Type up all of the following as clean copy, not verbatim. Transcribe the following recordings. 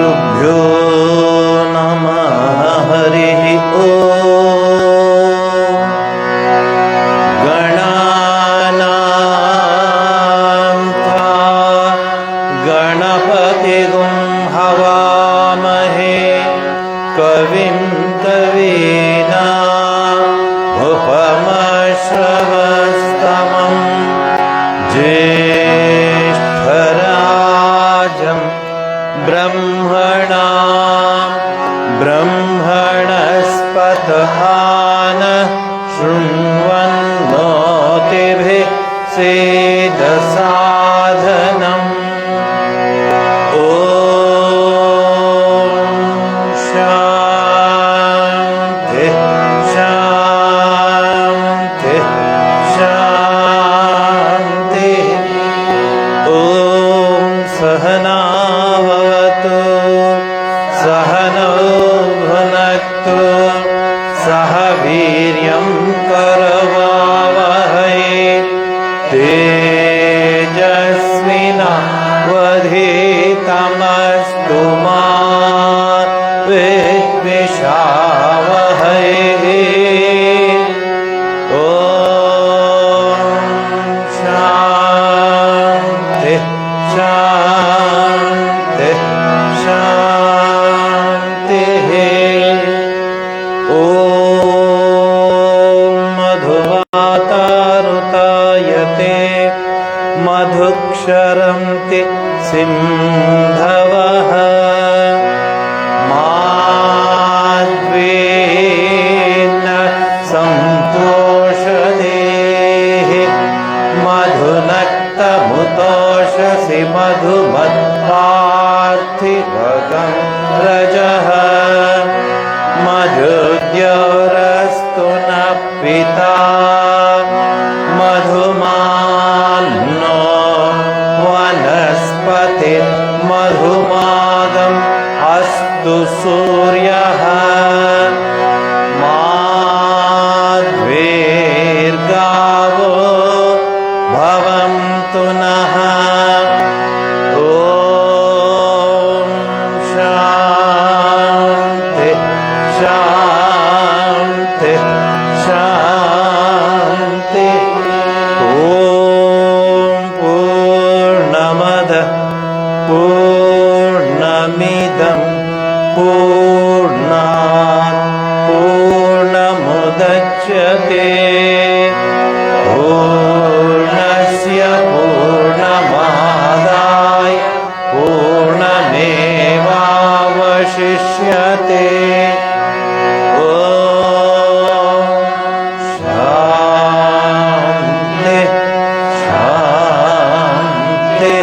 श्रीगुरुभ्यो नमः। हरिः ओम्। गणानां त्वा गणपतिगुं हवामहे कविं कवीनामुपमश्रवस्तमं ज्येष्ठराजं ब्रह्मणां ब्रह्मणस्पत आनः शृण्वन्नोतिभिः सेदसाधनम्। ॐ शान्ति शान्ति शान्तिः। ॐ सहनावतु सहनौ भुनक्तु सह वीर्यं करवावहै तेजस्विनावधीतमस्तु मा विद्विषावहै। ॐ शान्ति शान्ति शान्तिः। ॐ मधुवातारुतायते मधुक्षरन्ति सिन्धवः माद्वेन सम्पोषदेः मधुनक्तमुतोषसि मधुमत्पार्थिवगं रजः मधुद्योरस्तु नः पिता मधुमान्नो वनस्पतिः मधुमादम् अस्तु सूर्यः माध्वेर्गावो भवन्तु नः। ॐ शान्ति शान्ति शान्ति। ॐ पूर्णमदः पूर्णमिदं पूर्णात् पूर्णमुदच्यते पूर्णस्य पूर्णमादाय पूर्णमेवावशिष्यते। ॐ शान्ति शान्ति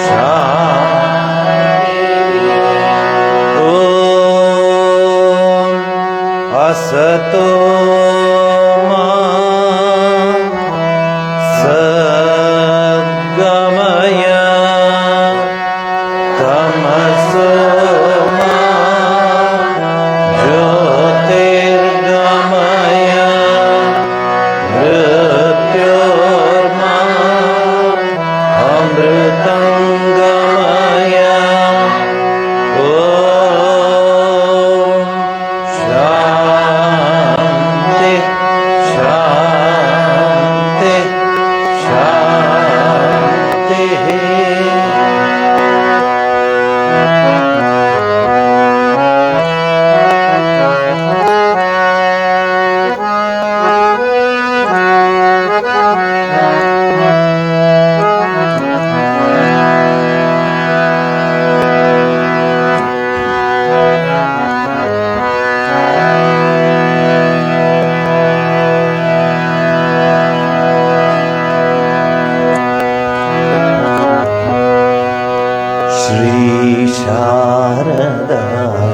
शान्तिः। ॐ असतो मा सद्गमय तमसो मा ज्योतिर्गमय मृत्योर्मा अमृतं गमय। ॐ शान्ति शान्ति शान्तिः। श्री शारदा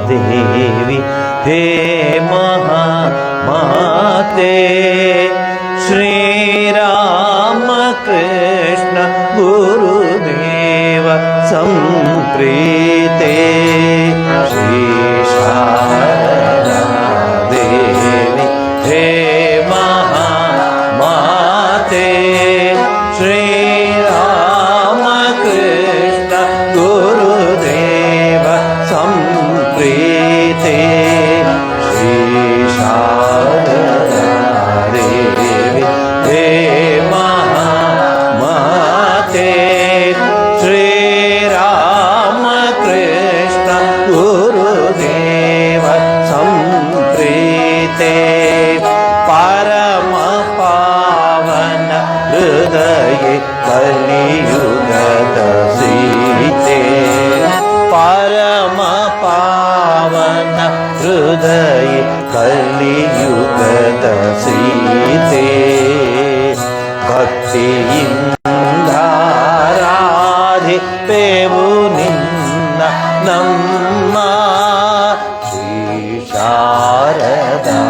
देवी हे महामाते श्रीरामकृष्ण गुरुदेव संप्रीते। श्री शारदा देवी हे महामाते श्रीरामकृष्ण गुरुदेव ಗುರುದೇವ ಸಂಪ್ರೀತೆ ಪರಮ ಪಾವನ ಹೃದಯ ಕಲಿಯುಗದ ಸೀತೆ ಪರಮ ಪಾವನ ಹೃದಯ ಕಲಿಯುಗದ ಸೀತೆ ಭಕ್ತಿಯಿಂದಾರಾಧಿಪೆವು ನಿನ್ನ ನಮ್ಮ ಶ್ರೀ ಶಾರದಾ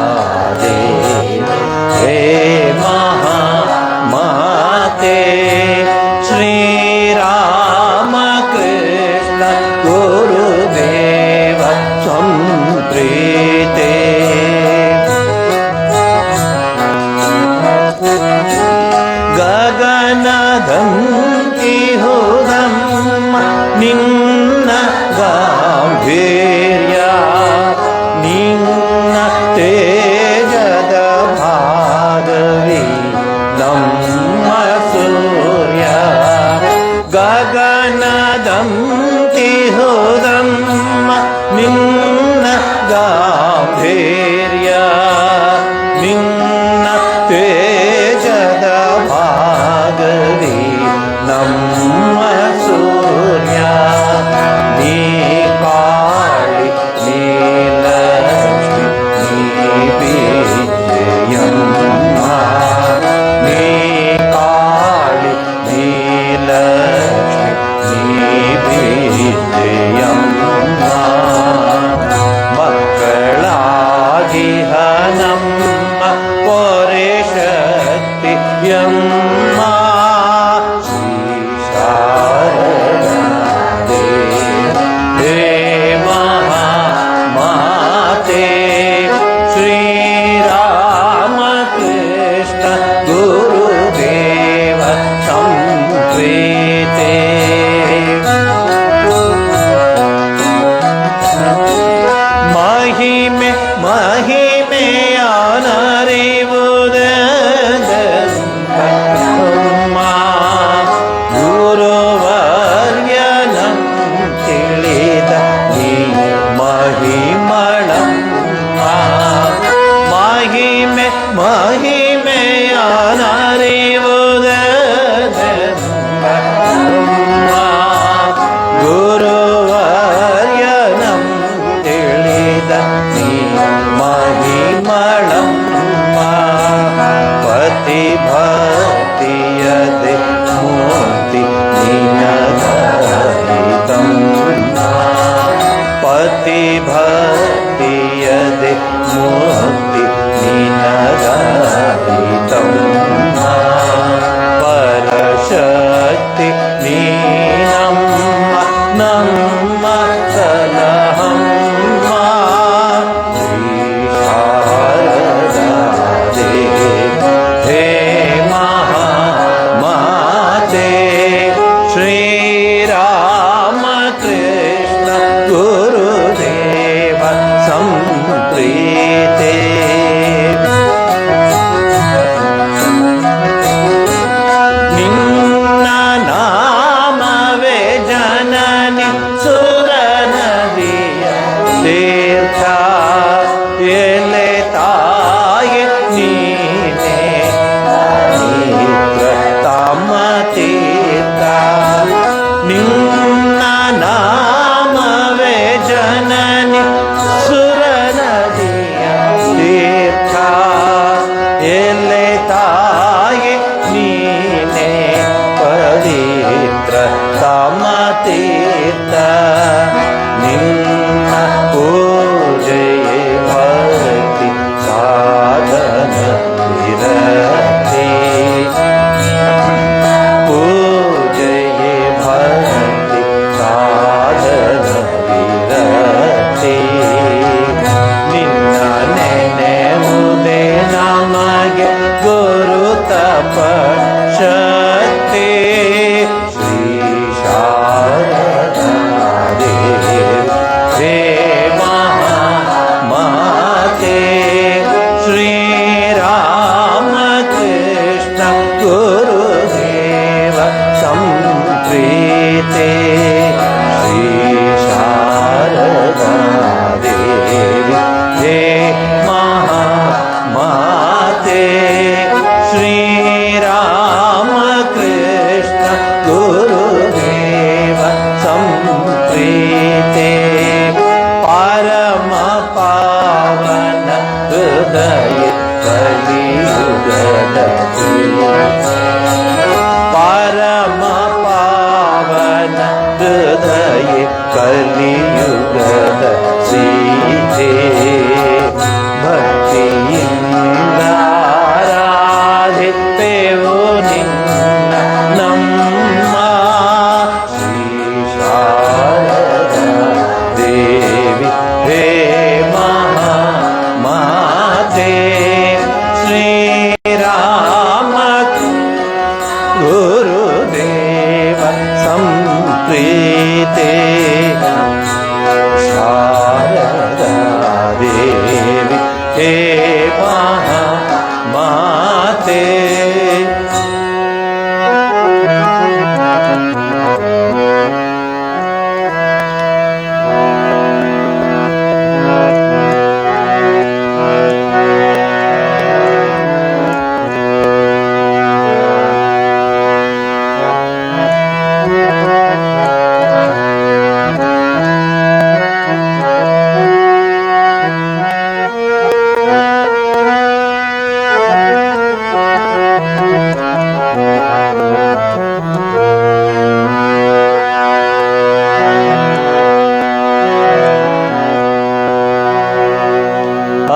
ದೇವಿ ಹೇ ಮಹಾ ಮಾತೆ ಶ್ರೀರಾಮ ಕೃಷ್ಣ ಗುರುದೇವ ಸಂಪ್ರೀತೆ ಗಗನದಂತಿ ಹೋದಮ್ಮ ನಿನ್ನ ಗಾಂಭೀರ್ಯ ನಿನ್ನ ತೇಜದ ಭಾಗವಿ ನಮ್ಮ ಸೂರ್ಯ ಗಗನದಂತಿ ಹೋದಮ್ಮ ನಿನ್ನ ಗಾಂಭೀರ್ಯ ನಿನ್ನ ತೇಜದ ಭಾಗವಿ ನಮ್ಮ ಸೂರ್ಯ ನೀ ಕಾಳಿ ನೀಲಕ್ಷ್ಮಿ ನೀ ವಿಜಯಮ್ಮ ನೀ ಕಾಳಿ ನೀಲಕ್ಷ್ಮಿ ನೀ ವಿಜಯಮ್ಮ ಮಕ್ಕಳಾಗಿಹ ನಮ್ಮ ಪೊರೆ ಶಕ್ತಿಯಮ್ಮ ಶ್ರೀ ಶಾರದಾ ದೇವಿ ಹೇ ಮಹಾ ಮಾತೆ ಶ್ರೀರಾಮ ಕೃಷ್ಣ ಗುರುದೇವ ಸಂಪ್ರೀತೆ ಮಹಿಮೆ ಮಹಿಮೆಯನರಿವುದಮ್ಮ ಗುರುವರ್ಯನಂ ತಿಳಿದ ನೀ ಮಹಿಮಳಮ್ಮ ಮಹಿಮೆ ಮಹಿಮೆಯನರಿವುದಮ್ಮ ಗುರುವರ್ಯನಂ ತಿಳಿದ ನೀ ಮಹಿಮಳಮ್ಮ ಪತಿ ಭಕ್ತಿಯದೆ ಮೂರ್ತಿ ನಿನಗರಿತಮ್ಮ ಪತಿ ಭಕ್ತಿಯದೆ ಮೂರ್ತಿ ನಿನಗರಿತಮ್ಮ ಪರಶಕ್ತಿ ನೀನಮ್ಮ ನಮ್ಮ ಸಲಹಮ್ಮ ಶ್ರೀ ಶಾರದಾ ದೇವಿ ಹೇ ಮಹಾ ಮಾತೆ ಶ್ರೀರಾಮ ಕೃಷ್ಣ ಗುರುದೇವ ಸಂಪ್ರೀತೆ ನಿನ್ನ ನಾಮವೇ ಜನನಿ ಸುರ ನದಿಯ ತೀರ್ಥ ಎಲೆ ತಾಯಿ ನೀನೆ ನೇತ್ರ ತಮ್ಮ ತೀರ್ಥ ನಿನ್ನ ನಾಮವೇ ಜನನಿ ಸುರ ನದಿಯ ತೀರ್ಥ ಎಲೆ ತಾಯಿ ನೀನೆ ಪವಿತ್ರ ತಮ ತೀರ್ಥ ನಿನ್ನ ಪೂಜೆಯೇ ಭಕ್ತಿ ಸಾಧನ ವಿರತಿ ಪೂಜೆಯೇ ಭಕ್ತಿ ಸಾಧನ ವಿರತಿ ನಿನ್ನ ನೆನೆವುದೇ ನಮಗೆ ಗುರು ತಪ ಶಕ್ತಿ ಶ್ರೀ ಶಾರದಾ ದೇವಿ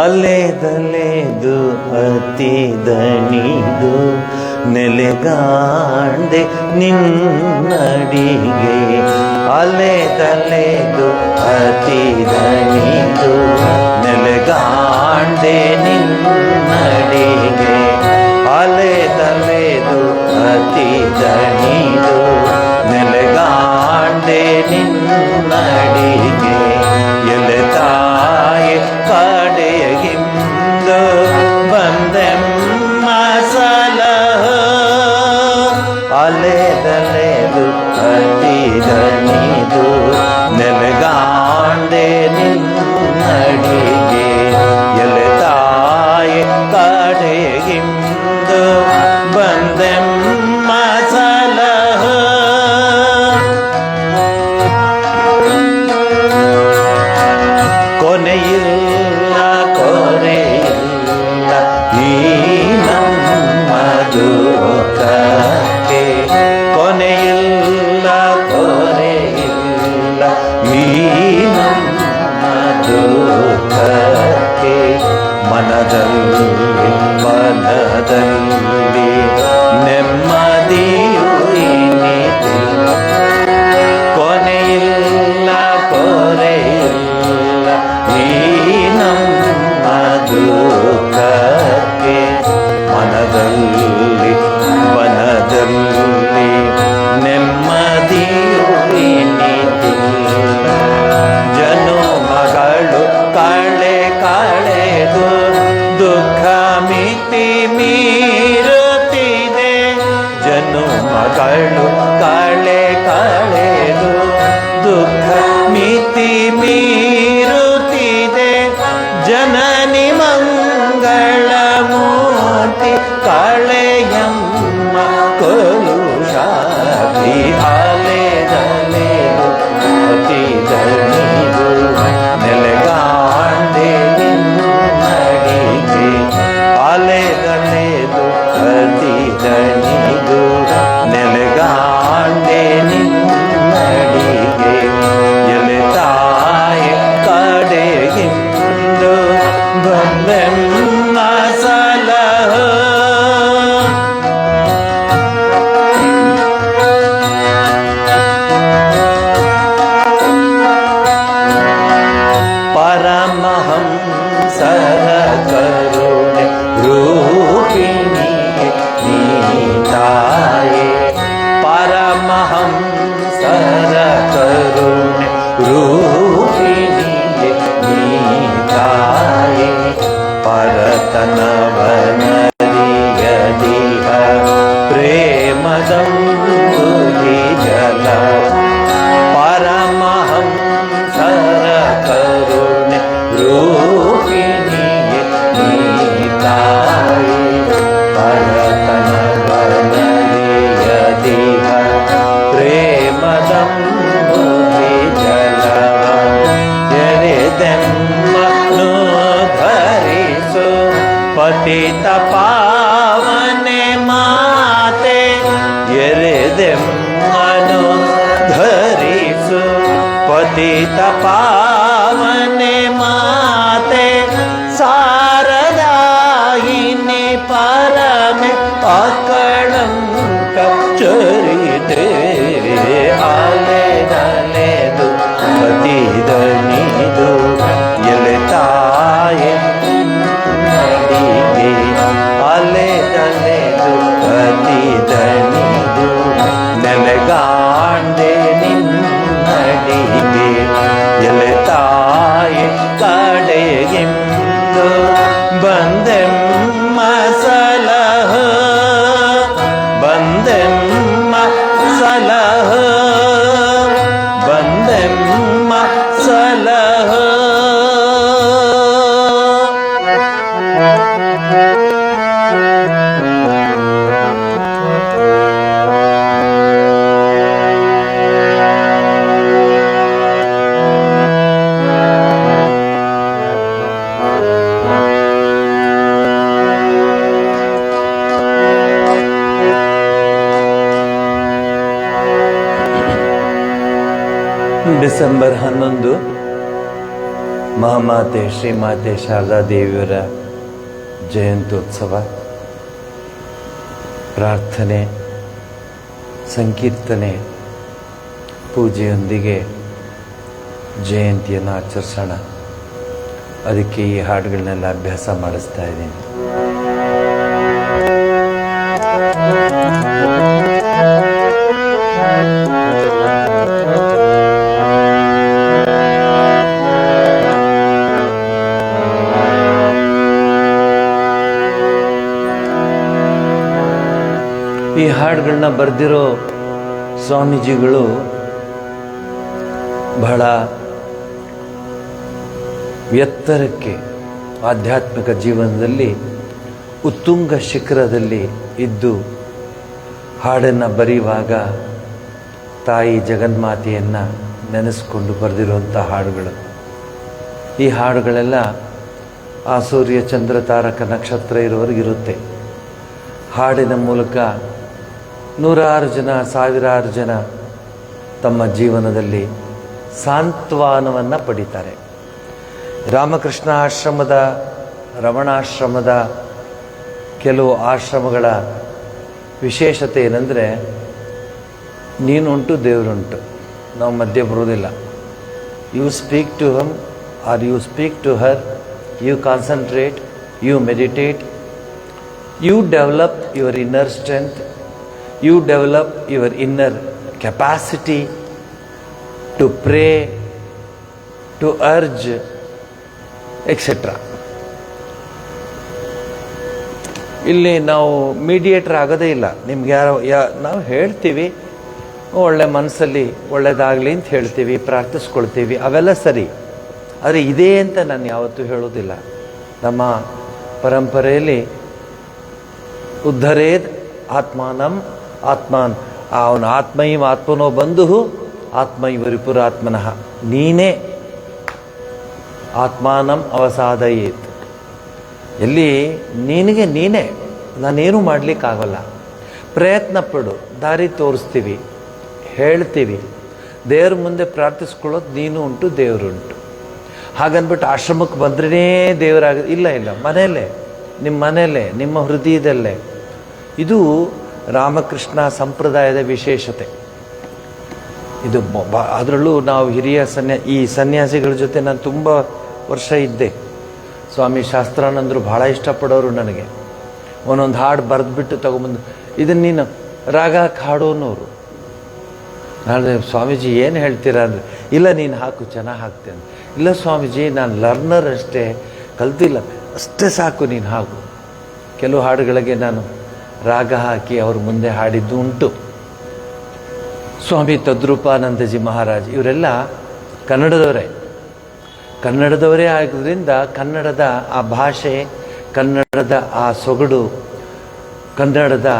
ಅಲೆದಲೆದು ಅತಿ ದಣಿದು ನೆಲೆಗಾಂಡೆ ನಿನ್ನಡಿಗೆ. ಅಲೆದಲೆದು ಅತಿ ದಣಿದು ನೆಲೆಗಾಂಡೆ ನಿನ್ನಡಿಗೆ. ಅಲೆದಲೆದು ಅತಿ ದಣಿದು ನೆಲೆಗಾಂಡೆ ನಿನ್ನಡಿಗೆ. ಎಲೆ ತಾಯಿ ಕಡೆಗಿಂದು ಬಂದೆಮ್ಮ ಸಲಹ. ಅಲೆದಲೆದು ಅತಿ ದಣಿದು ನೆಲೆಗಾಂಡೆ ನಿನ್ನಡಿಗೆ. ಎಲೆ ತಾಯಿ ಕಡೆಗಿಂದು ಬಂದೆಮ್ಮ ಸಲಹ. ಕೊನೆಯಿಲ್ಲ ಕೊರೆಯಿಲ್ಲ ಈ ನಮ್ಮ ದುಃಖಕ್ಕೆ. ಕೊನೆಯಿಲ್ಲ ಕೊರೆಯಿಲ್ಲ ಈ ನಮ್ಮ ದುಃಖಕ್ಕೆ. ಮನದಲ್ಲಿ ಮನದಲ್ಲಿ ನೆಮ್ಮದಿಯು ಇನ್ನಿತಿಲ್ಲ. ಕೊನೆಯಿಲ್ಲ ಕೊರೆಯಿಲ್ಲ ಈ ನಮ್ಮ ದುಃಖಕ್ಕೆ. ಮನದಲ್ಲಿ ವನದಲ್ಲಿ ನೆಮ್ಮದಿಯು ಇನ್ನಿತಿಲ್ಲ. ಜನುಮಗಳು ಕಳೆ ಕಳೆದು ದುಃಖ ಮಿತಿ ಮೀರುತ್ತಿದೆ. ಜನುಮಗಳು ಕಳೆ ಕಳೆದು ದುಃಖ ಮಿತಿ ಮೀರುತ್ತಿದೆ. ಜನನಿ ಮಂಗಳ ಮೂರ್ತಿ ಕಳೆಯಮ್ಮ ಕೊಲುಷಾದಿ. ಅಲೆದಲೆದು ಅತಿ ದಣಿದು ನೆಲೆಗಾಂಡೆ ನಿನ್ನಡಿಗೆ. ಅಲೆದಲೆದು ಅತಿ ದಣಿದು ನೆಲೆಗಾಂಡೆ ನಿನ್ನಡಿಗೆ. ಎಲೆ ತಾಯಿ ಕಡೆಗಿಂದು ಬಂದೆಮ್ಮ ಸಲಹ. ಪರಮಹಂಸರ ಕರುಣೆ ರೂಪಿಣಿಯೇ ನೀ ತಾಯೇ. ಪರಮಹಂಸರ ಕರುಣೆ ರೂಪಿಣಿಯೇ ನೀ ತಾಯೇ. ಪರತನವನರಿಯದಿಹ ಪ್ರೇಮದಂಬುಧಿ ಜಲ. ಪರಮಹಂಸರ ಕರುಣೆ ರೂಪಿಣಿಯೇ ನೀ ತಾಯೇ. ಪರತನವನರಿಯದಿಹ ಪ್ರೇಮದಂಬುಧಿ ಜಲ. ಎರೆದೆಮ್ಮನು ಧರಿಸು ಪತಿತ ಪಾವನೆ ಮಾತೆ. ಎರೆದೆಮ್ಮನು ಧರಿಸು ಪತಿತ ಪಾವನೆ ಮಾತೆ. ಸಾರದಾಯಿನಿ ಪರಮೆ ಅಕಳಂಕ ಚರಿತೆ. ಅಲೆದಲೆದು ಅತಿ ದಣಿದು ಎಲೆ ತಾಯಿ ನಡಿಗೆ. ಅಲೆದಲೆದು ಅತಿ ದಣಿದು ನೆಲೆಗಾಂಡೆ ನಿನ್ನಡಿಗೆ. ಎಲೆ ತಾಯಿ ಕಡೆಗಿಂದು ಬಂದೆಮ್ಮ ಸಲಹ. ಬಂದೆಮ್ಮ ಸಲಹ. ಬಂದೆಮ್ಮ ಸಲಹ. ಡಿಸೆಂಬರ್ 11 ಮಹಾಮಾತೆ ಶ್ರೀಮಾತೆ ಶಾರದಾ ದೇವಿಯವರ ಜಯಂತ್ಯೋತ್ಸವ ಪ್ರಾರ್ಥನೆ, ಸಂಕೀರ್ತನೆ, ಪೂಜೆಯೊಂದಿಗೆ ಜಯಂತಿಯನ್ನು ಆಚರಿಸೋಣ. ಅದಕ್ಕೆ ಈ ಹಾಡುಗಳನ್ನೆಲ್ಲ ಅಭ್ಯಾಸ ಮಾಡಿಸ್ತಾ ಇದ್ದೀನಿ. ಈ ಹಾಡುಗಳನ್ನ ಬರೆದಿರೋ ಸ್ವಾಮೀಜಿಗಳು ಬಹಳ ಎತ್ತರಕ್ಕೆ ಆಧ್ಯಾತ್ಮಿಕ ಜೀವನದಲ್ಲಿ ಉತ್ತುಂಗ ಶಿಖರದಲ್ಲಿ ಇದ್ದು ಹಾಡನ್ನು ಬರೆಯುವಾಗ ತಾಯಿ ಜಗನ್ಮಾತೆಯನ್ನು ನೆನೆಸ್ಕೊಂಡು ಬರೆದಿರುವಂಥ ಹಾಡುಗಳು. ಈ ಹಾಡುಗಳೆಲ್ಲ ಆ ಸೂರ್ಯ ಚಂದ್ರ ತಾರಕ ನಕ್ಷತ್ರ ಇರುವವರೆಗಿರುತ್ತೆ. ಹಾಡಿನ ಮೂಲಕ ನೂರಾರು ಜನ, ಸಾವಿರಾರು ಜನ ತಮ್ಮ ಜೀವನದಲ್ಲಿ ಸಾಂತ್ವನವನ್ನು ಪಡಿತಾರೆ. ರಾಮಕೃಷ್ಣ ಆಶ್ರಮದ, ರಮಣಾಶ್ರಮದ ಕೆಲವು ಆಶ್ರಮಗಳ ವಿಶೇಷತೆ ಏನಂದರೆ, ನೀನುಂಟು ದೇವರುಂಟು, ನಾವು ಮಧ್ಯೆ ಬರೋದಿಲ್ಲ. You speak to him or you speak to her, you concentrate, you meditate, you develop your inner strength, you develop your inner capacity to pray, to urge, etc. ಇಲ್ಲಿ ನಾವು ಮೀಡಿಯೇಟರ್ ಆಗೋದೇ ಇಲ್ಲ. ನಿಮ್ಗೆ ನಾವು ಹೇಳ್ತೀವಿ, ಒಳ್ಳೆ ಮನಸ್ಸಲ್ಲಿ ಒಳ್ಳೇದಾಗಲಿ ಅಂತ ಹೇಳ್ತೀವಿ, ಪ್ರಾರ್ಥಿಸ್ಕೊಳ್ತೀವಿ, ಅವೆಲ್ಲ ಸರಿ. ಆದರೆ ಇದೇ ಅಂತ ನಾನು ಯಾವತ್ತೂ ಹೇಳೋದಿಲ್ಲ. ನಮ್ಮ ಪರಂಪರೆಯಲ್ಲಿ ಉದ್ಧರೇದ್ ಆತ್ಮಾನಂ ಆತ್ಮಾನ್, ಅವನ ಆತ್ಮೈವ ಆತ್ಮನೋ ಬಂಧು ಆತ್ಮೈವ ರಿಪುರಾತ್ಮನಃ, ನೀನೇ ಆತ್ಮಾನಂ ಅವಸಾದಯೇತ್. ಎಲ್ಲಿ ನಿನಗೆ ನೀನೇ, ನಾನೇನು ಮಾಡಲಿಕ್ಕಾಗಲ್ಲ. ಪ್ರಯತ್ನ ಪಡು, ದಾರಿ ತೋರಿಸ್ತೀವಿ, ಹೇಳ್ತೀವಿ, ದೇವ್ರ ಮುಂದೆ ಪ್ರಾರ್ಥಿಸ್ಕೊಳ್ಳೋದು ನೀನು ಉಂಟು ದೇವರುಂಟು. ಹಾಗನ್ಬಿಟ್ಟು ಆಶ್ರಮಕ್ಕೆ ಬಂದ್ರೇ ದೇವರಾಗ ಇಲ್ಲ, ಮನೆಯಲ್ಲೇ, ನಿಮ್ಮ ಮನೆಯಲ್ಲೇ, ನಿಮ್ಮ ಹೃದಯದಲ್ಲೇ. ಇದು ರಾಮಕೃಷ್ಣ ಸಂಪ್ರದಾಯದ ವಿಶೇಷತೆ. ಇದು ಅದರಲ್ಲೂ ನಾವು ಹಿರಿಯ ಈ ಸನ್ಯಾಸಿಗಳ ಜೊತೆ ನಾನು ತುಂಬ ವರ್ಷ ಇದ್ದೆ. ಸ್ವಾಮಿ ಶಾಸ್ತ್ರಾನಂದರು ಭಾಳ ಇಷ್ಟಪಡೋರು ನನಗೆ. ಒಂದೊಂದು ಹಾಡು ಬರೆದ್ಬಿಟ್ಟು ತಗೊಂಬಂದು, ಇದನ್ನು ನೀನು ರಾಗಕ್ಕೆ ಹಾಡೋನವರು. ನಾನು ಸ್ವಾಮೀಜಿ ಏನು ಹೇಳ್ತೀರಾ ಅಂದರೆ, ಇಲ್ಲ ನೀನು ಹಾಕು, ಚೆನ್ನಾಗಿ ಹಾಕ್ತೇನೆ. ಇಲ್ಲ ಸ್ವಾಮೀಜಿ, ನಾನು ಲರ್ನರ್ ಅಷ್ಟೇ, ಕಲ್ತಿಲ್ಲ, ಅಷ್ಟೇ ಸಾಕು ನೀನು ಹಾಕು. ಕೆಲವು ಹಾಡುಗಳಿಗೆ ನಾನು ರಾಗ ಹಾಕಿ ಅವ್ರ ಮುಂದೆ ಹಾಡಿದ್ದು ಉಂಟು. ಸ್ವಾಮಿ ತದ್ರೂಪಾನಂದಜಿ ಮಹಾರಾಜ್ ಇವರೆಲ್ಲ ಕನ್ನಡದವರೇ ಆಗೋದ್ರಿಂದ ಕನ್ನಡದ ಆ ಭಾಷೆ, ಕನ್ನಡದ ಆ ಸೊಗಡು, ಕನ್ನಡದ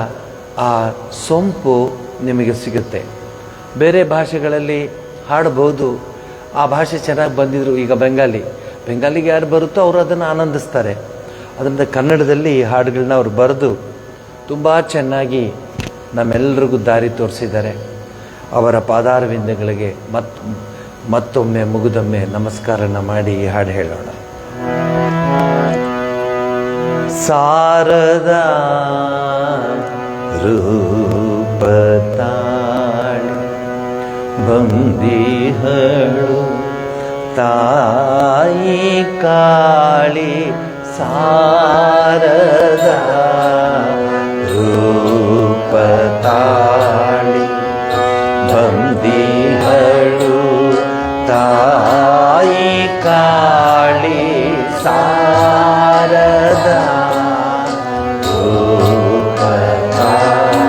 ಆ ಸೊಂಪು ನಿಮಗೆ ಸಿಗುತ್ತೆ. ಬೇರೆ ಭಾಷೆಗಳಲ್ಲಿ ಹಾಡಬಹುದು, ಆ ಭಾಷೆ ಚೆನ್ನಾಗಿ ಬಂದಿದ್ರು. ಈಗ ಬೆಂಗಾಲಿಗೆ ಯಾರು ಬರುತ್ತೋ ಅವರು ಅದನ್ನು ಆನಂದಿಸ್ತಾರೆ. ಅದರಿಂದ ಕನ್ನಡದಲ್ಲಿ ಈ ಹಾಡುಗಳನ್ನ ಅವರು ಬರೆದು ತುಂಬ ಚೆನ್ನಾಗಿ ನಮ್ಮೆಲ್ಲರಿಗೂ ದಾರಿ ತೋರಿಸಿದ್ದಾರೆ. ಅವರ ಪಾದಾರವಿಂದಗಳಿಗೆ ಮತ್ತೊಮ್ಮೆ ಮುಗಿದೊಮ್ಮೆ ನಮಸ್ಕಾರನ ಮಾಡಿ ಈ ಹಾಡು ಹೇಳೋಣ. ಸಾರದ ರೂಪತಾಳಿ ಬಂದಿಹಳು ತಾಯಿ ಕಾಳಿ, ಸಾರದ ರೂಪತಾಳಿ ಬಂದಿಹಳು ತಾಯಿ ಕಾಳಿ, ಸಾರದ ರೂಪತಾಳಿ.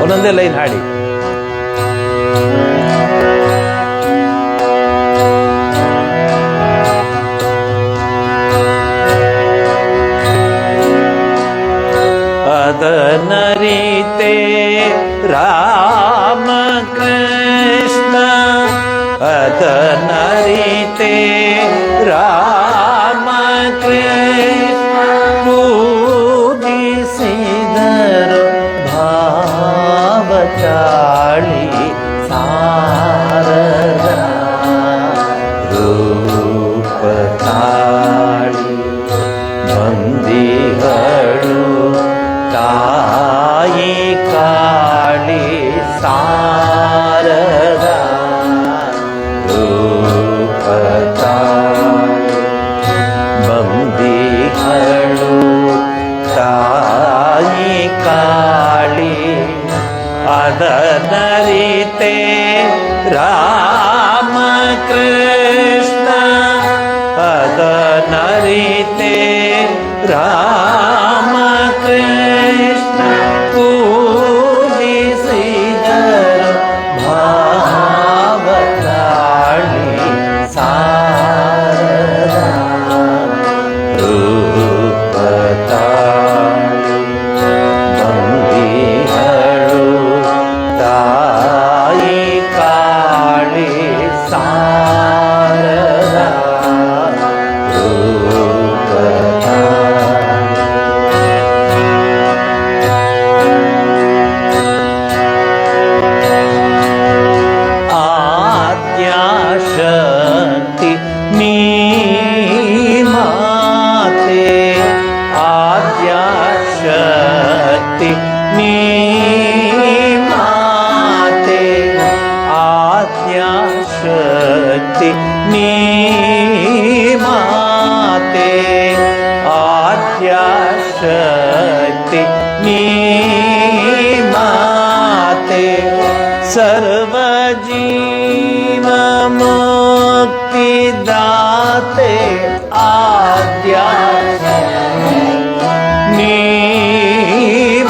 ಒಂದೊಂದೇ ಲೈನ್ ಹಾಡಿ. ಅದನರಿತೆ ರಾಮ ಕೃಷ್ಣ, ಅದನರಿತೆ ರಾಮ ಕೃಷ್ಣ, ಪೂಜಿಸಿದರು ಭಾವತಾಳಿ, ಸಾರದ ರೂಪತಾಳಿ ಬಂದಿಹಳು ತಾಯಿ ಕಾಳಿ ಅದನರಿತೆ ರಾಮ ಕೃಷ್ಣ ಅದನರಿತೆ ರಾಮ ಕೃಷ್ಣ ಪೂಜಿಸಿದರು ಭಾವತಾಳಿ ಸಾರದ ರೂಪತಾಳಿ ಬಂದಿಹಳು ತಾಯಿ ಕಾಳಿ ಸಾರದ ಆದ್ಯಾಶಕ್ತಿ ನೀ ಮಾತೆ ಆದ್ಯಾಶಕ್ತಿ ನೀ ಮಾತೆ ಆದ್ಯಾಶಕ್ತಿ ನೀ ಮಾತೆ ಆದ್ಯಾಶಕ್ತಿ ನೀ ಮಾತೆ ಸರ್ವಜೀವ ಮುಕ್ತಿದಾತೆ ಆದ್ಯಾಶಕ್ತಿ ನೀ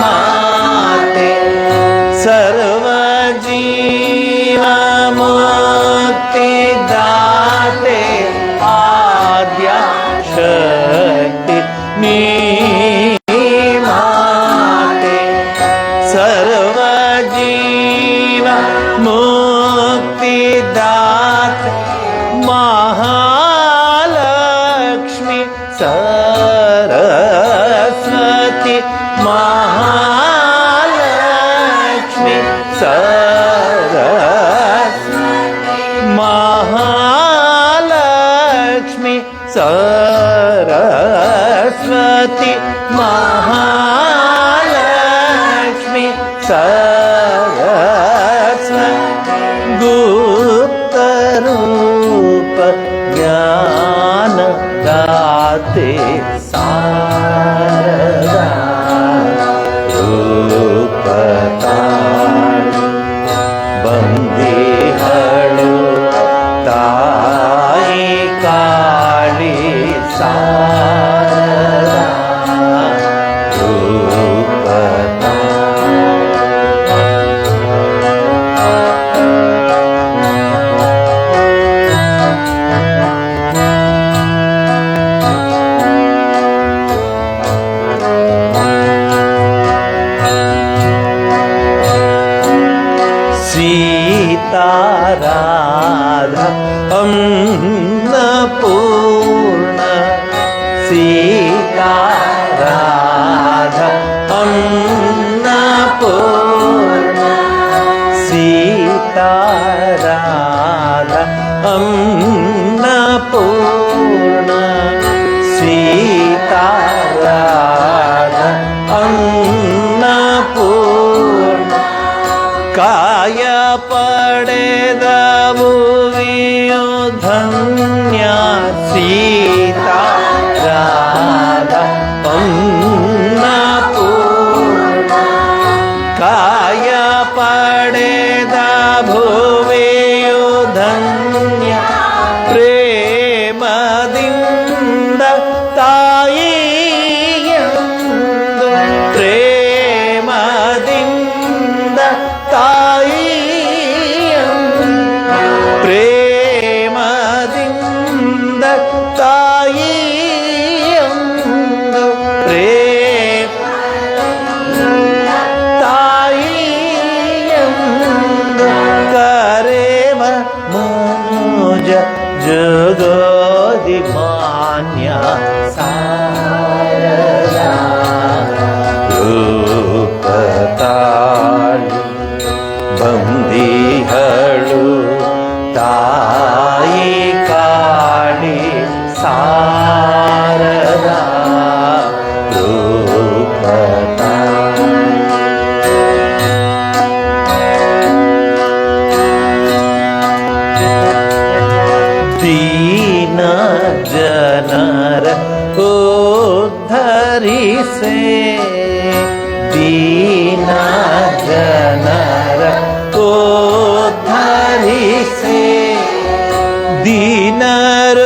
ಮಾತೆ ಸರ್ವಜೀವ ಮುಕ್ತಿದಾತೆ ಆದ್ಯಾಶಕ್ತಿ ನೀ ಮಾತೆ ಸರ್ವಜೀವ ಮುಕ್ತಿದಾತೆ ಮಹಾಲಕ್ಷ್ಮಿ ಸರಸ್ವತಿ ಮಹಾಲಕ್ಷ್ಮಿ ಸರಸ್ವತಿ ಮಹಾಲಕ್ಷ್ಮಿ ಸರಸ್ವತಿ ಮಹಾಲಕ್ಷ್ಮಿ ಸರಸ್ವತಿ ಗುಪ್ತ ರೂಪ ಜ್ಞಾನ ದಾತೆ ಸಾರದ ರೂಪತಾಳಿ ಬಂದಿಹಳು ತಾಯಿ ಕಾಳಿ ಸಾರದ सीताराधा अन्नपूर्ण सीताराधा अन्नपूर्ण सीताराधा अन्नपूर्ण सीताराधा अन्नपूर्ण ಕಾಯ ಪಡೆದ ಭುವಿಯು ಧನ್ಯ ಸೀತಾರಾಧ ಅನ್ನಪೂರ್ಣ ಕಾಯ ಪಡೆದ ಭುವಿಯು ಧನ್ಯ ಪ್ರೇಮದಿಂದ ತಾಯಿಯಂದು ಪ್ರೇಮದಿಂದ ಪ್ರೇಮದಿಂದ ತಾಯಿಯಂದು ತಾಯಿಯಂದು ಕರೇವ ಮನೋಜ ಜಗೋದಿ ಮಾನ್ಯ ಸಾರದ ರೂಪತಾಳಿ ಬಂದಿಹಳು ತಾಯಿ ಕಾಳಿ ಸಾರದ ರೂಪತಾಳಿ ಉದ್ಧರಿಸೆ ದೀನ ಜನರ ಉದ್ಧರಿಸೆ ದೀನರೂಪ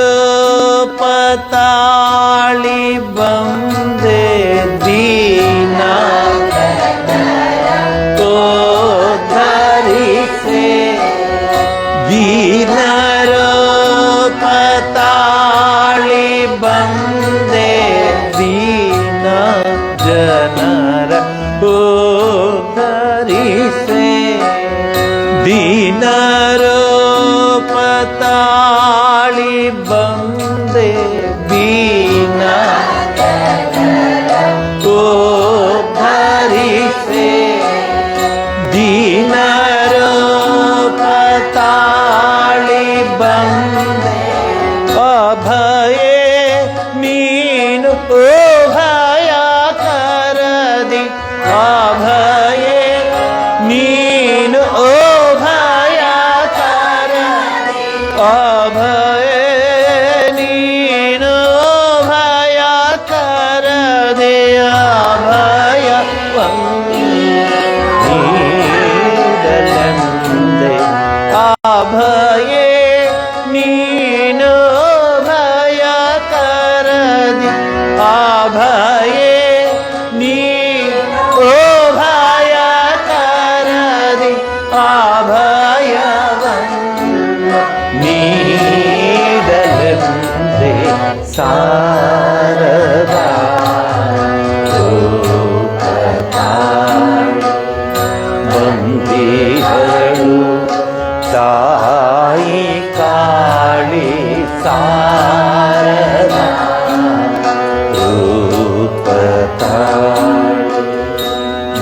ತಾಳಿ ಬಂದೆ ದೀನ ಉದ್ಧರಿಸೆ ದೀನರೂಪ ತಾಳಿ ಬಂದೆ ದೀನ ಜನರ ಉದ್ಧರಿಸೆ ದೀನರೂಪ ತಾಳಿ ಬಂದೆ ದೀನ ಉದ್ಧರಿಸೆ ದೀನರೂಪ ತಾಳಿ ಬಂದೆ ಅಭಯೇ ನೀನು ಭಯ ಕರದಿ ಅಭಯೇ ನೀನು ಭಯ ಕರದಿ ಅಭಯೇ ನೀನು ಭಯ ಕರದೆ ಅಭಯ ನೀಡಲೆಂದೆ ಅಭಯೇ ನೀನು ಭಯ ಕರದಿ ಅಭಯೇ ನೀನು ಭಯ ಕರದಿ ಅಭಯವನ್ನು ನೀಡಲೆಂದೆ ಸಾರದ ಬಂದಿಹಳು ತಾಯಿ ಕಾಳಿ ಸಾರದ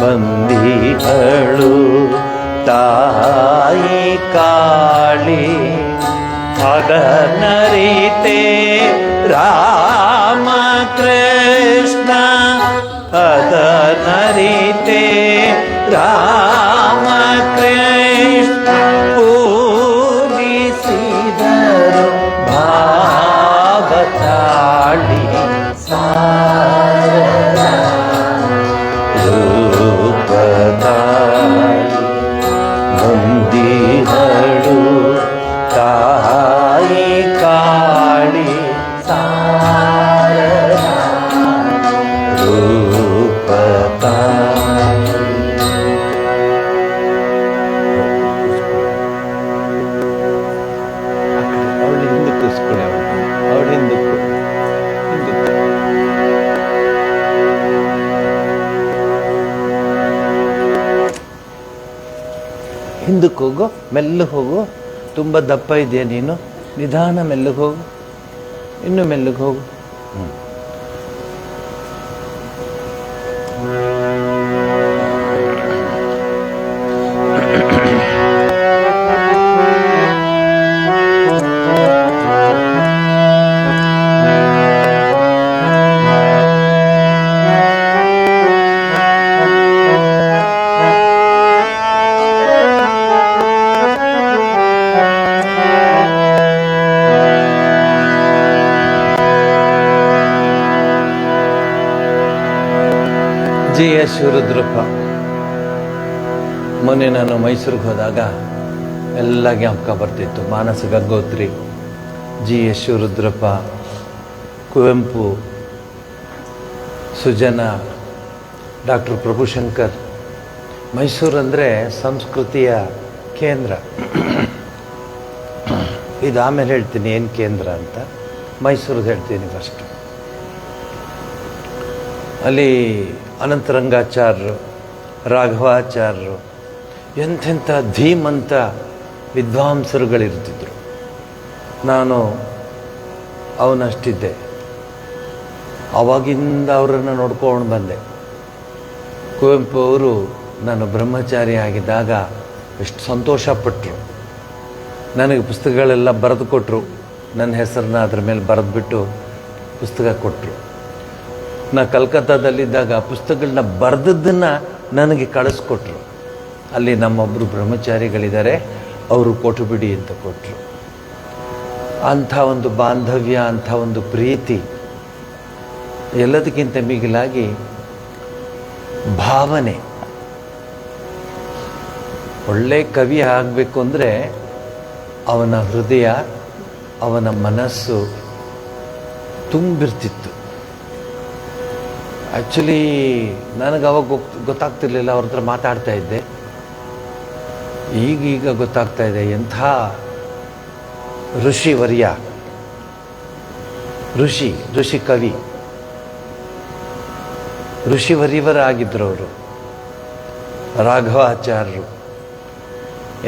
ಬಂದಿಹಳು ತಾಯಿ ಕಾಳಿ ಅದನರಿತೆ ರಾಮ ಕೃಷ್ಣ ಅದನರಿತೆ ರಾಮ ಕೃಷ್ಣ ಪೂಜಿಸಿದರು ಭಾವತಾಳಿ ಸಾರದ ರೂಪತಾಳಿ ಬಂದಿಹಳು ತಾಯಿ ಕಾಳಿ ಸಾರದ ರೂಪತಾಳಿ. ಅವಳು ಹಿಂದಕ್ಕೆ ಕೂರಿಸ್ಕೊಳ್ಳಿ ಅವಳು ಹಿಂದಕ್ಕೆ ಹಿಂದಕ್ಕೆ ಹೋಗು, ಮೆಲ್ಲಗೆ ಹೋಗು. ತುಂಬ ದಪ್ಪ ಇದೆಯಾ ನೀನು? ನಿಧಾನ ಮೆಲ್ಲಗೆ ಹೋಗು, ಇನ್ನು ಮೆಲ್ಲಗೆ ಹೋಗು. G S Shivarudrappa. ಮೊನ್ನೆ ನಾನು ಮೈಸೂರಿಗೆ ಹೋದಾಗ ಎಲ್ಲ ಜ್ಞಾಪಕ ಬರ್ತಿತ್ತು. Manasa Gangotri, G S Shivarudrappa, Kuvempu, Sujana, doctor Prabhushankar. Mysuru ಅಂದರೆ ಸಂಸ್ಕೃತಿಯ ಕೇಂದ್ರ. ಇದು ಆಮೇಲೆ ಹೇಳ್ತೀನಿ ಏನು ಕೇಂದ್ರ ಅಂತ. ಮೈಸೂರಿಗೆ ಹೇಳ್ತೀನಿ ಫಸ್ಟು. ಅಲ್ಲಿ ಅನಂತರಂಗಾಚಾರ್ಯರು, ರಾಘವಾಚಾರ್ಯರು, ಎಂಥೆಂಥ ಧೀಮಂತ ವಿದ್ವಾಂಸರುಗಳಿರ್ತಿದ್ರು. ನಾನು ಅವನಷ್ಟಿದ್ದೆ. ಆವಾಗಿಂದ ಅವರನ್ನು ನೋಡ್ಕೊಂಡು ಬಂದೆ. ಕುವೆಂಪು ಅವರು ನಾನು ಬ್ರಹ್ಮಚಾರಿ ಆಗಿದ್ದಾಗ ಎಷ್ಟು ಸಂತೋಷಪಟ್ಟರು. ನನಗೆ ಪುಸ್ತಕಗಳೆಲ್ಲ ಬರೆದು ಕೊಟ್ಟರು. ನನ್ನ ಹೆಸರನ್ನ ಅದ್ರ ಮೇಲೆ ಬರೆದ್ಬಿಟ್ಟು ಪುಸ್ತಕ ಕೊಟ್ಟರು. ನಾ ಕಲ್ಕತ್ತಾದಲ್ಲಿದ್ದಾಗ ಪುಸ್ತಕಗಳನ್ನ ಬರೆದದ್ದನ್ನು ನನಗೆ ಕಳಿಸ್ಕೊಟ್ರು. ಅಲ್ಲಿ ನಮ್ಮೊಬ್ಬರು ಬ್ರಹ್ಮಚಾರಿಗಳಿದ್ದಾರೆ, ಅವರು ಕೊಟ್ಟುಬಿಡಿ ಅಂತ ಕೊಟ್ಟರು. ಅಂಥ ಒಂದು ಬಾಂಧವ್ಯ, ಅಂಥ ಒಂದು ಪ್ರೀತಿ ಎಲ್ಲದಕ್ಕಿಂತ ಮಿಗಿಲಾಗಿ ಭಾವನೆ. ಒಳ್ಳೆ ಕವಿ ಆಗಬೇಕು ಅಂದರೆ ಅವನ ಹೃದಯ, ಅವನ ಮನಸ್ಸು ತುಂಬಿರ್ತಿತ್ತು. ಆ್ಯಕ್ಚುಲಿ ನನಗೆ ಅವಾಗ ಗೊತ್ತಾಗ್ತಿರ್ಲಿಲ್ಲ, ಅವ್ರ ಹತ್ರ ಮಾತಾಡ್ತಾ ಇದ್ದೆ. ಈಗೀಗ ಗೊತ್ತಾಗ್ತಾ ಇದೆ ಎಂಥ ಋಷಿವರ್ಯ, ಋಷಿ ಕವಿ, ಋಷಿವರ್ಯವರಾಗಿದ್ದರು ಅವರು. ರಾಘವಾಚಾರ್ಯರು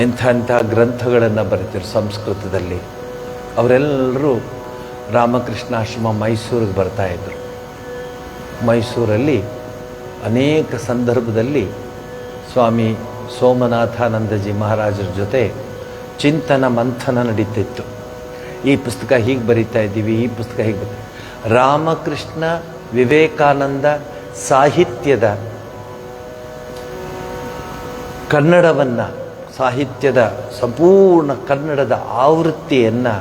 ಎಂಥ ಗ್ರಂಥಗಳನ್ನು ಬರೀತಿರು ಸಂಸ್ಕೃತದಲ್ಲಿ. ಅವರೆಲ್ಲರೂ ರಾಮಕೃಷ್ಣಾಶ್ರಮ ಮೈಸೂರಿಗೆ ಬರ್ತಾಯಿದ್ರು. ಮೈಸೂರಲ್ಲಿ ಅನೇಕ ಸಂದರ್ಭದಲ್ಲಿ ಸ್ವಾಮಿ ಸೋಮನಾಥಾನಂದಜಿ ಮಹಾರಾಜರ ಜೊತೆ ಚಿಂತನ ಮಂಥನ ನಡೀತಿತ್ತು. ಈ ಪುಸ್ತಕ ಹೀಗೆ ಬರೀತಾ ಇದ್ದೀವಿ, ಈ ಪುಸ್ತಕ ಹೀಗೆ ರಾಮಕೃಷ್ಣ ವಿವೇಕಾನಂದ ಸಾಹಿತ್ಯದ ಕನ್ನಡವನ್ನು, ಸಾಹಿತ್ಯದ ಸಂಪೂರ್ಣ ಕನ್ನಡದ ಆವೃತ್ತಿಯನ್ನು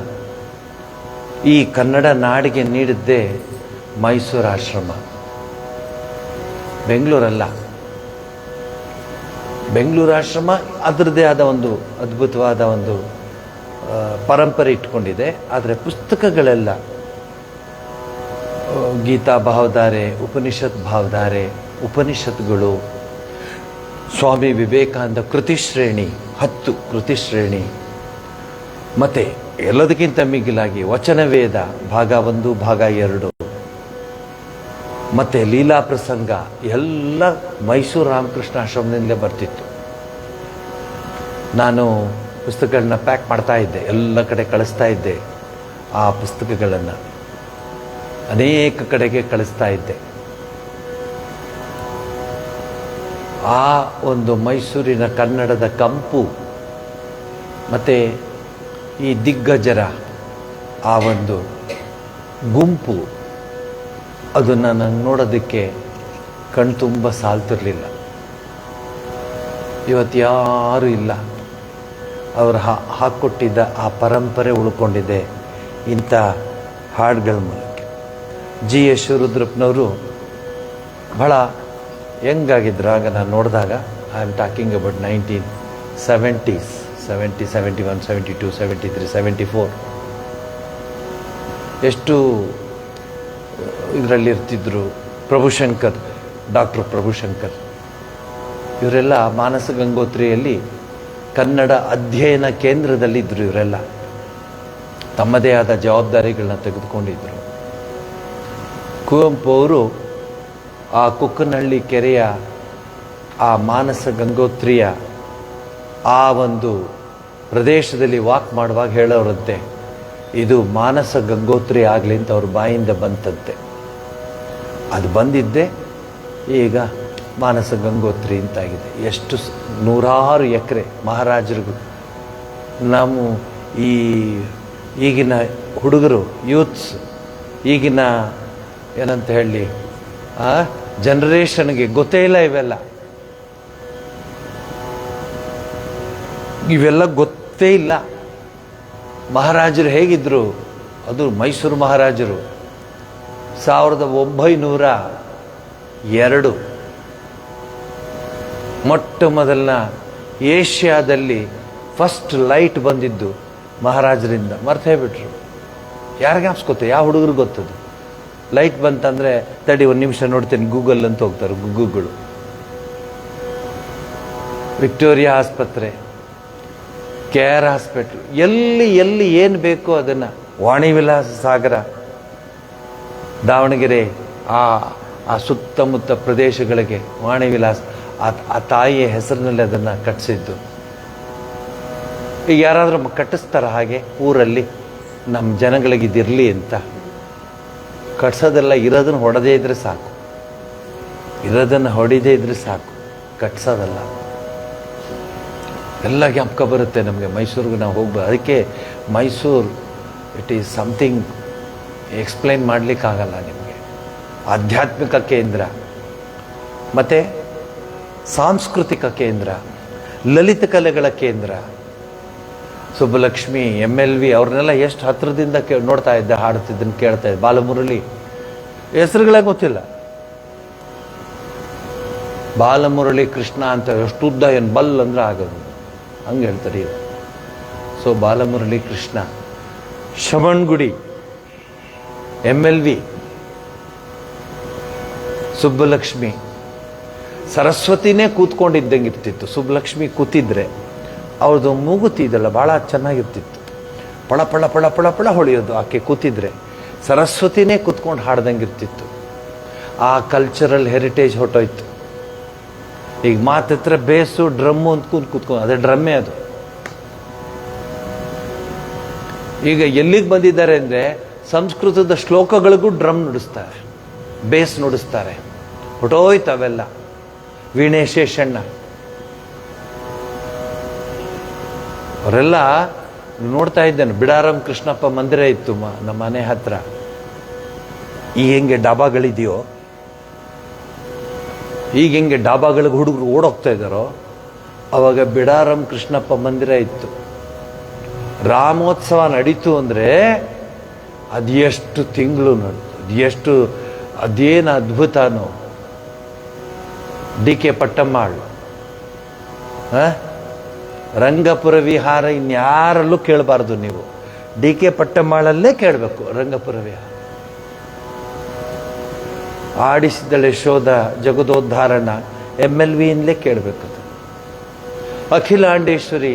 ಈ ಕನ್ನಡ ನಾಡಿಗೆ ನೀಡಿದ್ದೇ ಮೈಸೂರು ಆಶ್ರಮ, ಬೆಂಗಳೂರಲ್ಲ. ಬೆಂಗಳೂರು ಆಶ್ರಮ ಅದರದ್ದೇ ಆದ ಒಂದು ಅದ್ಭುತವಾದ ಒಂದು ಪರಂಪರೆ ಇಟ್ಕೊಂಡಿದೆ. ಆದರೆ ಪುಸ್ತಕಗಳೆಲ್ಲ ಗೀತಾ ಭಾವಧಾರೆ, ಉಪನಿಷತ್ ಭಾವಧಾರೆ, ಉಪನಿಷತ್ಗಳು, ಸ್ವಾಮಿ ವಿವೇಕಾನಂದ ಕೃತಿಶ್ರೇಣಿ 10 ಕೃತಿಶ್ರೇಣಿ, ಮತ್ತು ಎಲ್ಲದಕ್ಕಿಂತ ಮಿಗಿಲಾಗಿ ವಚನವೇದ ಭಾಗ 1 ಭಾಗ 2, ಮತ್ತು ಲೀಲಾ ಪ್ರಸಂಗ ಎಲ್ಲ ಮೈಸೂರು ರಾಮಕೃಷ್ಣ ಆಶ್ರಮದಿಂದಲೇ ಬರ್ತಿತ್ತು. ನಾನು ಪುಸ್ತಕಗಳನ್ನ ಪ್ಯಾಕ್ ಮಾಡ್ತಾ ಇದ್ದೆ, ಎಲ್ಲ ಕಡೆ ಕಳಿಸ್ತಾ ಇದ್ದೆ. ಆ ಪುಸ್ತಕಗಳನ್ನು ಅನೇಕ ಕಡೆಗೆ ಕಳಿಸ್ತಾ ಇದ್ದೆ. ಆ ಒಂದು ಮೈಸೂರಿನ ಕನ್ನಡದ ಕಂಪು ಮತ್ತು ಈ ದಿಗ್ಗಜರ ಆ ಒಂದು ಗುಂಪು, ಅದನ್ನು ನಾನು ನೋಡೋದಕ್ಕೆ ಕಣ್ತುಂಬ ಸಾಲ್ತಿರಲಿಲ್ಲ. ಇವತ್ತು ಯಾರೂ ಇಲ್ಲ. ಅವರು ಹಾಕ್ಕೊಟ್ಟಿದ್ದ ಆ ಪರಂಪರೆ ಉಳ್ಕೊಂಡಿದೆ ಇಂಥ ಹಾಡುಗಳ ಮೂಲಕ. ಜಿ ಎಸ್ ಶಿವರುದ್ರಪ್ಪನವರು ಬಹಳ ಯಂಗಾಗಿದ್ದರು ಆಗ ನಾನು ನೋಡಿದಾಗ. I am talking about 1970s, 70, 71, 72, 73, 74. ಎಷ್ಟು ಇದರಲ್ಲಿ ಇರ್ತಿದ್ರು. ಪ್ರಭುಶಂಕರ್, ಡಾಕ್ಟರ್ ಪ್ರಭುಶಂಕರ್, ಇವರೆಲ್ಲ ಮಾನಸ ಗಂಗೋತ್ರಿಯಲ್ಲಿ ಕನ್ನಡ ಅಧ್ಯಯನ ಕೇಂದ್ರದಲ್ಲಿದ್ದರು. ಇವರೆಲ್ಲ ತಮ್ಮದೇ ಆದ ಜವಾಬ್ದಾರಿಗಳನ್ನ ತೆಗೆದುಕೊಂಡಿದ್ದರು. ಕುವೆಂಪು ಅವರು ಆ ಕುಕ್ಕನಹಳ್ಳಿ ಕೆರೆಯ ಆ ಮಾನಸ ಗಂಗೋತ್ರಿಯ ಆ ಒಂದು ಪ್ರದೇಶದಲ್ಲಿ ವಾಕ್ ಮಾಡುವಾಗ ಹೇಳೋರಂತೆ, ಇದು ಮಾನಸ ಗಂಗೋತ್ರಿ ಆಗಲಿ ಅಂತ ಅವ್ರ ಬಾಯಿಂದ ಬಂತಂತೆ. ಅದು ಬಂದಿದ್ದೇ ಈಗ ಮಾನಸ ಗಂಗೋತ್ರಿ ಅಂತಾಗಿದೆ. ಎಷ್ಟು ನೂರಾರು ಎಕರೆ ಮಹಾರಾಜರಿಗೂ. ನಾವು ಈಗಿನ ಹುಡುಗರು, ಯೂತ್ಸ್, ಈಗಿನ ಏನಂತ ಹೇಳಿ ಜನರೇಷನ್ಗೆ ಗೊತ್ತೇ ಇಲ್ಲ ಇವೆಲ್ಲ ಗೊತ್ತೇ ಇಲ್ಲ. ಮಹಾರಾಜರು ಹೇಗಿದ್ರು, ಅದು ಮೈಸೂರು ಮಹಾರಾಜರು 1902 ಮೊಟ್ಟ ಮೊದಲನ ಏಷ್ಯಾದಲ್ಲಿ ಫಸ್ಟ್ ಲೈಟ್ ಬಂದಿದ್ದು ಮಹಾರಾಜರಿಂದ. ಮರ್ತೇ ಬಿಟ್ರು. ಯಾರಿಗೆ ಜ್ಞಾಪಿಸ್ಕೊತೆ? ಯಾವ ಹುಡುಗರು ಗೊತ್ತದು? ಲೈಟ್ ಬಂತಂದರೆ ತಡಿ ಒಂದು ನಿಮಿಷ ನೋಡ್ತೇನೆ ಗೂಗಲ್ ಅಂತ ಹೋಗ್ತಾರೆ ಗುಗ್ಗುಗಳು. ವಿಕ್ಟೋರಿಯಾ ಆಸ್ಪತ್ರೆ, KR ಹಾಸ್ಪಿಟ್ಲ್, ಎಲ್ಲಿ ಏನು ಬೇಕೋ ಅದನ್ನು. ವಾಣಿ ವಿಲಾಸ ಸಾಗರ, ದಾವಣಗೆರೆ, ಆ ಸುತ್ತಮುತ್ತ ಪ್ರದೇಶಗಳಿಗೆ ವಾಣಿ ವಿಲಾಸ, ಆ ತಾಯಿಯ ಹೆಸರಿನಲ್ಲಿ ಅದನ್ನು ಕಟ್ಟಿಸಿದ್ದು. ಈಗ ಯಾರಾದರೂ ಕಟ್ಟಿಸ್ತಾರ ಹಾಗೆ ಊರಲ್ಲಿ? ನಮ್ಮ ಜನಗಳಿಗೆ ಇದಿರಲಿ ಅಂತ ಕಟ್ಸೋದೆಲ್ಲ. ಇರೋದನ್ನು ಹೊಡೆದೇ ಇದ್ರೆ ಸಾಕು, ಇರೋದನ್ನು ಹೊಡಿದೇ ಇದ್ರೆ ಸಾಕು, ಕಟ್ಸೋದಲ್ಲ. ಎಲ್ಲ ಜ್ಞಾಪಕ ಬರುತ್ತೆ ನಮಗೆ. ಮೈಸೂರಿಗೆ ನಾವು ಹೋಗ್ಬೋದು. ಅದಕ್ಕೆ Mysuru it is something explain ಮಾಡಲಿಕ್ಕಾಗಲ್ಲ ನಿಮಗೆ. ಆಧ್ಯಾತ್ಮಿಕ ಕೇಂದ್ರ, ಮತ್ತು ಸಾಂಸ್ಕೃತಿಕ ಕೇಂದ್ರ, ಲಲಿತ ಕಲೆಗಳ ಕೇಂದ್ರ. ಸುಬ್ಬಲಕ್ಷ್ಮಿ, MLV ಅವ್ರನ್ನೆಲ್ಲ ಎಷ್ಟು ಹತ್ತಿರದಿಂದ ನೋಡ್ತಾ ಇದ್ದೆ, ಹಾಡುತ್ತಿದ್ದನ್ನು ಕೇಳ್ತಾ ಇದ್ದೆ. ಬಾಲಮುರಳಿ ಹೆಸರುಗಳೇ ಗೊತ್ತಿಲ್ಲ. ಬಾಲಮುರಳಿ ಕೃಷ್ಣ ಅಂತ ಎಷ್ಟು ಉದ್ದ, ಏನು ಬಲ್ ಅಂದ್ರೆ ಆಗೋದು, ಹಂಗೆ ಹೇಳ್ತಾರೆ ಈಗ. ಸೊ ಬಾಲಮುರಳಿ ಕೃಷ್ಣ, ಶಮಣ್ಗುಡಿ, MLV, ಸುಬ್ಬಲಕ್ಷ್ಮಿ, ಸರಸ್ವತಿನೇ ಕೂತ್ಕೊಂಡಿದ್ದಂಗೆ ಇರ್ತಿತ್ತು. ಸುಬ್ಬಲಕ್ಷ್ಮಿ ಕೂತಿದ್ರೆ ಅವ್ರದ್ದು ಮೂಗುತಿ ಇದೆಲ್ಲ ಭಾಳ ಚೆನ್ನಾಗಿರ್ತಿತ್ತು, ಪಳ ಪಳ ಪಳ ಪಳ ಪಳ ಹೊಳೆಯೋದು. ಆಕೆ ಕೂತಿದ್ರೆ ಸರಸ್ವತಿನೇ ಕೂತ್ಕೊಂಡು ಹಾಡ್ದಂಗೆ ಇರ್ತಿತ್ತು. ಆ ಕಲ್ಚರಲ್ ಹೆರಿಟೇಜ್ ಹೊಟ್ಟೋಯ್ತು. ಈಗ ಮಾತತ್ರ ಬೇಸು ಡ್ರಮ್ಮು ಅಂತ ಕೂತ್ಕೊಂಡು, ಅದೇ ಡ್ರಮ್ಮೇ ಅದು. ಈಗ ಎಲ್ಲಿಗೆ ಬಂದಿದ್ದಾರೆ ಅಂದರೆ ಸಂಸ್ಕೃತದ ಶ್ಲೋಕಗಳಿಗೂ ಡ್ರಮ್ ನುಡಿಸ್ತಾರೆ, ಬೇಸ್ ನುಡಿಸ್ತಾರೆ. ಹೊಟ್ಟೋಯ್ತು ಅವೆಲ್ಲ. ವೀಣೆ ಶೇಷಣ್ಣ ಅವರೆಲ್ಲ ನೋಡ್ತಾ ಇದ್ದೇನೆ. ಬಿಡಾರಂ ಕೃಷ್ಣಪ್ಪ ಮಂದಿರ ಇತ್ತು ನಮ್ಮ ಮನೆ ಹತ್ರ. ಈಗ ಹೆಂಗೆ ಡಾಬಾಗಳಿದೆಯೋ, ಈಗ ಹೆಂಗೆ ಡಾಬಾಗಳಿಗೆ ಹುಡುಗರು ಓಡೋಗ್ತಾ ಇದ್ದಾರೋ, ಅವಾಗ ಬಿಡಾರಂ ಕೃಷ್ಣಪ್ಪ ಮಂದಿರ ಇತ್ತು. ರಾಮೋತ್ಸವ ನಡೀತು ಅಂದರೆ ಅದೆಷ್ಟು ತಿಂಗಳು ನಡೀತು, ಎಷ್ಟು ಅದೇನು ಅದ್ಭುತನೋ. DK ಪಟ್ಟಮ್ಮಾಳ್, ರಂಗಪುರ ವಿಹಾರ ಇನ್ಯಾರಲ್ಲೂ ಕೇಳಬಾರ್ದು ನೀವು, DK ಪಟ್ಟಮ್ಮಾಳಲ್ಲೇ ಕೇಳಬೇಕು. ರಂಗಪುರ ವಿಹಾರ ಆಡಿಸಿದಳೆ ಶೋಧ ಜಗದೋದ್ಧಾರಣ MLV-ಇಂದಲೇ ಕೇಳಬೇಕದು. ಅಖಿಲಾಂಡೇಶ್ವರಿ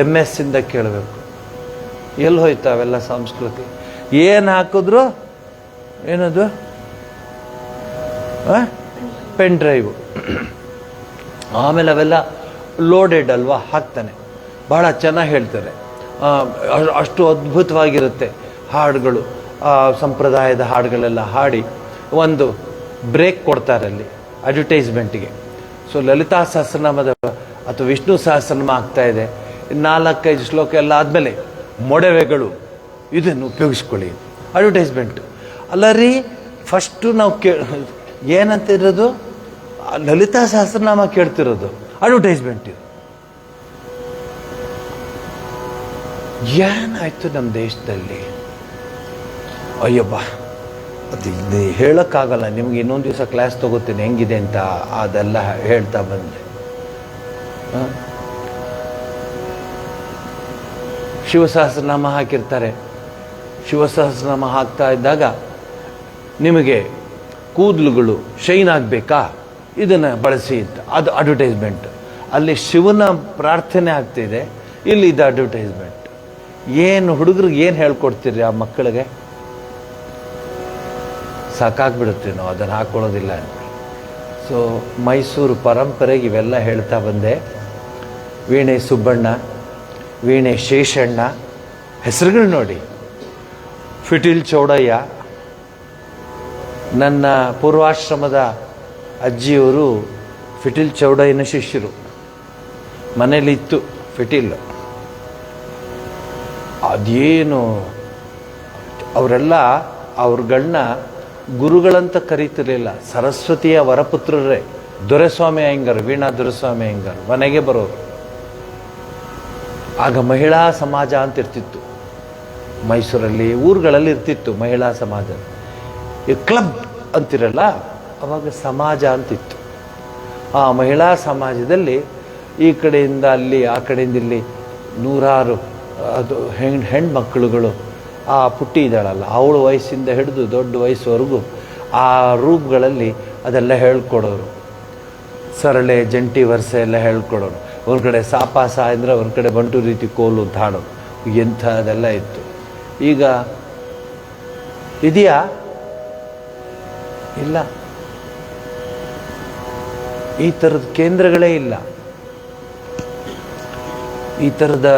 MS ಇಂದ ಕೇಳಬೇಕು. ಎಲ್ಲಿ ಹೋಯ್ತು ಅವೆಲ್ಲ ಸಂಸ್ಕೃತಿ? ಏನು ಹಾಕಿದ್ರು ಏನದು ಪೆನ್ ಡ್ರೈವು. ಆಮೇಲೆ ಅವೆಲ್ಲ ಲೋಡೆಡ್ ಅಲ್ವಾ, ಹಾಕ್ತಾನೆ. ಭಾಳ ಚೆನ್ನಾಗಿ ಹೇಳ್ತಾರೆ, ಅಷ್ಟು ಅದ್ಭುತವಾಗಿರುತ್ತೆ ಹಾಡುಗಳು. ಸಂಪ್ರದಾಯದ ಹಾಡುಗಳೆಲ್ಲ ಹಾಡಿ ಒಂದು ಬ್ರೇಕ್ ಕೊಡ್ತಾರೆ ಅಲ್ಲಿ ಅಡ್ವರ್ಟೈಸ್ಮೆಂಟ್ಗೆ. ಸೊ ಲಲಿತಾ ಸಹಸ್ರನಾಮದ ಅಥವಾ ವಿಷ್ಣು ಸಹಸ್ರನಾಮ ಆಗ್ತಾ ಇದೆ, 4-5 ಶ್ಲೋಕ ಎಲ್ಲ ಆದಮೇಲೆ ಮೊಡವೆಗಳು ಇದನ್ನು ಉಪಯೋಗಿಸ್ಕೊಳ್ಳಿ ಅಡ್ವರ್ಟೈಸ್ಮೆಂಟ್. ಅಲ್ಲ ರೀ, ಫಸ್ಟು ನಾವು ಏನಂತ ಇರೋದು, ಲಲಿತಾ ಸಹಸ್ರನಾಮ ಕೇಳ್ತಿರೋದು ಅಡ್ವರ್ಟೈಸ್ಮೆಂಟ್. ಇದು ಏನಾಯ್ತು ನಮ್ಮ ದೇಶದಲ್ಲಿ? ಅಯ್ಯಬ್ಬ, ಅದು ಇದು ಹೇಳೋಕ್ಕಾಗಲ್ಲ. ನಿಮ್ಗೆ ಇನ್ನೊಂದು ದಿವಸ ಕ್ಲಾಸ್ ತಗೋತೀನಿ ಹೆಂಗಿದೆ ಅಂತ, ಅದೆಲ್ಲ ಹೇಳ್ತಾ ಬಂದೆ. ಶಿವಸಹಸ್ರನಾಮ ಹಾಕಿರ್ತಾರೆ. ಶಿವಸಹಸ್ರನಾಮ ಹಾಕ್ತಾ ಇದ್ದಾಗ ನಿಮಗೆ ಕೂದಲುಗಳು ಶೈನ್ ಆಗಬೇಕಾ, ಇದನ್ನು ಬಳಸಿ ಅಂತ, ಅದು ಅಡ್ವರ್ಟೈಸ್ಮೆಂಟ್. ಅಲ್ಲಿ ಶಿವನ ಪ್ರಾರ್ಥನೆ ಆಗ್ತಿದೆ, ಇಲ್ಲಿ ಇದು ಅಡ್ವರ್ಟೈಸ್ಮೆಂಟ್. ಏನು ಹುಡುಗರಿಗೆ ಏನು ಹೇಳ್ಕೊಡ್ತೀರಿ ಆ ಮಕ್ಕಳಿಗೆ? ಸಾಕಾಗ್ಬಿಡುತ್ತೆ ನಾವು ಅದನ್ನು ಹಾಕ್ಕೊಳ್ಳೋದಿಲ್ಲ ಅಂತ. ಸೊ ಮೈಸೂರು ಪರಂಪರೆಗೆ ಇವೆಲ್ಲ ಹೇಳ್ತಾ ಬಂದೆ. ವೀಣೆ ಸುಬ್ಬಣ್ಣ, ವೀಣೆ ಶೇಷಣ್ಣ, ಹೆಸರುಗಳು ನೋಡಿ. ಫಿಟಿಲ್ ಚೌಡಯ್ಯ, ನನ್ನ ಪೂರ್ವಾಶ್ರಮದ ಅಜ್ಜಿಯವರು ಫಿಟಿಲ್ ಚೌಡಯ್ಯನ ಶಿಷ್ಯರು. ಮನೇಲಿತ್ತು ಫಿಟಿಲ್. ಅದೇನು ಅವರೆಲ್ಲ ಅವ್ರಗಳನ್ನ ಗುರುಗಳಂತ ಕರೀತಿರ್ಲಿಲ್ಲ, ಸರಸ್ವತಿಯ ವರಪುತ್ರರೇ. ದೊರೆಸ್ವಾಮಿ ಅಯ್ಯಂಗಾರ್, ವೀಣಾ ದೊರೆಸ್ವಾಮಿ ಅಯ್ಯಂಗಾರ್ ಮನೆಗೆ ಬರೋರು. ಆಗ ಮಹಿಳಾ ಸಮಾಜ ಅಂತ ಇರ್ತಿತ್ತು ಮೈಸೂರಲ್ಲಿ, ಊರುಗಳಲ್ಲಿ ಇರ್ತಿತ್ತು ಮಹಿಳಾ ಸಮಾಜ. ಈ ಕ್ಲಬ್ ಅಂತಿರಲ್ಲ, ಅವಾಗ ಸಮಾಜ ಅಂತಿತ್ತು. ಆ ಮಹಿಳಾ ಸಮಾಜದಲ್ಲಿ ಈ ಕಡೆಯಿಂದ ಅಲ್ಲಿ, ಆ ಕಡೆಯಿಂದ ಇಲ್ಲಿ ನೂರಾರು ಅದು ಹೆಣ್ಮಕ್ಕಳುಗಳು, ಆ ಪುಟ್ಟಿ ಇದ್ದಾಳಲ್ಲ ಅವಳ ವಯಸ್ಸಿಂದ ಹಿಡಿದು ದೊಡ್ಡ ವಯಸ್ಸುವರೆಗೂ ಆ ರೂಮ್ಗಳಲ್ಲಿ ಅದೆಲ್ಲ ಹೇಳ್ಕೊಡೋರು. ಸರಳೆ, ಜಂಟಿ ವರ್ಷ ಎಲ್ಲ ಹೇಳ್ಕೊಡೋರು. ಒಂದು ಕಡೆ ಸಾಪಾಸ ಅಂದರೆ ಒಂದು ಕಡೆ ಬಂಟು ರೀತಿ ಕೋಲು ಅಂತ ಹಾಡೋರು. ಎಂಥದೆಲ್ಲ ಇತ್ತು. ಈಗ ಇದೆಯಾ? ಇಲ್ಲ. ಈ ಥರದ ಕೇಂದ್ರಗಳೇ ಇಲ್ಲ. ಈ ಥರದ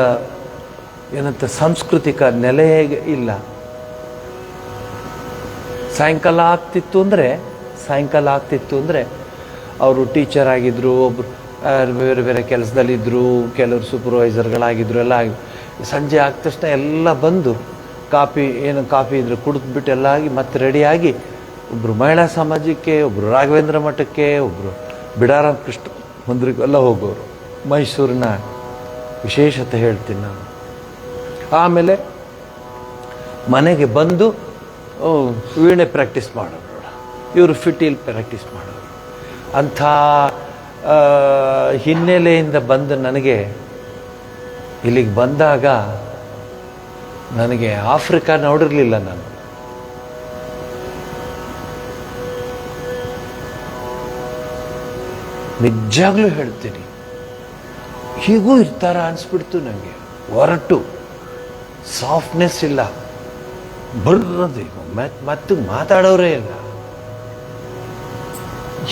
ಏನಂತ ಸಾಂಸ್ಕೃತಿಕ ನೆಲೆ ಇಲ್ಲ. ಸಾಯಂಕಾಲ ಆಗ್ತಿತ್ತು ಅಂದರೆ ಅವರು ಟೀಚರ್ ಆಗಿದ್ರು, ಒಬ್ಬರು ಬೇರೆ ಬೇರೆ ಕೆಲಸದಲ್ಲಿದ್ದರು, ಕೆಲವರು ಸೂಪರ್ವೈಸರ್ಗಳಾಗಿದ್ರು, ಎಲ್ಲ ಸಂಜೆ ಆದ ತಕ್ಷಣ ಎಲ್ಲ ಬಂದು ಕಾಫಿ ಇದ್ರೆ ಕುಡಿದ್ಬಿಟ್ಟು ಎಲ್ಲ ಆಗಿ ಮತ್ತೆ ರೆಡಿಯಾಗಿ ಒಬ್ಬರು ಮಹಿಳಾ ಸಮಾಜಕ್ಕೆ, ಒಬ್ಬರು ರಾಘವೇಂದ್ರ ಮಠಕ್ಕೆ, ಒಬ್ಬರು ಬಿಡಾರಂ ಕೃಷ್ಣ ಮಂದಿರಕ್ಕೆಲ್ಲ ಹೋಗೋರು. ಮೈಸೂರಿನ ವಿಶೇಷತೆ ಹೇಳ್ತೀನಿ ನಾನು. ಆಮೇಲೆ ಮನೆಗೆ ಬಂದು ವೀಣೆ ಪ್ರಾಕ್ಟೀಸ್ ಮಾಡೋರು, ಇವರು ಫಿಟೀಲ್ ಪ್ರಾಕ್ಟೀಸ್ ಮಾಡೋರು. ಅಂಥ ಹಿನ್ನೆಲೆಯಿಂದ ಬಂದು ನನಗೆ ಇಲ್ಲಿಗೆ ಬಂದಾಗ ನನಗೆ ಆಫ್ರಿಕಾ ನೋಡಿರಲಿಲ್ಲ ನಾನು. ನಿಜಾಗ್ಲೂ ಹೇಳ್ತೀನಿ, ಹೀಗೂ ಇರ್ತಾರ ಅನಿಸ್ಬಿಡ್ತು ನನಗೆ. ಹೊರಟು ಸಾಫ್ಟ್ನೆಸ್ ಇಲ್ಲ, ಬರ್ರದು ಮತ್ತು ಮಾತಾಡೋರೇ ಇಲ್ಲ,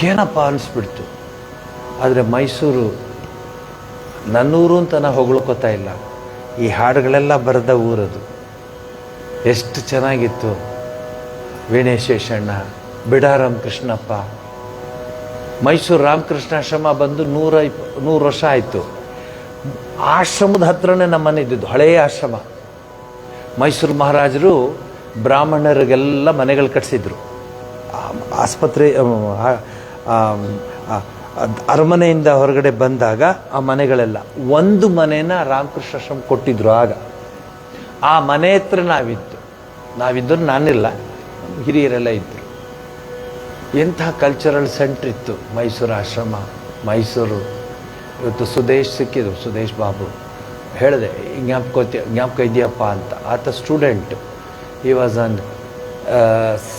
ಏನಪ್ಪ ಅನಿಸ್ಬಿಡ್ತು. ಆದರೆ ಮೈಸೂರು ನನ್ನೂರು ಅಂತ ನಾನು ಹೊಗಳ್ಕೊತಾ ಇಲ್ಲ, ಈ ಹಾಡುಗಳೆಲ್ಲ ಬರೆದ ಊರದು. ಎಷ್ಟು ಚೆನ್ನಾಗಿತ್ತು. ವೀಣೆ ಶೇಷಣ್ಣ, ಬಿಡಾರಾಮ್ ಕೃಷ್ಣಪ್ಪ. ಮೈಸೂರು ರಾಮಕೃಷ್ಣಾಶ್ರಮ ಬಂದು 100 ವರ್ಷ ಆಯಿತು. ಆಶ್ರಮದ ಹತ್ರನೇ ನಮ್ಮ ಮನೆ ಇದ್ದಿದ್ದು, ಹಳೆಯ ಆಶ್ರಮ. ಮೈಸೂರು ಮಹಾರಾಜರು ಬ್ರಾಹ್ಮಣರಿಗೆಲ್ಲ ಮನೆಗಳು ಕಟ್ಟಿಸಿದ್ರು. ಆಸ್ಪತ್ರೆ ಅರಮನೆಯಿಂದ ಹೊರಗಡೆ ಬಂದಾಗ ಆ ಮನೆಗಳೆಲ್ಲ ಒಂದು ಮನೇನ ರಾಮಕೃಷ್ಣಾಶ್ರಮ ಕೊಟ್ಟಿದ್ರು. ಆಗ ಆ ಮನೆ ಹತ್ರ ನಾವಿದ್ದರು, ನಾನಿಲ್ಲ, ಹಿರಿಯರೆಲ್ಲ ಇದ್ದರು. ಎಂಥ ಕಲ್ಚರಲ್ ಸೆಂಟ್ರ್ ಇತ್ತು ಮೈಸೂರು ಆಶ್ರಮ. ಮೈಸೂರು ಇವತ್ತು ಸುದೇಶ್ ಸಿಕ್ಕಿದ್ರು, ಸುದೇಶ್ ಬಾಬು. ಹೇಳಿದೆ, ಜ್ಞಾಪಕ ಇದೆಯಪ್ಪ ಅಂತ. ಆತ ಸ್ಟೂಡೆಂಟ್, ಈ ವಾಸ್ ಆನ್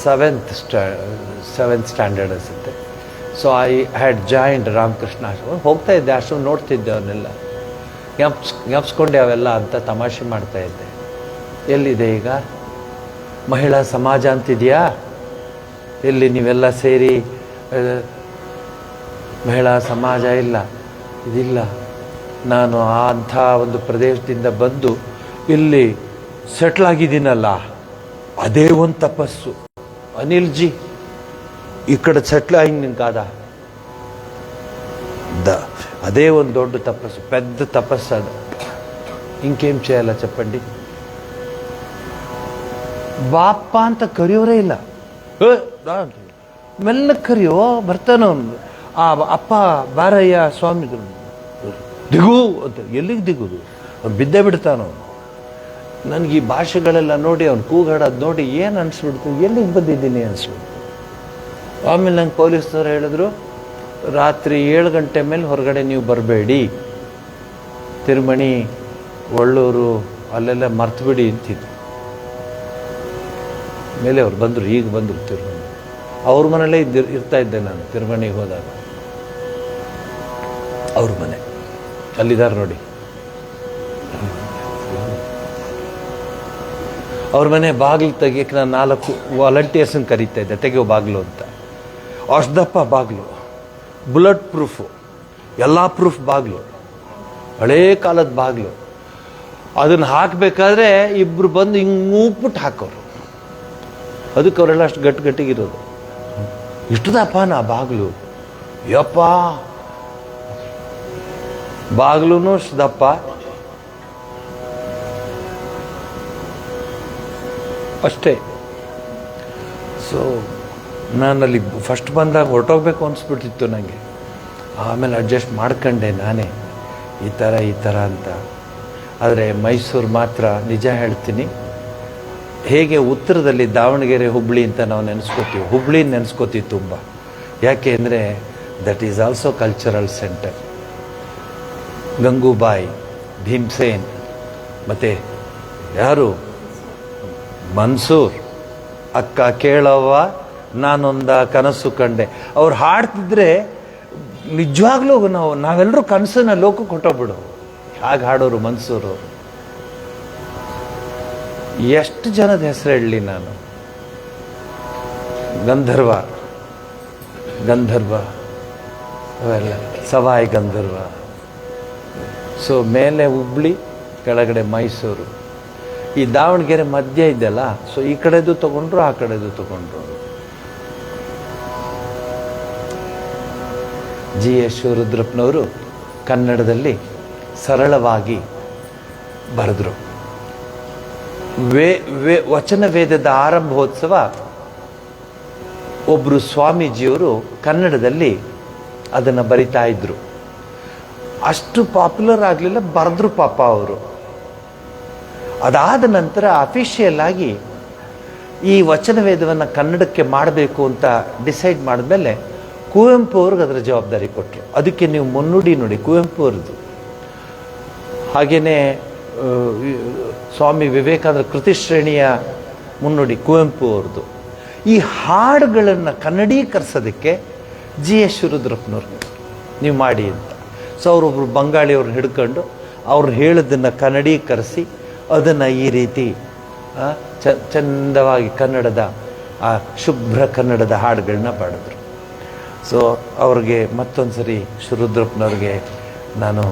ಸೆವೆಂತ್ ಸ್ಟ್ಯಾಂಡರ್ಡ್ ಅನಿಸುತ್ತೆ. So I had joined Ramakrishna ಆಶ್ರಮ. ಹೋಗ್ತಾ ಇದ್ದೆ ಆಶ್ರಮ, ನೋಡ್ತಿದ್ದೆ ಅವನ್ನೆಲ್ಲ, ಜ್ಞಾಪಿಸ್ಕೊಂಡೆ ಅವೆಲ್ಲ ಅಂತ ತಮಾಷೆ ಮಾಡ್ತಾ ಇದ್ದೆ. ಎಲ್ಲಿದೆ ಈಗ ಮಹಿಳಾ ಸಮಾಜ ಅಂತಿದೆಯಾ? ಎಲ್ಲಿ ನೀವೆಲ್ಲ ಸೇರಿ ಮಹಿಳಾ ಸಮಾಜ ಇಲ್ಲ, ಇದಿಲ್ಲ. ನಾನು ಅಂಥ ಒಂದು ಪ್ರದೇಶದಿಂದ ಬಂದು ಇಲ್ಲಿ ಸೆಟ್ಲ್ ಆಗಿದ್ದೀನಲ್ಲ, ಅದೇ ಒಂದು ತಪಸ್ಸು. ಅನಿಲ್ ಜಿ ಈ ಕಡೆ ಸೆಟ್ಲ್ ಆಗಿ ನಿನ್ಗಾದ అదే ಒಂದು దొడ్డ తపస్సు, పెద్ద తపస్సు అది. ఇంకేం చేయాల చెప్పండి? ಬಾಪ್ಪ ಅಂತ ಕರೆಯೋರೇ ಇಲ್ಲ. ಮೆಲ್ಲ ಕರೆಯೋ, ಬರ್ತಾನೋ. ಆ ಅಪ್ಪ ಬಾರಯ್ಯ ಸ್ವಾಮಿಗಳು, ದಿಗು ಅಂತ. ಎಲ್ಲಿಗೆ ದಿಗುದು? ಅವ್ನು ಬಿದ್ದೇ ಬಿಡ್ತಾನೋ. ನನಗೆ ಈ ಭಾಷೆಗಳೆಲ್ಲ ನೋಡಿ, ಅವ್ನು ಕೂಗಾಡೋದು ನೋಡಿ ಏನು ಅನಿಸ್ಬಿಡ್ತು, ಎಲ್ಲಿಗೆ ಬಂದಿದ್ದೀನಿ ಅನಿಸ್ಬಿಡ್ತು. ಆಮೇಲೆ ನಂಗೆ ಪೊಲೀಸ್ನವ್ರು ಹೇಳಿದ್ರು, ರಾತ್ರಿ 7 ಗಂಟೆ ಮೇಲೆ ಹೊರಗಡೆ ನೀವು ಬರಬೇಡಿ, ತಿರುಮಣಿ, ಒಳ್ಳೂರು ಅಲ್ಲೆಲ್ಲ ಮರ್ತುಬಿಡಿ ಅಂತಿದ್ರು. ಮೇಲೆ ಅವ್ರು ಬಂದರು, ಈಗ ಬಂದರು ತಿರುಮಣಿ. ಅವ್ರ ಮನೇಲೇ ಇರ್ತಾ ಇದ್ದೆ ನಾನು ತಿರುಮಣಿಗೆ ಹೋದಾಗ. ಅವ್ರ ಮನೆ ಅಲ್ಲಿದ್ದಾರೆ ನೋಡಿ. ಅವ್ರ ಮನೆ ಬಾಗಿಲು ತೆಗಿಯಕ್ಕೆ ನಾನು 4 ವಾಲಂಟಿಯರ್ಸನ್ನು ಕರೀತಾ ಇದ್ದೆ, ತೆಗೆಯೋ ಬಾಗಿಲು ಅಂತ. ಅಷ್ಟದಪ್ಪ ಬಾಗಿಲು, ಬುಲೆಟ್ ಪ್ರೂಫು, ಎಲ್ಲ ಪ್ರೂಫ್ ಬಾಗಿಲು, ಹಳೇ ಕಾಲದ ಬಾಗಿಲು. ಅದನ್ನು ಹಾಕಬೇಕಾದ್ರೆ ಇಬ್ಬರು ಬಂದು ಹಿಂಗೆ ಮೂಗ್ಬಿಟ್ಟು ಹಾಕೋರು. ಅದಕ್ಕೆ ಅವರೆಲ್ಲ ಅಷ್ಟು ಗಟ್ಟಿಗಿರೋದು. ಇಷ್ಟದಪ್ಪ ನಾ ಬಾಗಿಲು, ಯಪ್ಪ ಬಾಗಿಲು ಅಷ್ಟದಪ್ಪ. ಅಷ್ಟೇ. ಸೊ ನಾನಲ್ಲಿ ಫಸ್ಟ್ ಬಂದಾಗ ಹೊರಟೋಗ್ಬೇಕು ಅನಿಸ್ಬಿಟ್ಟಿತ್ತು ನನಗೆ. ಆಮೇಲೆ ಅಡ್ಜಸ್ಟ್ ಮಾಡ್ಕೊಂಡೆ ನಾನೇ, ಈ ಥರ ಅಂತ. ಆದರೆ ಮೈಸೂರು ಮಾತ್ರ ನಿಜ ಹೇಳ್ತೀನಿ, ಹೇಗೆ ಉತ್ತರದಲ್ಲಿ ದಾವಣಗೆರೆ, ಹುಬ್ಳಿ ಅಂತ ನಾವು ನೆನೆಸ್ಕೋತೀವಿ, ಹುಬ್ಳಿ ನೆನೆಸ್ಕೋತೀವಿ ತುಂಬ. ಯಾಕೆ ಅಂದರೆ that is also cultural centre. Gangubai, Bhimsen, ಮತ್ತು ಯಾರು, ಮನ್ಸೂರ್, ಅಕ್ಕ ಕೇಳವ್ವ ನಾನೊಂದ ಕನಸು ಕಂಡೆ. ಅವ್ರು ಹಾಡ್ತಿದ್ರೆ ನಿಜವಾಗ್ಲೂ ನಾವೆಲ್ಲರೂ ಕನಸನ್ನ ಲೋಕಕ್ಕೆ ಹೊಟ್ಟೋಗ್ಬಿಡು. ಹಾಗೆ ಹಾಡೋರು ಮನ್ಸೂರು. ಎಷ್ಟು ಜನದ ಹೆಸರು ಹೇಳಲಿ ನಾನು. ಗಂಧರ್ವ ಅವೆಲ್ಲ, ಸವಾಯಿ ಗಂಧರ್ವ. ಸೊ ಮೇಲೆ ಹುಬ್ಳಿ, ಕೆಳಗಡೆ ಮೈಸೂರು. ಈ ದಾವಣಗೆರೆ ಮಧ್ಯ ಇದೆಯಲ್ಲ, ಸೊ ಈ ಕಡೆದು ತಗೊಂಡ್ರು, ಆ ಕಡೆದು ತಗೊಂಡ್ರು. ಜಿ ಎಸ್ ಶಿವರುದ್ರಪ್ಪನವರು ಕನ್ನಡದಲ್ಲಿ ಸರಳವಾಗಿ ಬರೆದರು. ವಚನ ವೇದದ ಆರಂಭೋತ್ಸವ ಒಬ್ಬರು ಸ್ವಾಮೀಜಿಯವರು ಕನ್ನಡದಲ್ಲಿ ಅದನ್ನು ಬರಿತಾ ಇದ್ರು. ಅಷ್ಟು ಪಾಪ್ಯುಲರ್ ಆಗಲಿಲ್ಲ, ಬರೆದ್ರು ಪಾಪ ಅವರು. ಅದಾದ ನಂತರ ಅಫಿಷಿಯಲ್ ಆಗಿ ಈ ವಚನ ವೇದವನ್ನು ಕನ್ನಡಕ್ಕೆ ಮಾಡಬೇಕು ಅಂತ ಡಿಸೈಡ್ ಮಾಡಿದ್ಮೇಲೆ ಕುವೆಂಪು ಅವ್ರಿಗೆ ಅದರ ಜವಾಬ್ದಾರಿ ಕೊಟ್ಟರು. ಅದಕ್ಕೆ ನೀವು ಮುನ್ನುಡಿ ನೋಡಿ ಕುವೆಂಪು ಅವ್ರದ್ದು. ಹಾಗೆಯೇ ಸ್ವಾಮಿ ವಿವೇಕಾನಂದ ಕೃತಿಶ್ರೇಣಿಯ ಮುನ್ನುಡಿ ಕುವೆಂಪು ಅವ್ರದ್ದು. ಈ ಹಾಡುಗಳನ್ನು ಕನ್ನಡೀಕರಿಸೋದಕ್ಕೆ GS ಶಿವರುದ್ರಪ್ಪನವ್ರಿಗೆ ನೀವು ಮಾಡಿ ಅಂತ. ಸೊ ಅವರೊಬ್ಬರು ಬಂಗಾಳಿಯವ್ರನ್ನ ಹಿಡ್ಕೊಂಡು ಅವ್ರು ಹೇಳೋದನ್ನು ಕನ್ನಡೀಕರಿಸಿ ಅದನ್ನು ಈ ರೀತಿ ಚಂದವಾಗಿ ಕನ್ನಡದ ಆ ಶುಭ್ರ ಕನ್ನಡದ ಹಾಡುಗಳನ್ನ ಪಾಡಿದ್ರು. ಸೊ ಅವ್ರಿಗೆ ಮತ್ತೊಂದು ಸರಿ ಶಿವರುದ್ರಪ್ಪನವ್ರಿಗೆ ನಾನು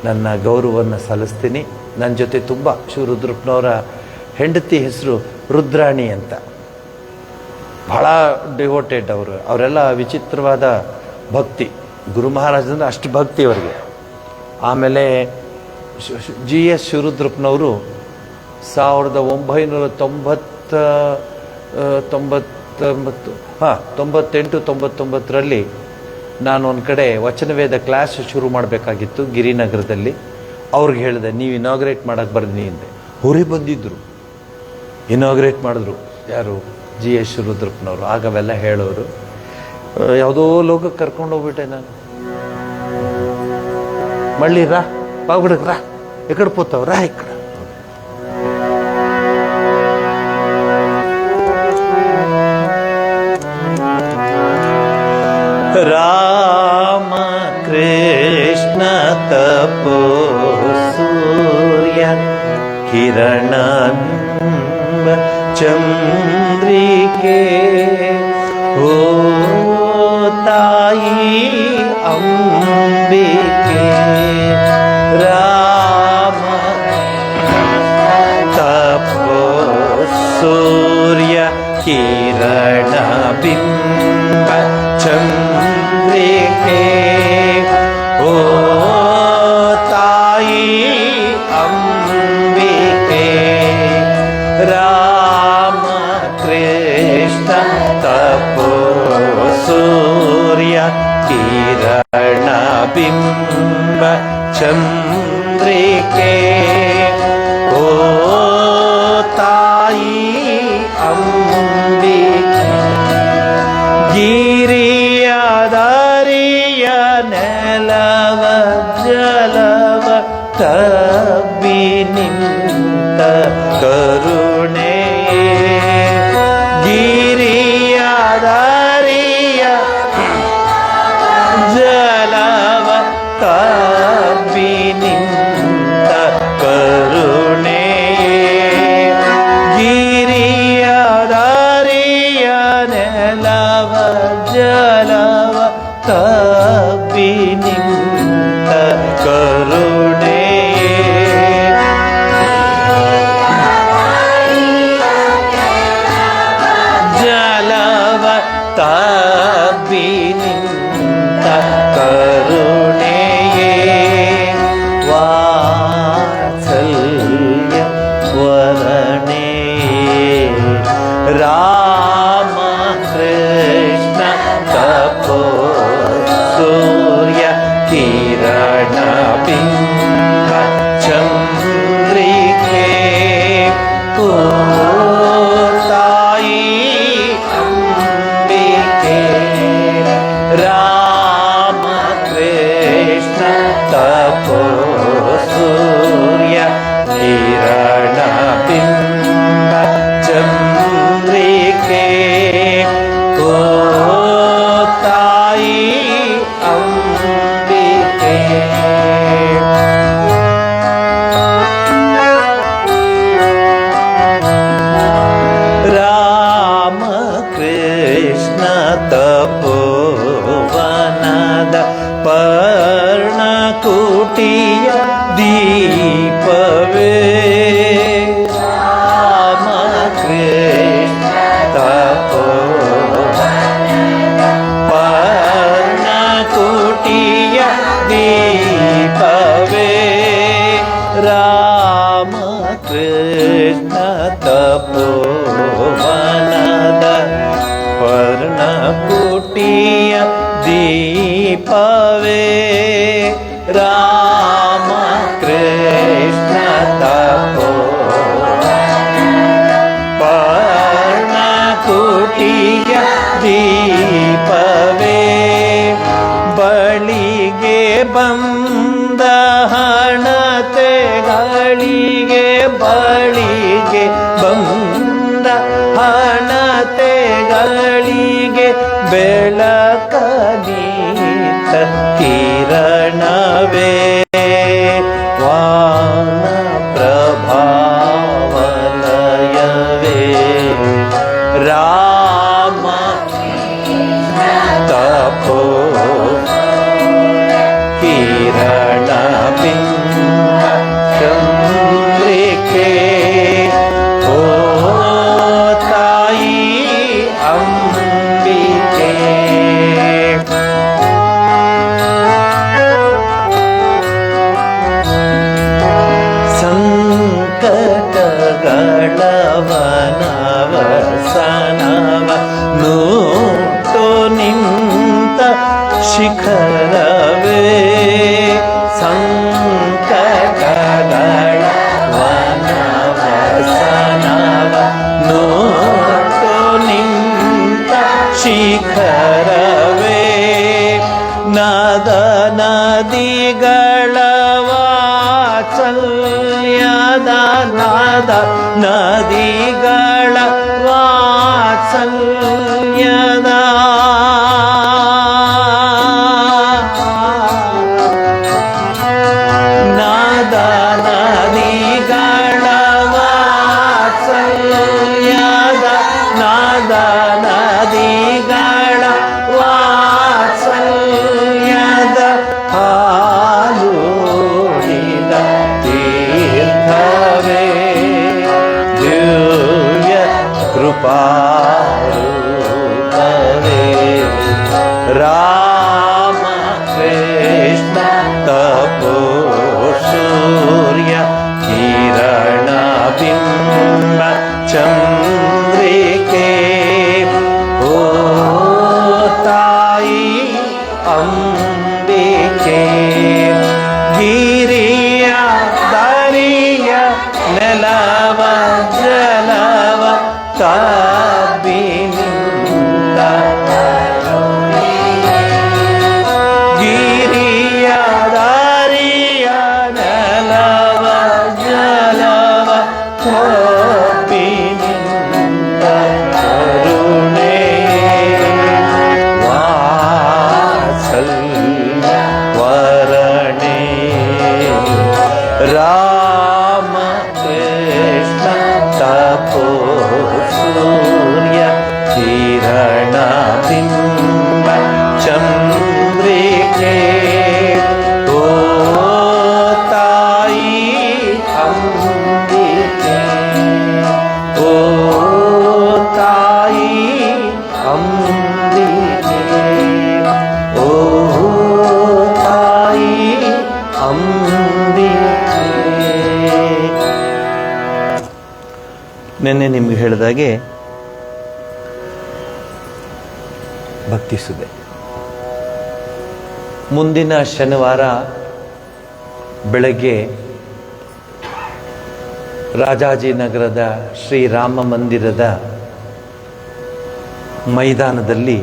ನನ್ನ ಗೌರವವನ್ನು ಸಲ್ಲಿಸ್ತೀನಿ. ನನ್ನ ಜೊತೆ ತುಂಬ ಶಿವರುದ್ರಪ್ಪನವರ ಹೆಂಡತಿ ಹೆಸರು ರುದ್ರಾಣಿ ಅಂತ, ಭಾಳ ಡಿವೋಟೆಡ್ ಅವರು. ಅವರೆಲ್ಲ ವಿಚಿತ್ರವಾದ ಭಕ್ತಿ, ಗುರು ಮಹಾರಾಜಂದ್ರೆ ಅಷ್ಟು ಭಕ್ತಿ ಅವರಿಗೆ. ಆಮೇಲೆ GS ಶಿವರುದ್ರಪ್ಪನವರು 1998-99ರಲ್ಲಿ ನಾನು ಒಂದು ಕಡೆ ವಚನವೇದ ಕ್ಲಾಸ್ ಶುರು ಮಾಡಬೇಕಾಗಿತ್ತು ಗಿರಿನಗರದಲ್ಲಿ. ಅವ್ರಿಗೆ ಹೇಳಿದೆ, ನೀವು ಇನಾಗ್ರೇಟ್ ಮಾಡೋಕ್ಕೆ ಬರ್ತೀನಿ ಅಂದೆ. ಅವರೇ ಬಂದಿದ್ದರು, ಇನಾಗ್ರೇಟ್ ಮಾಡಿದ್ರು. ಯಾರು? GS ಶಿವರುದ್ರಪ್ಪನವರು. ಆಗ ಅವೆಲ್ಲ ಹೇಳೋರು. ಯಾವುದೋ ಲೋಕಕ್ಕೆ ಕರ್ಕೊಂಡು ಹೋಗ್ಬಿಟ್ಟೆ ನಾನು. ಮಳ್ಳಿ ರಾ ಬಾಗುಡಕ್ ರಾ ಎಕಡೆ ಪೋತಾವ ರಾ ಇಕ್ಕಡ. ರಾಮ ಕೃಷ್ಣ ತಪೋ ಸೂರ್ಯ ಕಿರಣ ಚಂದ್ರಿಕೆ ಓ ತಾಯಿ ಅಂಬಿಕೆ. ರಾಮ ತಪೋ ಸೂರ್ಯ ಕಿರಣ ಬಿಂಬ ಚಂದ್ರಿಕೆ ಓ ತಾಯಿ ಅಂಬಿಕೆ. ರಾಮ ಕೃಷ್ಣ ತಪೋ ಸೂರ್ಯ ಕಿರಣ ಬಿಂಬ ಚಂದ್ರಿಕೆ ಓ ತಾಯಿ ಅಂಬಿಕೆ. ಗಿರಿಯದರಿಯ ನೆಲವ ಜಲವ ತಬ್ಬಿ ನಿಂತ ಕರುಣೆ. ಗಿರಿಯದರಿಯ ಜಲವ ತಬ್ಬಿ ನಿಂತ ಕರುಣೆ. ಗಿರಿಯದರಿಯ ನೆಲವ ಜಲವ ತಬ್ಬಿ ನಿಂತ ಕರುಣೆ. ಜಲವ ತಬ್ಬಿ ನಿಂತ ಕರುಣೆಯೇ. ವಾತ್ಸಲ್ಯ ವರಣೆ ರಾಮ ಕೃಷ್ಣ ತಪೋ ಸೂರ್ಯ ಕಿರಣ ಬಿಂಬ ಚಂದ್ರಿಕೆ ಓ ತಾಯಿ ಅಂಬಿಕೆ. ರಾಮ ಕೃಷ್ಣ ತಪೋ ಸೂರ್ಯ ಕಿರಣ ಬಿಂಬ ಚಂದ್ರಿಕೆ ಓ ತಾಯಿ ಅಂಬಿಕೆ. ರಾಮ ಕೃಷ್ಣ ತಪೋವನದ ಪರ್ಣಕುಟಿಯ ದೀಪವೇ. ರಾಮ ಕೃಷ್ಣ ತಪೋವನದ ಪರ್ಣಕುಟಿಯ ದೀಪವೇ. ರಾಮ ಕೃಷ್ಣ ತಪೋವನದ ಪರ್ಣಕುಟಿಯ ದೀಪವೇ. ರಾಮ ಕೃಷ್ಣ ತಪೋ ದೀಪವೇ ಬಳಿಗೆ ಬಂದ ಹಣತೆಗಳಿಗೆ ಬಳಿಗೆ ಬಂದ ಹಣತೆಗಳಿಗೆ ಬೆಳಕ ನೀತ ಕಿರಣವೇ ವಾನ ಪ್ರಭಾವಲಯವೇ ರಾಮ ತಪೋ ಕಿರಣ ಬಿಂಬ ಚಂದ್ರಿಕೆ ಓ ತಾಯಿ ಅಂಬಿಕೆ ಸಂಕಟಗಳವನವಸನವ ನೂಟು ನಿಂತ ಶಿಖರವೇ ಸಂಕಟಗಳವನವಸನವ ನೂಟು ನಿಂತ ಶಿಖರವೇ ನಾದ ನದಿಗಳ ವಾತ್ಸಲ್ಯದ ನಾದ ನದಿಗಳ ವಾತ್ಸಲ್ಯದ ನಾದ ನದಿಗಳ ವಾತ್ಸಲ್ಯದ ನಾದ ನದಿಗಳ ವಾತ್ಸಲ್ಯದ ಹಾಲೂಡಿದ ತೀರ್ಥವೇ ದಿವ್ಯ ಕೃಪಾರೂಪವೇ ರಾಮ ಕೃಷ್ಣ ತಪೋ ಸೂರ್ಯ ಕಿರಣ ಬಿಂಬ ಚಂದ್ರಿಕೆ ಓ ತಾಯಿ ಅಂಬಿಕೆ ಗಿರಿಯ ದರಿಯ ನೆಲವ ಜಲವ ತಾಬಿನಿಂದ ಗಿರಿಯ ದಾರಿಯ ನೆಲವ ಜಲವ ತಾಬಿನಿಂದ ಕರುಣೆ ವಾತ್ಸಲ್ಯ ವರಣೆ ರಾಮ ಕೃಷ್ಣ ತಪೋ ಸೂರ್ಯ ಕಿರಣ ಬಿಂಬ ಚಂದ್ರಿಕೆ ಓ ತಾಯಿ ಅಂಬಿಕೆ ಓ ತಾಯಿ ಅಂಬಿಕೆ ಓ ತಾಯಿ ಅಂಬಿಕೆ. ನಿನ್ನೆ ನಿಮ್ಗೆ ಹೇಳಿದಾಗೆ ಭಕ್ತಿಸುದೆ ಮುಂದಿನ ಶನಿವಾರ ಬೆಳಗ್ಗೆ ರಾಜಾಜಿನಗರದ ಶ್ರೀರಾಮ ಮಂದಿರದ ಮೈದಾನದಲ್ಲಿ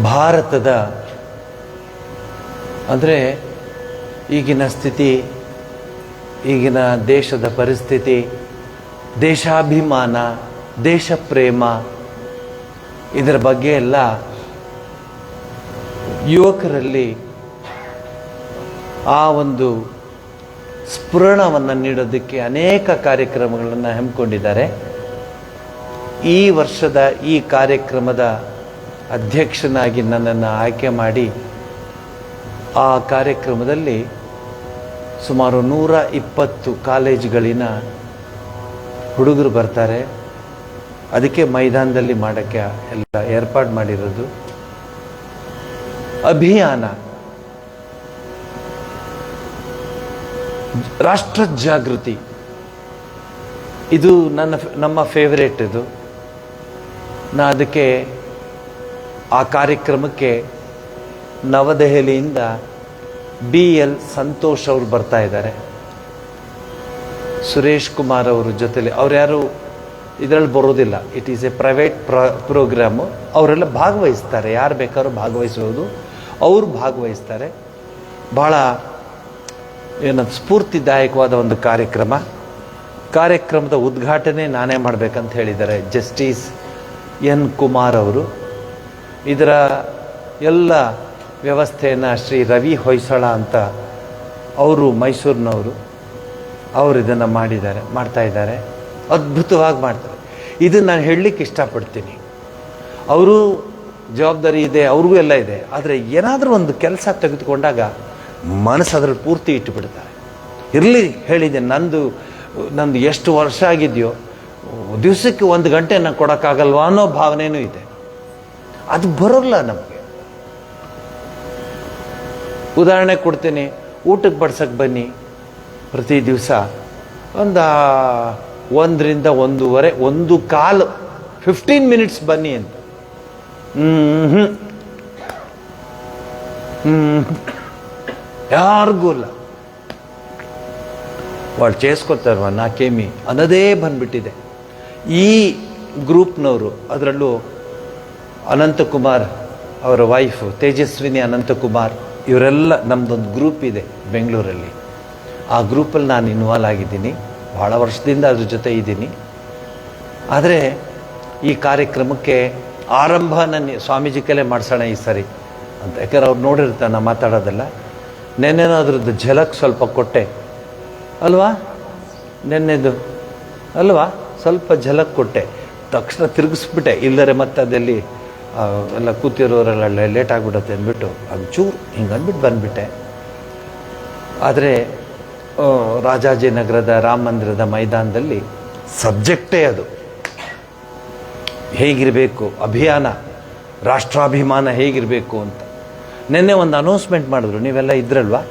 ಭಾರತದ ಅಂದರೆ ಈಗಿನ ಸ್ಥಿತಿ, ಈಗಿನ ದೇಶದ ಪರಿಸ್ಥಿತಿ, ದೇಶಾಭಿಮಾನ, ದೇಶ ಪ್ರೇಮ, ಇದರ ಬಗ್ಗೆ ಎಲ್ಲ ಯುವಕರಲ್ಲಿ ಆ ಒಂದು ಸ್ಫುರಣವನ್ನು ನೀಡೋದಕ್ಕೆ ಅನೇಕ ಕಾರ್ಯಕ್ರಮಗಳನ್ನು ಹಮ್ಮಿಕೊಂಡಿದ್ದಾರೆ. ಈ ವರ್ಷದ ಈ ಕಾರ್ಯಕ್ರಮದ ಅಧ್ಯಕ್ಷನಾಗಿ ನನ್ನನ್ನು ಆಯ್ಕೆ ಮಾಡಿ ಆ ಕಾರ್ಯಕ್ರಮದಲ್ಲಿ ಸುಮಾರು 120 ಕಾಲೇಜುಗಳಿನ ಹುಡುಗರು ಬರ್ತಾರೆ. ಅದಕ್ಕೆ ಮೈದಾನದಲ್ಲಿ ಮಾಡೋಕ್ಕೆ ಎಲ್ಲ ಏರ್ಪಾಡು ಮಾಡಿರೋದು. ಅಭಿಯಾನ ರಾಷ್ಟ್ರ ಜಾಗೃತಿ, ಇದು ನಮ್ಮ ಫೇವರೇಟ್. ಇದು ಅದಕ್ಕೆ ಆ ಕಾರ್ಯಕ್ರಮಕ್ಕೆ ನವದೆಹಲಿಯಿಂದ BL ಸಂತೋಷ್ ಅವರು ಬರ್ತಾ ಇದ್ದಾರೆ. ಸುರೇಶ್ ಕುಮಾರ್ ಅವ್ರ ಜೊತೆಲಿ ಅವ್ರು ಯಾರು ಇದರಲ್ಲಿ ಬರೋದಿಲ್ಲ. It is a private programme. ಅವರೆಲ್ಲ ಭಾಗವಹಿಸ್ತಾರೆ, ಯಾರು ಬೇಕಾದ್ರೂ ಭಾಗವಹಿಸಬಹುದು. ಅವರು ಭಾಗವಹಿಸ್ತಾರೆ. ಭಾಳ ಸ್ಫೂರ್ತಿದಾಯಕವಾದ ಒಂದು ಕಾರ್ಯಕ್ರಮದ ಉದ್ಘಾಟನೆ ನಾನೇ ಮಾಡಬೇಕಂತ ಹೇಳಿದ್ದಾರೆ ಜಸ್ಟಿಸ್ ಎನ್ ಕುಮಾರ್ ಅವರು. ಇದರ ಎಲ್ಲ ವ್ಯವಸ್ಥೆಯನ್ನು ಶ್ರೀ ರವಿ ಹೊಯ್ಸಳ ಅಂತ ಅವರು ಮೈಸೂರಿನವರು, ಅವರು ಇದನ್ನು ಮಾಡ್ತಾ ಇದ್ದಾರೆ. ಅದ್ಭುತವಾಗಿ ಮಾಡ್ತಾರೆ. ಇದನ್ನು ನಾನು ಹೇಳಲಿಕ್ಕೆ ಇಷ್ಟಪಡ್ತೀನಿ. ಅವರು ಜವಾಬ್ದಾರಿ ಇದೆ, ಅವ್ರಿಗೂ ಎಲ್ಲ ಇದೆ. ಆದರೆ ಏನಾದರೂ ಒಂದು ಕೆಲಸ ತೆಗೆದುಕೊಂಡಾಗ ಮನಸ್ಸು ಅದ್ರಲ್ಲಿ ಪೂರ್ತಿ ಇಟ್ಟುಬಿಡ್ತಾರೆ. ಇರಲಿ ಹೇಳಿದೆ, ನಂದು ಎಷ್ಟು ವರ್ಷ ಆಗಿದೆಯೋ, ದಿವಸಕ್ಕೆ 1 ಗಂಟೆ ನಾನು ಕೊಡೋಕ್ಕಾಗಲ್ವಾ ಅನ್ನೋ ಭಾವನೆಯೂ ಇದೆ. ಅದು ಬರೋಲ್ಲ ನಮಗೆ. ಉದಾಹರಣೆ ಕೊಡ್ತೀನಿ. ಊಟಕ್ಕೆ ಬಡ್ಸಕ್ಕೆ ಬನ್ನಿ, ಪ್ರತಿ ದಿವಸ 1 ರಿಂದ 1:15 15 ಮಿನಿಟ್ಸ್ ಬನ್ನಿ ಅಂತ. ಯಾರಿಗೂ ಇಲ್ಲ. వాళ్ళు చేసుకొస్తారు ನಾಕೇಮಿ ಅನ್ನೋದೇ ಬಂದ್ಬಿಟ್ಟಿದೆ. ಈ ಗ್ರೂಪ್ನವರು, ಅದರಲ್ಲೂ ಅನಂತಕುಮಾರ್ ಅವರ ವೈಫ್ ತೇಜಸ್ವಿನಿ ಅನಂತಕುಮಾರ್, ಇವರೆಲ್ಲ ನಮ್ಮದೊಂದು ಗ್ರೂಪ್ ಇದೆ ಬೆಂಗಳೂರಲ್ಲಿ. ಆ ಗ್ರೂಪಲ್ಲಿ ನಾನು ಇನ್ವಾಲ್ವ್ ಆಗಿದ್ದೀನಿ. ಭಾಳ ವರ್ಷದಿಂದ ಅದ್ರ ಜೊತೆ ಇದ್ದೀನಿ. ಆದರೆ ಈ ಕಾರ್ಯಕ್ರಮಕ್ಕೆ ಆರಂಭ ನನ್ನ ಸ್ವಾಮೀಜಿ ಕೈಲೇ ಮಾಡಿಸೋಣ ಈ ಸರಿ ಅಂತ. ಯಾಕಂದ್ರೆ ಅವ್ರು ನೋಡಿರ್ತಾರೆ ನಾನು ಮಾತಾಡೋದೆಲ್ಲ. ನೆನ್ನೆನೂ ಅದ್ರದ್ದು ಝಲಕ್ ಸ್ವಲ್ಪ ಕೊಟ್ಟೆ ಅಲ್ವಾ, ನೆನ್ನೆದು ಅಲ್ವಾ, ಸ್ವಲ್ಪ ಝಲಕ್ ಕೊಟ್ಟೆ. ತಕ್ಷಣ ತಿರುಗಿಸ್ಬಿಟ್ಟೆ, ಇಲ್ಲದರೆ ಮತ್ತೆ ಅದೆಲ್ಲಿ ಎಲ್ಲ ಕೂತಿರೋರೆಲ್ಲ ಲೇಟ್ ಆಗಿಬಿಡುತ್ತೆ ಅಂದ್ಬಿಟ್ಟು ಒಂಚೂರು ಹಿಂಗೆ ಅಂದ್ಬಿಟ್ಟು ಬಂದುಬಿಟ್ಟೆ. ಆದರೆ ರಾಜಾಜಿನಗರದ ರಾಮ ಮಂದಿರದ ಮೈದಾನದಲ್ಲಿ ಸಬ್ಜೆಕ್ಟೇ ಅದು, ಹೇಗಿರಬೇಕು ಅಭಿಯಾನ, ರಾಷ್ಟ್ರಾಭಿಮಾನ ಹೇಗಿರಬೇಕು ಅಂತ. ನಿನ್ನೆ ಒಂದು ಅನೌನ್ಸ್ಮೆಂಟ್ ಮಾಡಿದ್ರು, ನೀವೆಲ್ಲ ಇದ್ರಲ್ವಾ?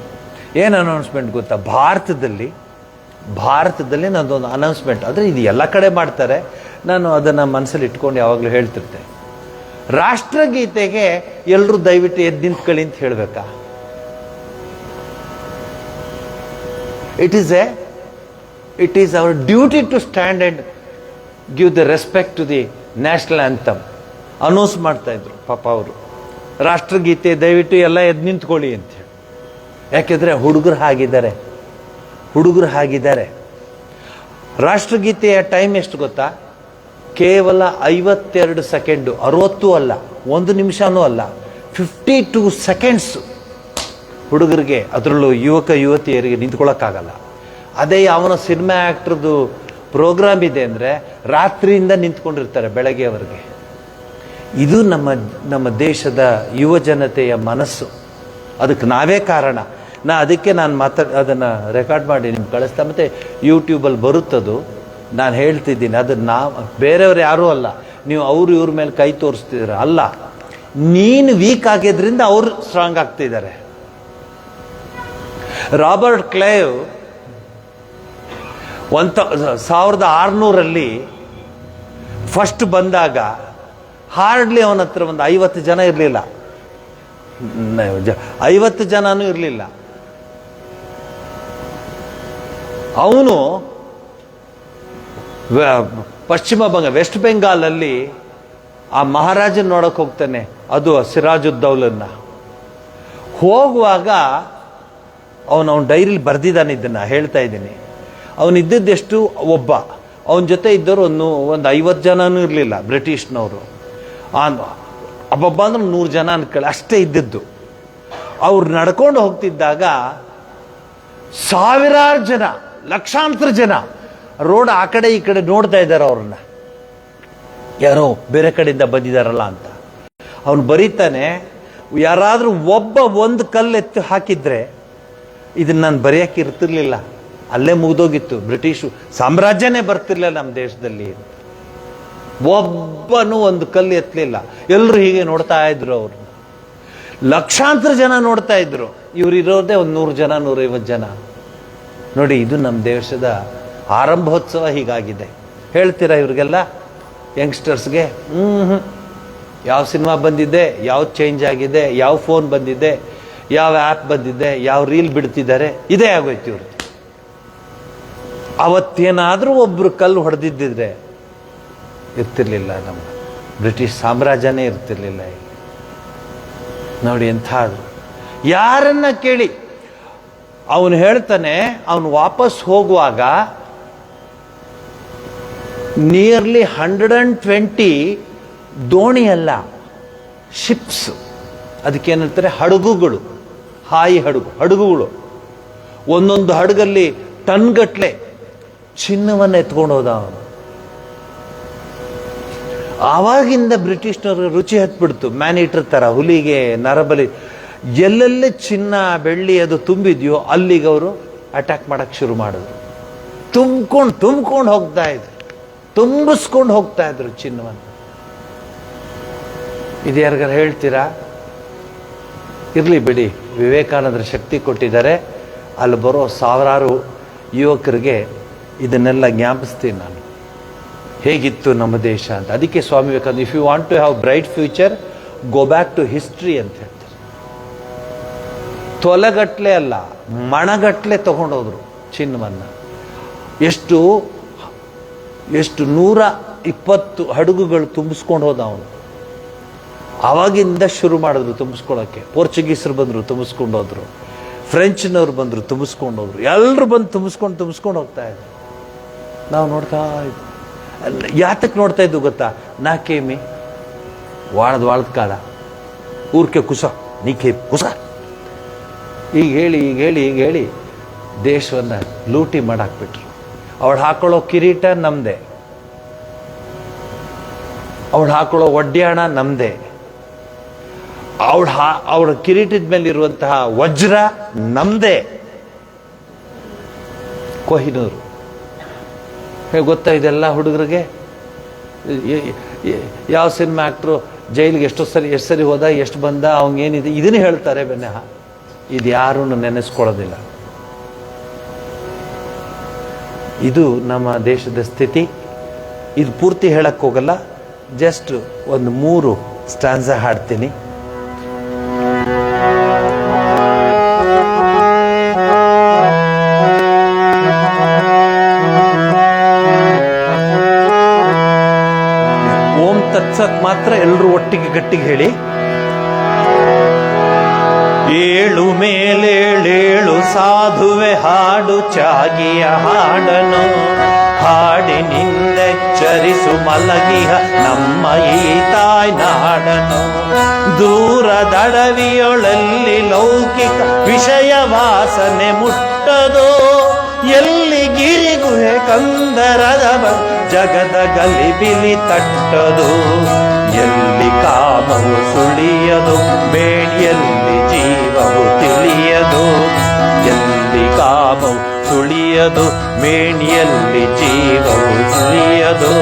ಏನು ಅನೌನ್ಸ್ಮೆಂಟ್ ಗೊತ್ತಾ? ಭಾರತದಲ್ಲಿ ನಂದೊಂದು ಅನೌನ್ಸ್ಮೆಂಟ್. ಆದರೆ ಇದು ಎಲ್ಲ ಕಡೆ ಮಾಡ್ತಾರೆ, ನಾನು ಅದನ್ನು ಮನಸ್ಸಲ್ಲಿ ಇಟ್ಕೊಂಡು ಯಾವಾಗಲೂ ಹೇಳ್ತಿರ್ತೆ. ರಾಷ್ಟ್ರಗೀತೆಗೆ ಎಲ್ಲರೂ ದಯವಿಟ್ಟು ಎದ್ದು ನಿಂತ್ಕೊಳ್ಳಿ ಅಂತ ಹೇಳಬೇಕಾ? It is our duty to stand and give the respect to the national anthem. Announce ಮಾಡ್ತಾ ಇದ್ರು ಪಾಪ ಅವರು, ರಾಷ್ಟ್ರಗೀತೆ ದಯವಿಟ್ಟು ಎಲ್ಲ ಎದ್ದು ನಿಂತ್ಕೊಳ್ಳಿ ಅಂತ ಹೇಳಿ. ಯಾಕೆಂದರೆ ಹುಡುಗರು ಹಾಗಿದ್ದಾರೆ. ರಾಷ್ಟ್ರಗೀತೆಯ ಟೈಮ್ ಎಷ್ಟು ಗೊತ್ತಾ? ಕೇವಲ 52 ಸೆಕೆಂಡು, 60 ಅಲ್ಲ, 1 ನಿಮಿಷನೂ ಅಲ್ಲ, 52 ಸೆಕೆಂಡ್ಸ್ ಹುಡುಗರಿಗೆ, ಅದರಲ್ಲೂ ಯುವಕ ಯುವತಿಯರಿಗೆ ನಿಂತ್ಕೊಳ್ಳೋಕ್ಕಾಗಲ್ಲ. ಅದೇ ಅವನ ಸಿನಿಮಾ ಆ್ಯಕ್ಟ್ರದ್ದು ಪ್ರೋಗ್ರಾಮ್ ಇದೆ ಅಂದರೆ ರಾತ್ರಿಯಿಂದ ನಿಂತ್ಕೊಂಡಿರ್ತಾರೆ ಬೆಳಗ್ಗೆವರೆಗೆ. ಇದು ನಮ್ಮ ದೇಶದ ಯುವ ಜನತೆಯ ಮನಸ್ಸು. ಅದಕ್ಕೆ ನಾವೇ ಕಾರಣ. ಅದಕ್ಕೆ ನಾನು ಅದನ್ನು ರೆಕಾರ್ಡ್ ಮಾಡಿ ನಿಮ್ಗೆ ಕಳಿಸ್ತಾ, ಮತ್ತು ಯೂಟ್ಯೂಬಲ್ಲಿ ಬರುತ್ತದು. ನಾನು ಹೇಳ್ತಿದ್ದೀನಿ, ಅದನ್ನು ಬೇರೆಯವ್ರು ಯಾರೂ ಅಲ್ಲ, ನೀವು ಇವ್ರ ಮೇಲೆ ಕೈ ತೋರಿಸ್ತಿದ್ದೀರ ಅಲ್ಲ, ನೀನು ವೀಕ್ ಆಗಿದ್ರಿಂದ ಅವರು ಸ್ಟ್ರಾಂಗ್ ಆಗ್ತಿದ್ದಾರೆ. ರಾಬರ್ಟ್ ಕ್ಲೈವ್ 1600ರಲ್ಲಿ ಫಸ್ಟ್ ಬಂದಾಗ ಹಾರ್ಡ್ಲಿ ಅವನ ಹತ್ರ ಒಂದು 50 ಜನ ಇರಲಿಲ್ಲ, 50 ಜನನೂ ಇರಲಿಲ್ಲ. ಅವನು ಪಶ್ಚಿಮ ಬಂಗ, ವೆಸ್ಟ್ ಬೆಂಗಾಲಲ್ಲಿ ಆ ಮಹಾರಾಜನ ನೋಡಕ್ಕೆ ಹೋಗ್ತಾನೆ, ಅದು ಸಿರಾಜುದ್ದೌಲನ್ನ. ಹೋಗುವಾಗ ಅವನ ಡೈರಿಲಿ ಬರೆದಿದ್ದಾನೆ, ಇದನ್ನು ಹೇಳ್ತಾ ಇದ್ದೀನಿ. ಅವನಿದ್ದದ್ದೆಷ್ಟು? ಒಬ್ಬ. ಅವನ ಜೊತೆ ಇದ್ದವರು ಒಂದು 50 ಜನನೂ ಇರಲಿಲ್ಲ ಬ್ರಿಟಿಷ್ನವರು. ಅಬ್ಬಬ್ಬ ಅಂದ್ರೆ 100 ಜನ ಅನ್ಕೊಳ್ಳಿ, ಅಷ್ಟೇ ಇದ್ದದ್ದು. ಅವ್ರು ನಡ್ಕೊಂಡು ಹೋಗ್ತಿದ್ದಾಗ ಸಾವಿರಾರು ಜನ, ಲಕ್ಷಾಂತರ ಜನ ರೋಡ್ ಆ ಕಡೆ ಈ ಕಡೆ ನೋಡ್ತಾ ಇದ್ದಾರೆ ಅವ್ರನ್ನ, ಯಾರೋ ಬೇರೆ ಕಡೆಯಿಂದ ಬಂದಿದ್ದಾರಲ್ಲ ಅಂತ. ಅವನು ಬರೀತಾನೆ, ಯಾರಾದರೂ ಒಬ್ಬ ಒಂದು ಕಲ್ಲು ಎತ್ತು ಹಾಕಿದ್ರೆ ಇದನ್ನ ನಾನು ಬರೆಯಕ್ಕೆ ಇರ್ತಿರ್ಲಿಲ್ಲ, ಅಲ್ಲೇ ಮುಗಿದೋಗಿತ್ತು, ಬ್ರಿಟಿಷು ಸಾಮ್ರಾಜ್ಯನೇ ಬರ್ತಿರ್ಲಿಲ್ಲ ನಮ್ಮ ದೇಶದಲ್ಲಿ. ಒಬ್ಬನು ಒಂದು ಕಲ್ಲು ಎತ್ತಲಿಲ್ಲ, ಎಲ್ಲರೂ ಹೀಗೆ ನೋಡ್ತಾ ಇದ್ರು. ಅವ್ರನ್ನ ಲಕ್ಷಾಂತರ ಜನ ನೋಡ್ತಾ ಇದ್ರು. ಇವ್ರು ಇರೋದೇ ಒಂದು 100 ಜನ, 150 ಜನ. ನೋಡಿ, ಇದು ನಮ್ಮ ದೇಶದ ಆರಂಭೋತ್ಸವ ಹೀಗಾಗಿದೆ. ಹೇಳ್ತೀರಾ ಇವ್ರಿಗೆಲ್ಲ ಯಂಗ್ಸ್ಟರ್ಸ್ಗೆ? ಯಾವ ಸಿನಿಮಾ ಬಂದಿದೆ, ಯಾವ ಚೇಂಜ್ ಆಗಿದೆ, ಯಾವ ಫೋನ್ ಬಂದಿದೆ, ಯಾವ ಆ್ಯಪ್ ಬಂದಿದೆ, ಯಾವ ರೀಲ್ ಬಿಡ್ತಿದ್ದಾರೆ, ಇದೇ ಆಗೋಯ್ತು ಇವ್ರದ್ದು. ಅವತ್ತೇನಾದರೂ ಒಬ್ಬರು ಕಲ್ಲು ಹೊಡೆದಿದ್ದಿದ್ರೆ ಇರ್ತಿರ್ಲಿಲ್ಲ, ನಮ್ಮ ಬ್ರಿಟಿಷ್ ಸಾಮ್ರಾಜ್ಯನೇ ಇರ್ತಿರ್ಲಿಲ್ಲ. ನೋಡಿ ಎಂಥಾದ್ರು. ಯಾರನ್ನ ಕೇಳಿ ಅವನು ಹೇಳ್ತಾನೆ, ಅವನು ವಾಪಸ್ ಹೋಗುವಾಗ ನಿಯರ್ಲಿ 120 ದೋಣಿ ಅಲ್ಲ, ಶಿಪ್ಸ್, ಅದಕ್ಕೇನಂತಾರೆ ಹಡಗುಗಳು, ಹಾಯಿ ಹಡಗುಗಳು. ಒಂದೊಂದು ಹಡಗಲ್ಲಿ ಟನ್ಗಟ್ಲೆ ಚಿನ್ನವನ್ನು ಎತ್ಕೊಂಡು ಹೋದ ಅವನು. ಆವಾಗಿಂದ ಬ್ರಿಟಿಷ್ನವ್ರಿಗೆ ರುಚಿ ಹತ್ಬಿಡ್ತು, ಮ್ಯಾನಿಟರ್ ಥರ ಹುಲಿಗೆ ನರಬಲಿ. ಎಲ್ಲೆಲ್ಲಿ ಚಿನ್ನ ಬೆಳ್ಳಿ ಅದು ತುಂಬಿದ್ಯೋ ಅಲ್ಲಿಗೆ ಅವರು ಅಟ್ಯಾಕ್ ಮಾಡಕ್ಕೆ ಶುರು ಮಾಡಿದ್ರು. ತುಂಬ್ಕೊಂಡು ಹೋಗ್ತಾ ಇದ್ರು, ತುಂಬಿಸ್ಕೊಂಡು ಹೋಗ್ತಾ ಇದ್ರು ಚಿನ್ನವನ್ನು. ಇದು ಯಾರಿಗಾರು ಹೇಳ್ತೀರಾ? ಇರಲಿ ಬಿಡಿ, ವಿವೇಕಾನಂದರ ಶಕ್ತಿ ಕೊಟ್ಟಿದ್ದಾರೆ. ಅಲ್ಲಿ ಬರೋ ಸಾವಿರಾರು ಯುವಕರಿಗೆ ಇದನ್ನೆಲ್ಲ ಜ್ಞಾಪಿಸ್ತೀನಿ ನಾನು, ಹೇಗಿತ್ತು ನಮ್ಮ ದೇಶ ಅಂತ. ಅದಕ್ಕೆ Swami Vivekananda, if you want to have bright future, go back to history ಅಂತ ಹೇಳ್ತಾರೆ. ತೊಲೆಗಟ್ಲೆ ಅಲ್ಲ, ಮಣಗಟ್ಲೆ ತಗೊಂಡೋದ್ರು ಚಿನ್ನವನ್ನು. ಎಷ್ಟು 120 ಹಡಗುಗಳು ತುಂಬಿಸ್ಕೊಂಡು ಹೋದ ಅವನು. ಆವಾಗಿಂದ ಶುರು ಮಾಡಿದ್ರು ತುಂಬಿಸ್ಕೊಳ್ಳೋಕ್ಕೆ. ಪೋರ್ಚುಗೀಸರು ಬಂದರು, ತುಂಬಿಸ್ಕೊಂಡು ಹೋದ್ರು. ಫ್ರೆಂಚ್ನವ್ರು ಬಂದರು, ತುಂಬಿಸ್ಕೊಂಡು ಹೋದ್ರು. ಎಲ್ಲರೂ ಬಂದು ತುಂಬಿಸ್ಕೊಂಡು ಹೋಗ್ತಾ ಇದ್ರು. ನಾವು ನೋಡ್ತಾ ಇದ್ವಿ. ಯಾತಕ್ಕೆ ನೋಡ್ತಾ ಇದ್ದು ಗೊತ್ತಾ? ನಾಕೇಮಿ ವಾಳದ ಕಾಲ ಊರ್ಕೆ ಕುಸ ನೀಕೆ ಕುಸ ಈಗ ಹೇಳಿ ದೇಶವನ್ನು ಲೂಟಿ ಮಾಡಾಕ್ಬಿಟ್ರು. ಅವಳು ಹಾಕೊಳ್ಳೋ ಕಿರೀಟ ನಮ್ಮದೇ, ಅವಳು ಹಾಕೊಳ್ಳೋ ಒಡ್ಯಾಣ ನಮ್ಮದೇ, ಅವಳ ಕಿರೀಟದ ಮೇಲೆ ಇರುವಂತಹ ವಜ್ರ ನಮ್ಮದೇ. ಕೊಹಿನೂರು ಗೊತ್ತಾ ಇದೆಲ್ಲ ಹುಡುಗರಿಗೆ? ಯಾವ ಸಿನಿಮಾ ಆಕ್ಟ್ರು ಜೈಲಿಗೆ ಎಷ್ಟು ಸರಿ ಹೋದ, ಎಷ್ಟು ಬಂದ, ಅವಂಗೇನಿದೆ, ಇದನ್ನೇ ಹೇಳ್ತಾರೆ ವಿನಃ ಇದು ಯಾರೂ ನೆನೆಸ್ಕೊಳ್ಳೋದಿಲ್ಲ. ಇದು ನಮ್ಮ ದೇಶದ ಸ್ಥಿತಿ. ಇದು ಪೂರ್ತಿ ಹೇಳಕ್ಕೆ ಹೋಗಲ್ಲ, ಜಸ್ಟ್ ಒಂದು 3 ಸ್ಟ್ಯಾನ್ಸಾ ಹಾಡ್ತೀನಿ. ಓಂ ತತ್ಸತ್ ಮಾತ್ರ ಎಲ್ಲರೂ ಒಟ್ಟಿಗೆ ಗಟ್ಟಿಗೆ ಹೇಳಿ. ಏಳು ಮೇಲೇಳೇಳು ಸಾಧುವೆ ಹಾಡು ಚಾಗಿಯ ಹಾಡನು, ಹಾಡಿನಿಂದೆಚ್ಚರಿಸು ಮಲಗಿಹ ನಮ್ಮ ಈ ತಾಯ್ ನಾಡನು. ದೂರದಡವಿಯೊಳಲ್ಲಿ ಲೌಕಿಕ ವಿಷಯ ವಾಸನೆ ಮುಟ್ಟದೋ, ಎಲ್ಲಿ ಗಿರಿಗುಹೆ ಕಂದರದ ಜಗದ ಗಲಿಬಿಲಿ ತಟ್ಟದು. ಎಲ್ಲಿ ಕಾಮವು ಸುಳಿಯದು, ಮೇಣಿಯಲ್ಲಿ ಜೀವವು ತಿಳಿಯದು. ಎಲ್ಲಿ ಕಾಮವು ಸುಳಿಯದು, ಮೇಣಿಯಲ್ಲಿ ಜೀವವು ಸುಳಿಯದು.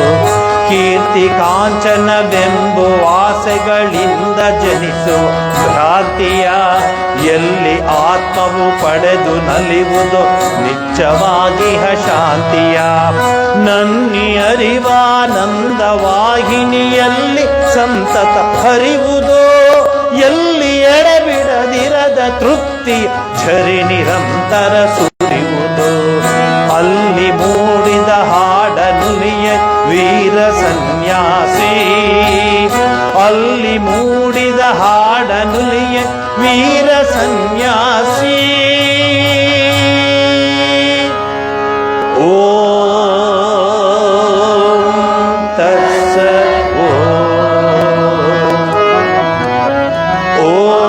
ಕೀರ್ತಿ ಕಾಂಚನವೆಂಬುವ ಆಸೆಗಳಿಂದ ಜನಿಸುವ ಭ್ರಾಂತಿಯ, ಎಲ್ಲಿ ಆತ್ಮವು ಪಡೆದು ನಲಿಯುವುದು ನಿಜವಾಗಿ ಶಾಂತಿಯ. ನನ್ನಿ ಅರಿವಾನಂದ ವಾಹಿನಿಯಲ್ಲಿ ಸಂತತ ಹರಿವುದೋ, ಎಲ್ಲಿ ಎಡೆಬಿಡದಿರದ ತೃಪ್ತಿ ಝರಿ ನಿರಂತರ ಸುರಿಯುವುದು. ಅಲ್ಲಿ ಮೂಡಿದ ಹಾಡನುಲಿಯ ವೀರ ಸನ್ಯಾಸಿ, ಅಲ್ಲಿ ಮೂಡಿದ ಹಾಡನುಲಿಯ ವೀರ ಸನ್ಯಾಸಿ. ಓಂ ತತ್ಸತ್. ಓಂ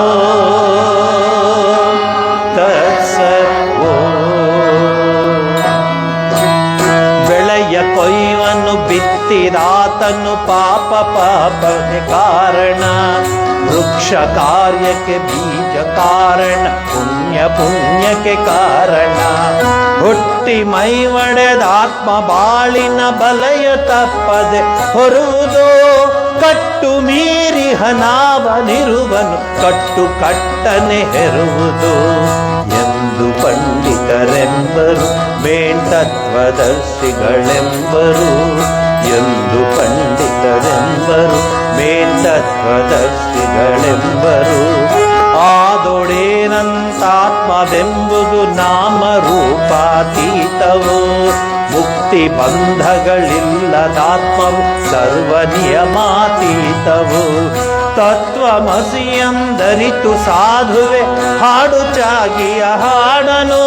ತತ್ಸತ್. ಬೆಳೆಯ ಕೊಯ್ವನ್ನು ಬಿತ್ತಿದಾತನು ಪಾಪಕ್ಕೆ ಕಾರಣ, ವೃಕ್ಷ ಕಾರ್ಯಕ್ಕೆ ಬೀಜ ಕಾರಣ, ಪುಣ್ಯಕ್ಕೆ ಕಾರಣ. ಹುಟ್ಟಿ ಮೈ ಒಡೆದಾತ್ಮ ಬಾಳಿನ ಬಲಯ ತಪ್ಪದೆ ಹೊರುವುದೋ, ಕಟ್ಟು ಮೀರಿ ಹನಾವನಿರುವನು ಕಟ್ಟು ಕಟ್ಟನೆ ಹೆರುವುದು. ಎಂದು ಪಂಡಿತರೆಂಬರು ಮೇಂತತ್ವದರ್ಶಿಗಳೆಂಬರು, ಎಂದು ಪಂಡಿತರೆಂಬರು ಮೇಂತತ್ವದರ್ಶಿಗಳೆಂಬರು. ಆದೊಡೇನಂತಾತ್ಮವೆಂಬುದು ನಾಮರೂಪಾತೀತವು, ಮುಕ್ತಿ ಬಂಧಗಳಿಲ್ಲದಾತ್ಮವು ಸರ್ವ ನಿಯಮಾತೀತವು. ತತ್ವಮಸಿ ಎಂದರಿತು ಸಾಧುವೆ ಹಾಡುಚಾಗಿಯ ಹಾಡನು,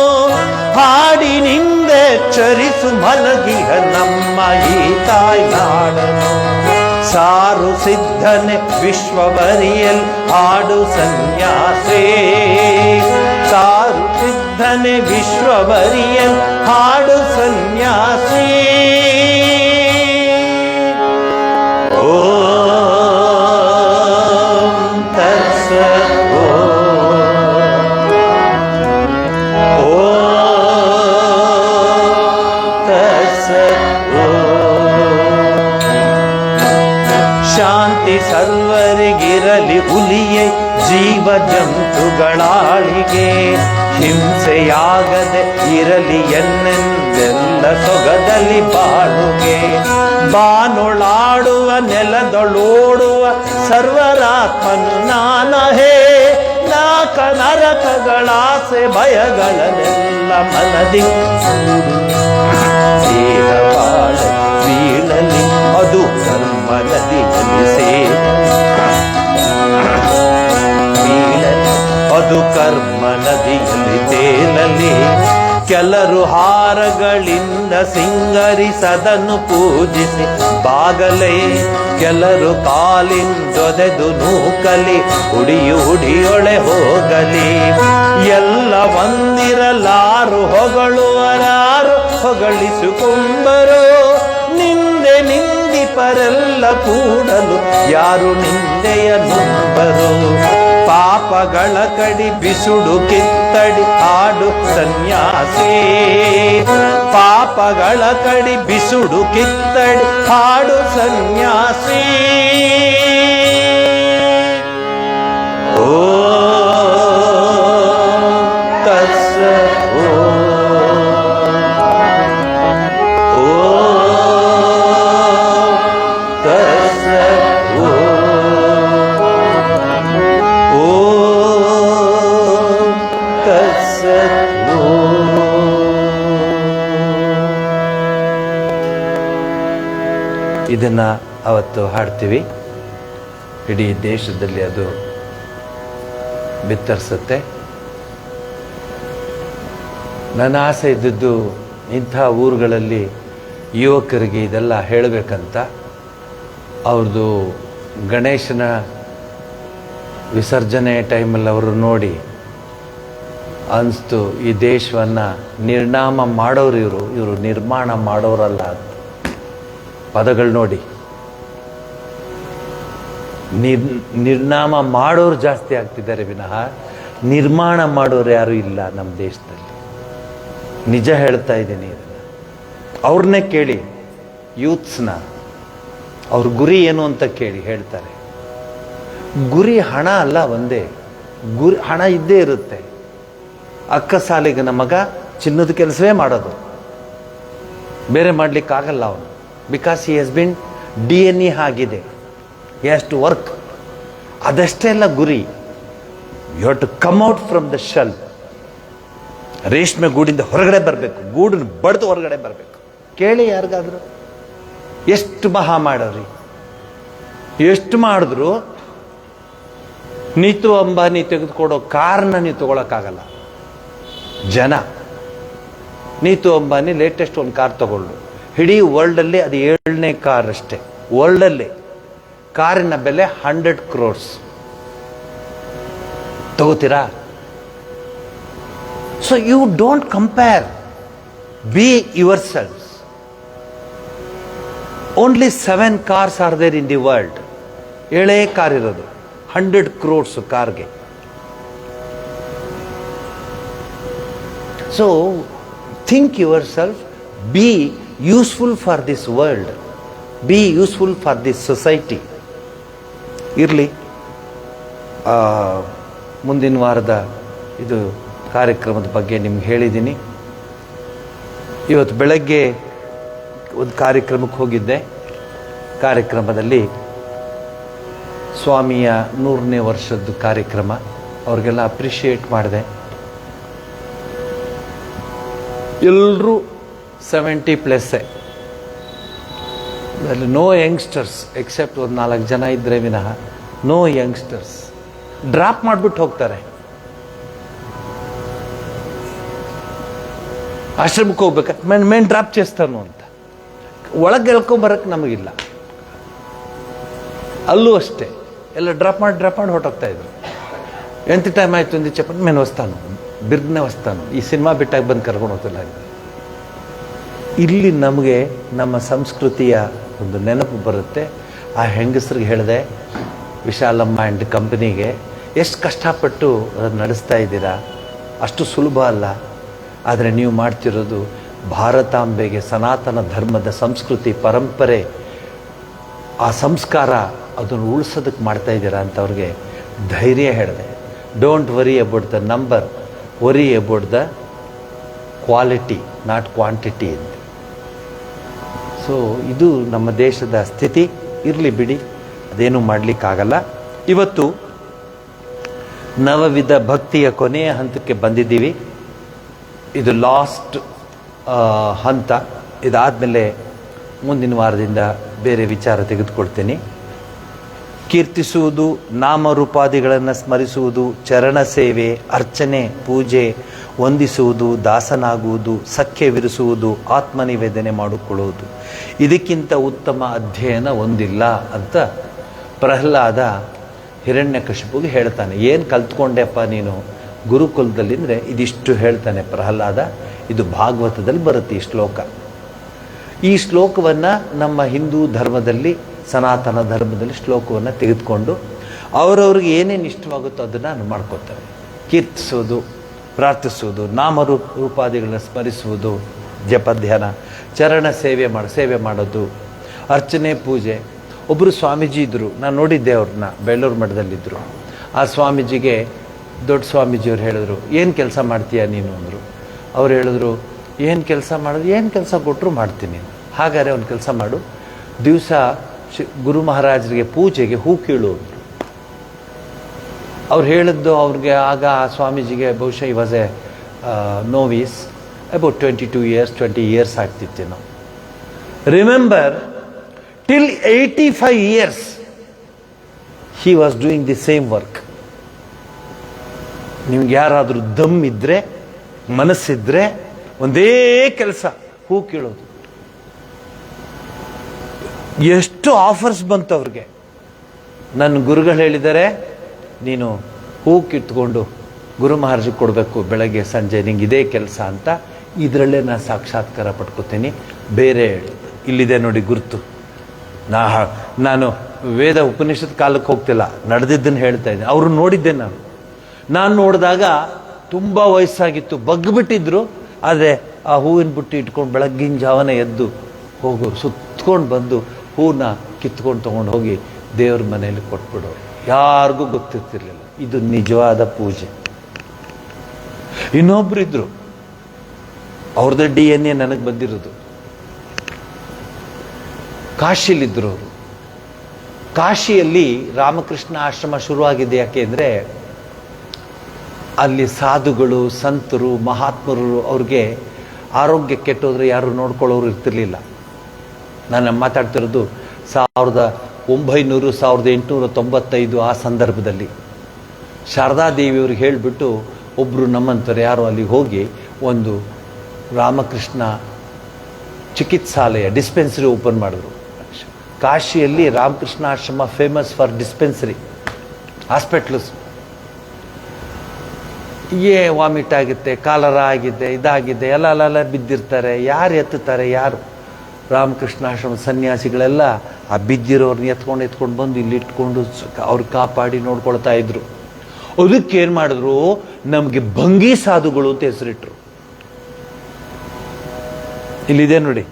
ಹಾಡಿನಿಂದೆಚ್ಚರಿಸು ಮಲಗಿಹ ನಮ್ಮ ಈ ತಾಯ್ನಾಡನು. ಸಾರು ಸಿದ್ಧನೆ ವಿಶ್ವವರಿಯಲ್ ಹಾಡು ಸನ್ಯಾಸೇ, ಸಾರು ಸಿದ್ಧನೆ ವಿಶ್ವವರಿಯಲ್ ಹಾಡು ಸನ್ಯಾಸೀ. ಓಂ ತತ್ಸತ್. ಶಾಂತಿ ಸರ್ವರಿಗಿರಲಿ ಹುಲಿಯೇ ಜೀವ ಜಂತುಗಳಾಳಿಗೆ, ಹಿಂಸೆಯಾಗದೆ ಇರಲಿ ಎನ್ನೆಂದೆಲ್ಲ ಸೊಗದಲ್ಲಿ ಬಾಳುಗೆ. ಬಾನೊಳಾಡುವ ನೆಲದೊಳೋಡುವ ಸರ್ವರಾತ್ಮನು ನಾನಹೇ, ನಾಕ ನರಕಗಳಾಸೆ ಭಯಗಳನ್ನೆಲ್ಲ ಮನದಿ ದೇಹ ಬಾಳ ಬೀಳಲಿ ಅದು ಕರ್ಮ ನದಿಯಲ್ಲಿ ಬೀಳಲಿ ಅದು ಕರ್ಮ ನದಿಯಲ್ಲಿ ತೇಲಲಿ. ಕೆಲರು ಹಾರಗಳಿಂದ ಸಿಂಗರಿಸದನ್ನು ಪೂಜಿಸಿ ಬಾಗಲೇ, ಕೆಲರು ಕಾಲಿಂದೊದೆದು ನೂಕಲಿ ಹುಡಿಯು ಹುಡಿಯೊಳೆ ಹೋಗಲಿ. ಎಲ್ಲ ಒಂದಿರಲಾರು ಹೊಗಳುವರಾರು ಹೊಗಳಿಸುಕೊಂಬರು, ನಿಂದೆ ನಿಂದಿಪರೆಲ್ಲ ಕೂಡಲು ಯಾರು ನಿಂದೆಯ ನುಂಬರು. ಪಾಪಗಳ ಕಡಿ ಬಿಸುಡು ಕಿತ್ತಡಿ ಹಾಡು ಸನ್ಯಾಸೇ, ಪಾಪಗಳ ಕಡಿ ಬಿಸುಡು ಕಿತ್ತಡಿ ಹಾಡು ಸನ್ಯಾಸೀ. ಓ ತತ್ಸತ್. ಇದನ್ನು ಅವತ್ತು ಹಾಡ್ತೀವಿ, ಇಡೀ ದೇಶದಲ್ಲಿ ಅದು ಬಿತ್ತರಿಸುತ್ತೆ. ನನ್ನ ಆಸೆ ಇದ್ದದ್ದು ಇಂಥ ಊರುಗಳಲ್ಲಿ ಯುವಕರಿಗೆ ಇದೆಲ್ಲ ಹೇಳಬೇಕಂತ. ಅವ್ರದ್ದು ಗಣೇಶನ ವಿಸರ್ಜನೆ ಟೈಮಲ್ಲಿ ಅವರು ನೋಡಿ ಅನಿಸ್ತು, ಈ ದೇಶವನ್ನು ನಿರ್ನಾಮ ಮಾಡೋರು ಇವರು ನಿರ್ಮಾಣ ಮಾಡೋರಲ್ಲ ಅಂತ. ಪದಗಳು ನೋಡಿ, ನಿರ್ನಾಮ ಮಾಡೋರು ಜಾಸ್ತಿ ಆಗ್ತಿದ್ದಾರೆ ವಿನಃ ನಿರ್ಮಾಣ ಮಾಡೋರು ಯಾರು ಇಲ್ಲ ನಮ್ಮ ದೇಶದಲ್ಲಿ. ನಿಜ ಹೇಳ್ತಾ ಇದ್ದೀನಿ ಇದನ್ನು. ಅವ್ರನ್ನೇ ಕೇಳಿ, ಯೂತ್ಸ್ನ, ಅವ್ರ ಗುರಿ ಏನು ಅಂತ ಕೇಳಿ ಹೇಳ್ತಾರೆ. ಗುರಿ ಹಣ ಅಲ್ಲ, ಒಂದೇ ಗುರಿ. ಹಣ ಇದ್ದೇ ಇರುತ್ತೆ. ಅಕ್ಕ ಸಾಲಿಗನ ಮಗ ಚಿನ್ನದ ಕೆಲಸವೇ ಮಾಡೋದು, ಬೇರೆ ಮಾಡಲಿಕ್ಕಾಗಲ್ಲ ಅವನು. Because he has been DNA ಆಗಿದೆ. He has to work. ಅದಷ್ಟೇ ಅಲ್ಲ ಗುರಿ. You have to come out from the shell. ರೇಷ್ಮೆ ಗೂಡಿಂದ ಹೊರಗಡೆ ಬರಬೇಕು, ಗೂಡನ್ನು ಬಡ್ದು ಹೊರಗಡೆ ಬರಬೇಕು. ಕೇಳಿ ಯಾರಿಗಾದ್ರು, ಎಷ್ಟು ಮಹಾ ಮಾಡೋರಿ, ಎಷ್ಟು ಮಾಡಿದ್ರು ನೀತು ಅಂಬಾನಿ ತೆಗೆದುಕೊಡೋ ಕಾರನ್ನ ನೀವು ತಗೊಳಕ್ಕಾಗಲ್ಲ. ಜನ, ನೀತು ಅಂಬಾನಿ ಲೇಟೆಸ್ಟ್ ಒಂದು ಕಾರ್ ತಗೊಳ್ಳು, ಇಡೀ ವರ್ಲ್ಡಲ್ಲಿ ಅದು 7ನೇ ಕಾರ್ ಅಷ್ಟೇ. ವರ್ಲ್ಡಲ್ಲಿ ಕಾರಿನ ಬೆಲೆ 100 crores. ತಗೋತೀರಾ? So you don't compare. Be yourself. Only 7 cars are there in the world. 7 car ಇರೋದು, 100 crores ಕಾರ್ಗೆ. So think yourself. Be useful for this world. Be useful for this society. ಇರಲಿ, ಮುಂದಿನ ವಾರದ ಇದು ಕಾರ್ಯಕ್ರಮದ ಬಗ್ಗೆ ನಿಮ್ಗೆ ಹೇಳಿದ್ದೀನಿ. ಇವತ್ತು ಬೆಳಗ್ಗೆ ಒಂದು ಕಾರ್ಯಕ್ರಮಕ್ಕೆ ಹೋಗಿದ್ದೆ. ಕಾರ್ಯಕ್ರಮದಲ್ಲಿ ಸ್ವಾಮಿಯ 100ನೇ ವರ್ಷದ್ದು ಕಾರ್ಯಕ್ರಮ, ಅವ್ರಿಗೆಲ್ಲ ಅಪ್ರಿಷಿಯೇಟ್ ಮಾಡಿದೆ. ಎಲ್ಲರೂ 70+. ನೋ ಯಂಗ್ಸ್ಟರ್ಸ್ ಎಕ್ಸೆಪ್ಟ್ ಒಂದು 4 ಜನ ಇದ್ದರೆ ವಿನಃ ನೋ ಯಂಗ್ಸ್ಟರ್ಸ್. ಡ್ರಾಪ್ ಮಾಡಿಬಿಟ್ಟು ಹೋಗ್ತಾರೆ. ಆಶ್ರಮಕ್ಕೆ ಹೋಗ್ಬೇಕಾದ್ರೆ ಮೇನ್ ಡ್ರಾಪ್ చేస్తాను ಅಂತ. ಒಳಗೆ ಎಳ್ಕೊಂಬರಕ್ಕೆ ನಮಗಿಲ್ಲ. ಅಲ್ಲೂ ಅಷ್ಟೇ ಎಲ್ಲ ಡ್ರಾಪ್ ಮಾಡಿ ಹೊರಟೋಗ್ತಾ ಇದ್ರು. ಎಂತ ಟೈಮ್ ಆಯಿತು ಅಂದು చెప్పండి నేను వస్తాను, ಬಿರ್ಗ್ನೆ వస్తాను, ಈ ಸಿನಿಮಾ ಬಿಟ್ಟಾಗ ಬಂದು ಕರ್ಕೊಂಡು ಹೋಗ್ತಿಲ್ಲ. ಇಲ್ಲಿ ನಮಗೆ ನಮ್ಮ ಸಂಸ್ಕೃತಿಯ ಒಂದು ನೆನಪು ಬರುತ್ತೆ. ಆ ಹೆಂಗಸ್ರಿಗೆ ಹೇಳಿದೆ, ವಿಶಾಲಮ್ಮ ಆ್ಯಂಡ್ ಕಂಪನಿಗೆ ಎಷ್ಟು ಕಷ್ಟಪಟ್ಟು ಅದನ್ನು ನಡೆಸ್ತಾ ಇದ್ದೀರಾ, ಅಷ್ಟು ಸುಲಭ ಅಲ್ಲ. ಆದರೆ ನೀವು ಮಾಡ್ತಿರೋದು ಭಾರತಾಂಬೆಗೆ ಸನಾತನ ಧರ್ಮದ ಸಂಸ್ಕೃತಿ ಪರಂಪರೆ ಆ ಸಂಸ್ಕಾರ ಅದನ್ನು ಉಳಿಸೋದಕ್ಕೆ ಮಾಡ್ತಾ ಇದ್ದೀರಾ ಅಂತ ಅವ್ರಿಗೆ ಧೈರ್ಯ ಹೇಳಿದೆ. Don't worry about the number, worry about the quality not quantity ಅಂತ. ಸೊ ಇದು ನಮ್ಮ ದೇಶದ ಸ್ಥಿತಿ. ಇರಲಿ ಬಿಡಿ, ಅದೇನು ಮಾಡಲಿಕ್ಕಾಗಲ್ಲ. ಇವತ್ತು ನವವಿಧ ಭಕ್ತಿಯ ಕೊನೆಯ ಹಂತಕ್ಕೆ ಬಂದಿದ್ದೀವಿ. ಇದು ಲಾಸ್ಟ್ ಹಂತ. ಇದಾದಮೇಲೆ ಮುಂದಿನ ವಾರದಿಂದ ಬೇರೆ ವಿಚಾರ ತೆಗೆದುಕೊಳ್ತೀನಿ. ಕೀರ್ತಿಸುವುದು, ನಾಮರೂಪಾದಿಗಳನ್ನು ಸ್ಮರಿಸುವುದು, ಚರಣ ಸೇವೆ, ಅರ್ಚನೆ, ಪೂಜೆ, ವಂದಿಸುವುದು, ದಾಸನಾಗುವುದು, ಸಖ್ಯವಿರಿಸುವುದು, ಆತ್ಮನಿವೇದನೆ ಮಾಡಿಕೊಳ್ಳುವುದು, ಇದಕ್ಕಿಂತ ಉತ್ತಮ ಅಧ್ಯಯನ ಒಂದಿಲ್ಲ ಅಂತ ಪ್ರಹ್ಲಾದ ಹಿರಣ್ಯಕಶಿಪುಗೆ ಹೇಳ್ತಾನೆ. ಏನು ಕಲ್ತ್ಕೊಂಡೆಪ್ಪ ನೀನು ಗುರುಕುಲದಲ್ಲಿ ಅಂದರೆ ಇದಿಷ್ಟು ಹೇಳ್ತಾನೆ ಪ್ರಹ್ಲಾದ. ಇದು ಭಾಗವತದಲ್ಲಿ ಬರುತ್ತೆ ಈ ಶ್ಲೋಕ. ಈ ಶ್ಲೋಕವನ್ನು ನಮ್ಮ ಹಿಂದೂ ಧರ್ಮದಲ್ಲಿ, ಸನಾತನ ಧರ್ಮದಲ್ಲಿ ಶ್ಲೋಕವನ್ನು ತೆಗೆದುಕೊಂಡು ಅವರವ್ರಿಗೆ ಏನೇನು ಇಷ್ಟವಾಗುತ್ತೋ ಅದನ್ನು ಮಾಡ್ಕೋತಾರೆ. ಕೀರ್ತಿಸೋದು, ಪ್ರಾರ್ಥಿಸುವುದು, ನಾಮರೂಪಾದಿಗಳನ್ನ ಸ್ಮರಿಸುವುದು, ಜಪಧ್ಯಾನ, ಚರಣ ಸೇವೆ ಮಾಡೋದು, ಅರ್ಚನೆ, ಪೂಜೆ. ಒಬ್ಬರು ಸ್ವಾಮೀಜಿ ಇದ್ದರು, ನಾನು ನೋಡಿದ್ದೆ ಅವ್ರನ್ನ, ಬೆಳ್ಳೂರು ಮಠದಲ್ಲಿದ್ದರು. ಆ ಸ್ವಾಮೀಜಿಗೆ ದೊಡ್ಡ ಸ್ವಾಮೀಜಿಯವ್ರು ಹೇಳಿದ್ರು, ಏನು ಕೆಲಸ ಮಾಡ್ತೀಯ ನೀನು ಅಂದರು. ಅವ್ರು ಹೇಳಿದ್ರು, ಏನು ಕೆಲಸ ಮಾಡೋದು, ಏನು ಕೆಲಸ ಕೊಟ್ಟರು ಮಾಡ್ತೀನಿ. ಹಾಗಾದರೆ ಒಂದು ಕೆಲಸ ಮಾಡು, ದಿವಸ ಗುರು ಮಹಾರಾಜರಿಗೆ ಪೂಜೆಗೆ ಹೂ ಕೀಳು ಅಂದರು. ಅವ್ರು ಹೇಳಿದ್ದು ಅವ್ರಿಗೆ ಆಗ ಆ ಸ್ವಾಮೀಜಿಗೆ ಬಹುಶಃ he was a novice, about 20 years ಆಗ್ತಿತ್ತೇನೋ. Remember, till 85 years he was doing the same work. ನಿಮ್ಗೆ ಯಾರಾದರೂ ದಮ್ ಇದ್ದರೆ, ಮನಸ್ಸಿದ್ರೆ ಒಂದೇ ಕೆಲಸ, ಹೂ ಕೀಳೋದು. ಎಷ್ಟು ಆಫರ್ಸ್ ಬಂತು ಅವ್ರಿಗೆ. ನನ್ನ ಗುರುಗಳು ಹೇಳಿದ್ದಾರೆ, ನೀನು ಹೂ ಕಿತ್ಕೊಂಡು ಗುರು ಮಹಾರಾಜಿಗೆ ಕೊಡಬೇಕು ಬೆಳಗ್ಗೆ ಸಂಜೆ, ನಿಂಗೆ ಇದೇ ಕೆಲಸ ಅಂತ. ಇದರಲ್ಲೇ ನಾನು ಸಾಕ್ಷಾತ್ಕಾರ ಪಡ್ಕೋತೀನಿ. ಬೇರೆ ಇಲ್ಲಿದೆ ನೋಡಿ ಗುರುತು. ನಾನು ವೇದ ಉಪನಿಷತ್ ಕಾಲಕ್ಕೆ ಹೋಗ್ತಿಲ್ಲ, ನಡೆದಿದ್ದನ್ನು ಹೇಳ್ತಾ ಇದ್ದೀನಿ. ಅವರು ನೋಡಿದ್ದೆ ನಾನು ನೋಡಿದಾಗ ತುಂಬ ವಯಸ್ಸಾಗಿತ್ತು, ಬಗ್ಗಿಬಿಟ್ಟಿದ್ರು. ಆದರೆ ಆ ಹೂವಿನ ಬುಟ್ಟಿ ಇಟ್ಕೊಂಡು ಬೆಳಗ್ಗಿನ ಜಾವನ ಎದ್ದು ಹೋಗೋರು, ಸುತ್ಕೊಂಡು ಬಂದು ಹೂನ ಕಿತ್ಕೊಂಡು ತೊಗೊಂಡು ಹೋಗಿ ದೇವ್ರ ಮನೆಯಲ್ಲಿ ಕೊಟ್ಬಿಡೋರು. ಯಾರಿಗೂ ಗೊತ್ತಿರ್ತಿರ್ಲಿಲ್ಲ. ಇದು ನಿಜವಾದ ಪೂಜೆ. ಇನ್ನೊಬ್ರು ಇದ್ರು, ಅವ್ರದ್ದು DNA ನನಗೆ ಬಂದಿರೋದು. ಕಾಶಿಲಿದ್ರು ಅವರು. ಕಾಶಿಯಲ್ಲಿ ರಾಮಕೃಷ್ಣ ಆಶ್ರಮ ಶುರುವಾಗಿದೆ. ಯಾಕೆ ಅಂದರೆ ಅಲ್ಲಿ ಸಾಧುಗಳು, ಸಂತರು, ಮಹಾತ್ಮರು, ಅವ್ರಿಗೆ ಆರೋಗ್ಯ ಕೆಟ್ಟೋದ್ರೆ ಯಾರು ನೋಡ್ಕೊಳ್ಳೋರು ಇರ್ತಿರ್ಲಿಲ್ಲ. ನಾನು ಮಾತಾಡ್ತಿರೋದು 1895 ಆ ಸಂದರ್ಭದಲ್ಲಿ. ಶಾರದಾದೇವಿಯವ್ರಿಗೆ ಹೇಳಿಬಿಟ್ಟು ಒಬ್ಬರು ನಮ್ಮಂಥವ್ರು ಯಾರೋ ಅಲ್ಲಿಗೆ ಹೋಗಿ ಒಂದು ರಾಮಕೃಷ್ಣ ಚಿಕಿತ್ಸಾಲಯ, ಡಿಸ್ಪೆನ್ಸರಿ ಓಪನ್ ಮಾಡಿದ್ರು. ಕಾಶಿಯಲ್ಲಿ ರಾಮಕೃಷ್ಣ ಆಶ್ರಮ ಫೇಮಸ್ ಫಾರ್ ಡಿಸ್ಪೆನ್ಸರಿ, ಹಾಸ್ಪಿಟ್ಲ್ಸ್. ವಾಮಿಟ್ ಆಗುತ್ತೆ, ಕಾಲರ ಆಗಿದೆ, ಇದಾಗಿದೆ, ಎಲ್ಲ ಬಿದ್ದಿರ್ತಾರೆ. ಯಾರು ಎತ್ತುತ್ತಾರೆ? ಯಾರು? ರಾಮಕೃಷ್ಣ ಆಶ್ರಮದ ಸನ್ಯಾಸಿಗಳೆಲ್ಲ ಆ ಬಿದ್ದಿರೋರ್ನ ಎತ್ಕೊಂಡು ಬಂದು ಇಲ್ಲಿ ಇಟ್ಕೊಂಡು ಅವ್ರು ಕಾಪಾಡಿ ನೋಡ್ಕೊಳ್ತಾ ಇದ್ರು. ಅದಕ್ಕೇನು ಮಾಡಿದ್ರು, ನಮಗೆ ಭಂಗಿ ಸಾಧುಗಳು ಅಂತ ಹೆಸರಿಟ್ರು. ಇಲ್ಲಿದೆ ನೋಡಿ,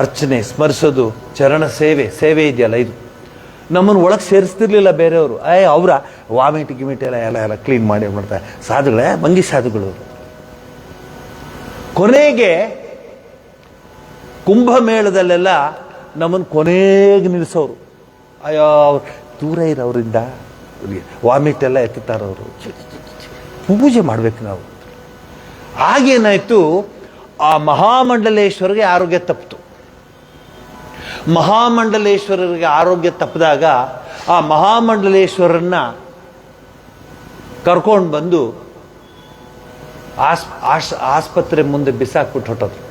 ಅರ್ಚನೆ, ಸ್ಮರಿಸೋದು, ಚರಣ ಸೇವೆ ಇದೆಯಲ್ಲ, ಇದು ನಮ್ಮನ್ನು ಒಳಗೆ ಸೇರಿಸ್ತಿರ್ಲಿಲ್ಲ ಬೇರೆಯವರು. ಅವರ ವಾಮಿಟ್ ಗಿಮಿಟ್ ಎಲ್ಲ ಕ್ಲೀನ್ ಮಾಡಿ ಮಾಡ್ತಾರೆ. ಸಾಧುಗಳೇ ಭಂಗಿ ಸಾಧುಗಳು. ಕೊನೆಗೆ ಕುಂಭಮೇಳದಲ್ಲೆಲ್ಲ ನಮ್ಮನ್ನು ಕೊನೆಗೆ ನಿಲ್ಲಿಸೋರು. ಅಯ್ಯೋ, ದೂರ ಇರೋರಿಂದ ವಾಮಿಟ್ ಎಲ್ಲ ಎತ್ತುತ್ತಾರವರು. ಪೂಜೆ ಮಾಡ್ಬೇಕು ನಾವು. ಆಗೇನಾಯ್ತು, ಆ ಮಹಾಮಂಡಲೇಶ್ವರಿಗೆ ಆರೋಗ್ಯ ತಪ್ಪಿತು. ಮಹಾಮಂಡಲೇಶ್ವರರಿಗೆ ಆರೋಗ್ಯ ತಪ್ಪಿದಾಗ ಆ ಮಹಾಮಂಡಲೇಶ್ವರನ್ನ ಕರ್ಕೊಂಡು ಬಂದು ಆಸ್ಪತ್ರೆ ಮುಂದೆ ಬಿಸಾಕ್ಬಿಟ್ಟು ಹೊಟ್ಟೋದ್ರು.